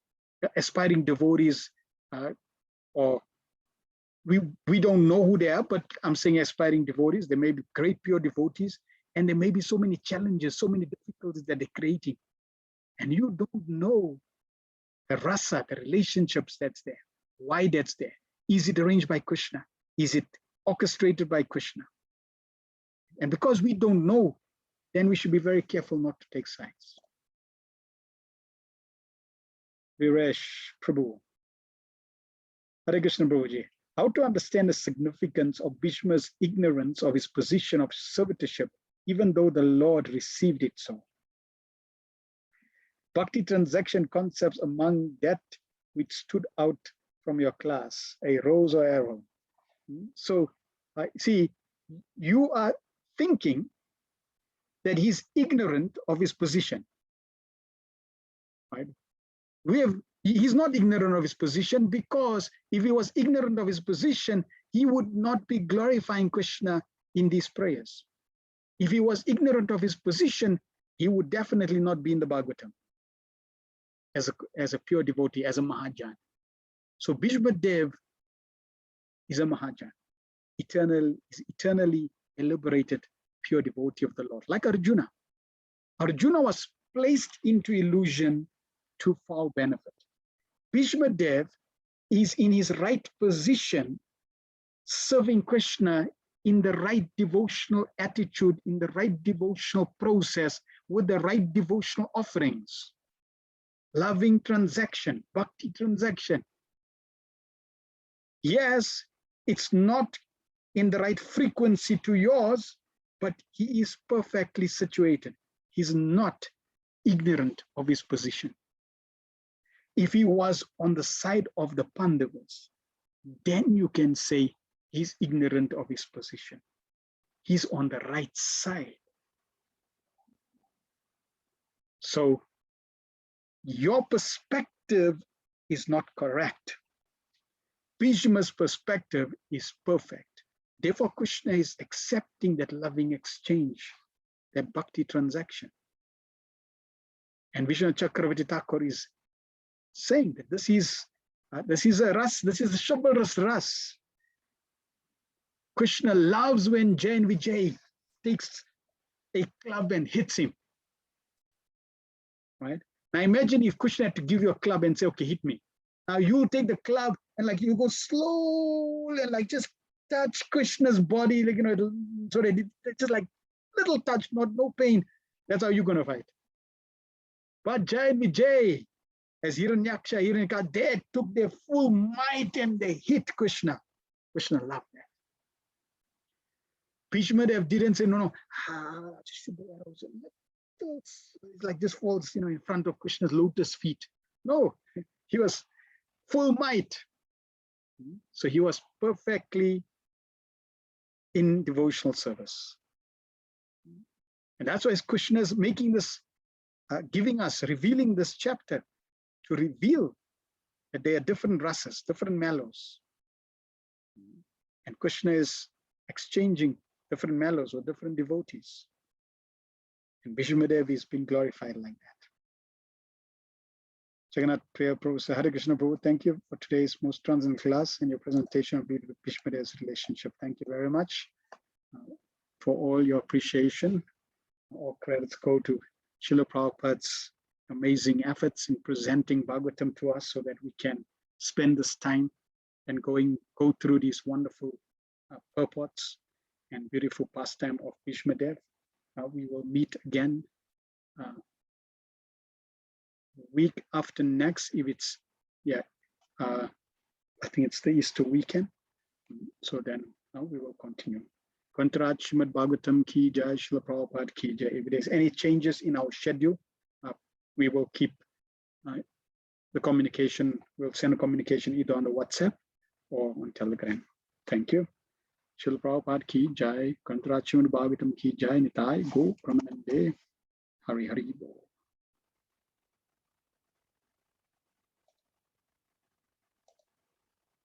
aspiring devotees, or we don't know who they are, but I'm saying aspiring devotees. They may be great pure devotees, and there may be so many challenges, so many difficulties that they're creating. And you don't know the rasa, the relationships that's there, why that's there. Is it arranged by Krishna? Is it orchestrated by Krishna? And because we don't know, then we should be very careful not to take sides. Viresh Prabhu. Hare Krishna Prabhuji. How to understand the significance of Bhishma's ignorance of his position of servitorship, even though the Lord received it so? Bhakti transaction concepts among that which stood out from your class, a rose or arrow. So, see, you are thinking that he's ignorant of his position, right? He's not ignorant of his position, because if he was ignorant of his position, he would not be glorifying Krishna in these prayers. If he was ignorant of his position, he would definitely not be in the Bhagavatam as a pure devotee, as a Mahajan. So Bhishma Dev is a Mahajan, eternally elaborated pure devotee of the Lord, like Arjuna. Arjuna was placed into illusion to foul benefit. Bhishma Dev is in his right position, serving Krishna in the right devotional attitude, in the right devotional process, with the right devotional offerings. Loving transaction, bhakti transaction. Yes, it's not in the right frequency to yours, but he is perfectly situated. He's not ignorant of his position. If he was on the side of the Pandavas, then you can say he's ignorant of his position. He's on the right side. So your perspective is not correct. Bhishma's perspective is perfect. Therefore, Krishna is accepting that loving exchange, that bhakti transaction. And Vishnu Chakravarti Thakur is saying that this is a ras, this is a chivalrous ras. Krishna loves when Jai and Vijay takes a club and hits him. Right? Now imagine if Krishna had to give you a club and say, okay, hit me. Now you take the club and like you go slowly and like just touch Krishna's body, like, so that it's just like little touch, no pain. That's how you're going to fight. But Jai and Vijay, as Hiranyaksha, Hiranyaka, they took their full might and they hit Krishna. Krishna loved that. Bhishma Dev didn't say, no, just shoot the arrows. It's like this falls, in front of Krishna's lotus feet. No, he was full might. So he was perfectly in devotional service. And that's why Krishna is making this, revealing this chapter to reveal that there are different rasas, different mellows. And Krishna is exchanging different mellows with different devotees. And Bhishmadev is being glorified like that. Jagannath Priya Prabhu, Hare Krishna Prabhu, thank you for today's most transcendent class and your presentation of Bhishmadev's relationship. Thank you very much for all your appreciation All credits go to Srila Prabhupada's amazing efforts in presenting Bhagavatam to us so that we can spend this time and go through these wonderful purports and beautiful pastime of Bhishmadev. We will meet again week after next, if it's, I think it's the Easter weekend. So then we will continue. Kantaraj Srimad Bhagavatam ki jai, Srila Prabhupada ki jai. If there's any changes in our schedule, we will keep the communication. We'll send a communication either on the WhatsApp or on Telegram. Thank you. Srila Prabhupada ki jai. Kantaraj Srimad Bhagavatam ki jai. Nitai go Pramanande. Hari Hari Bo.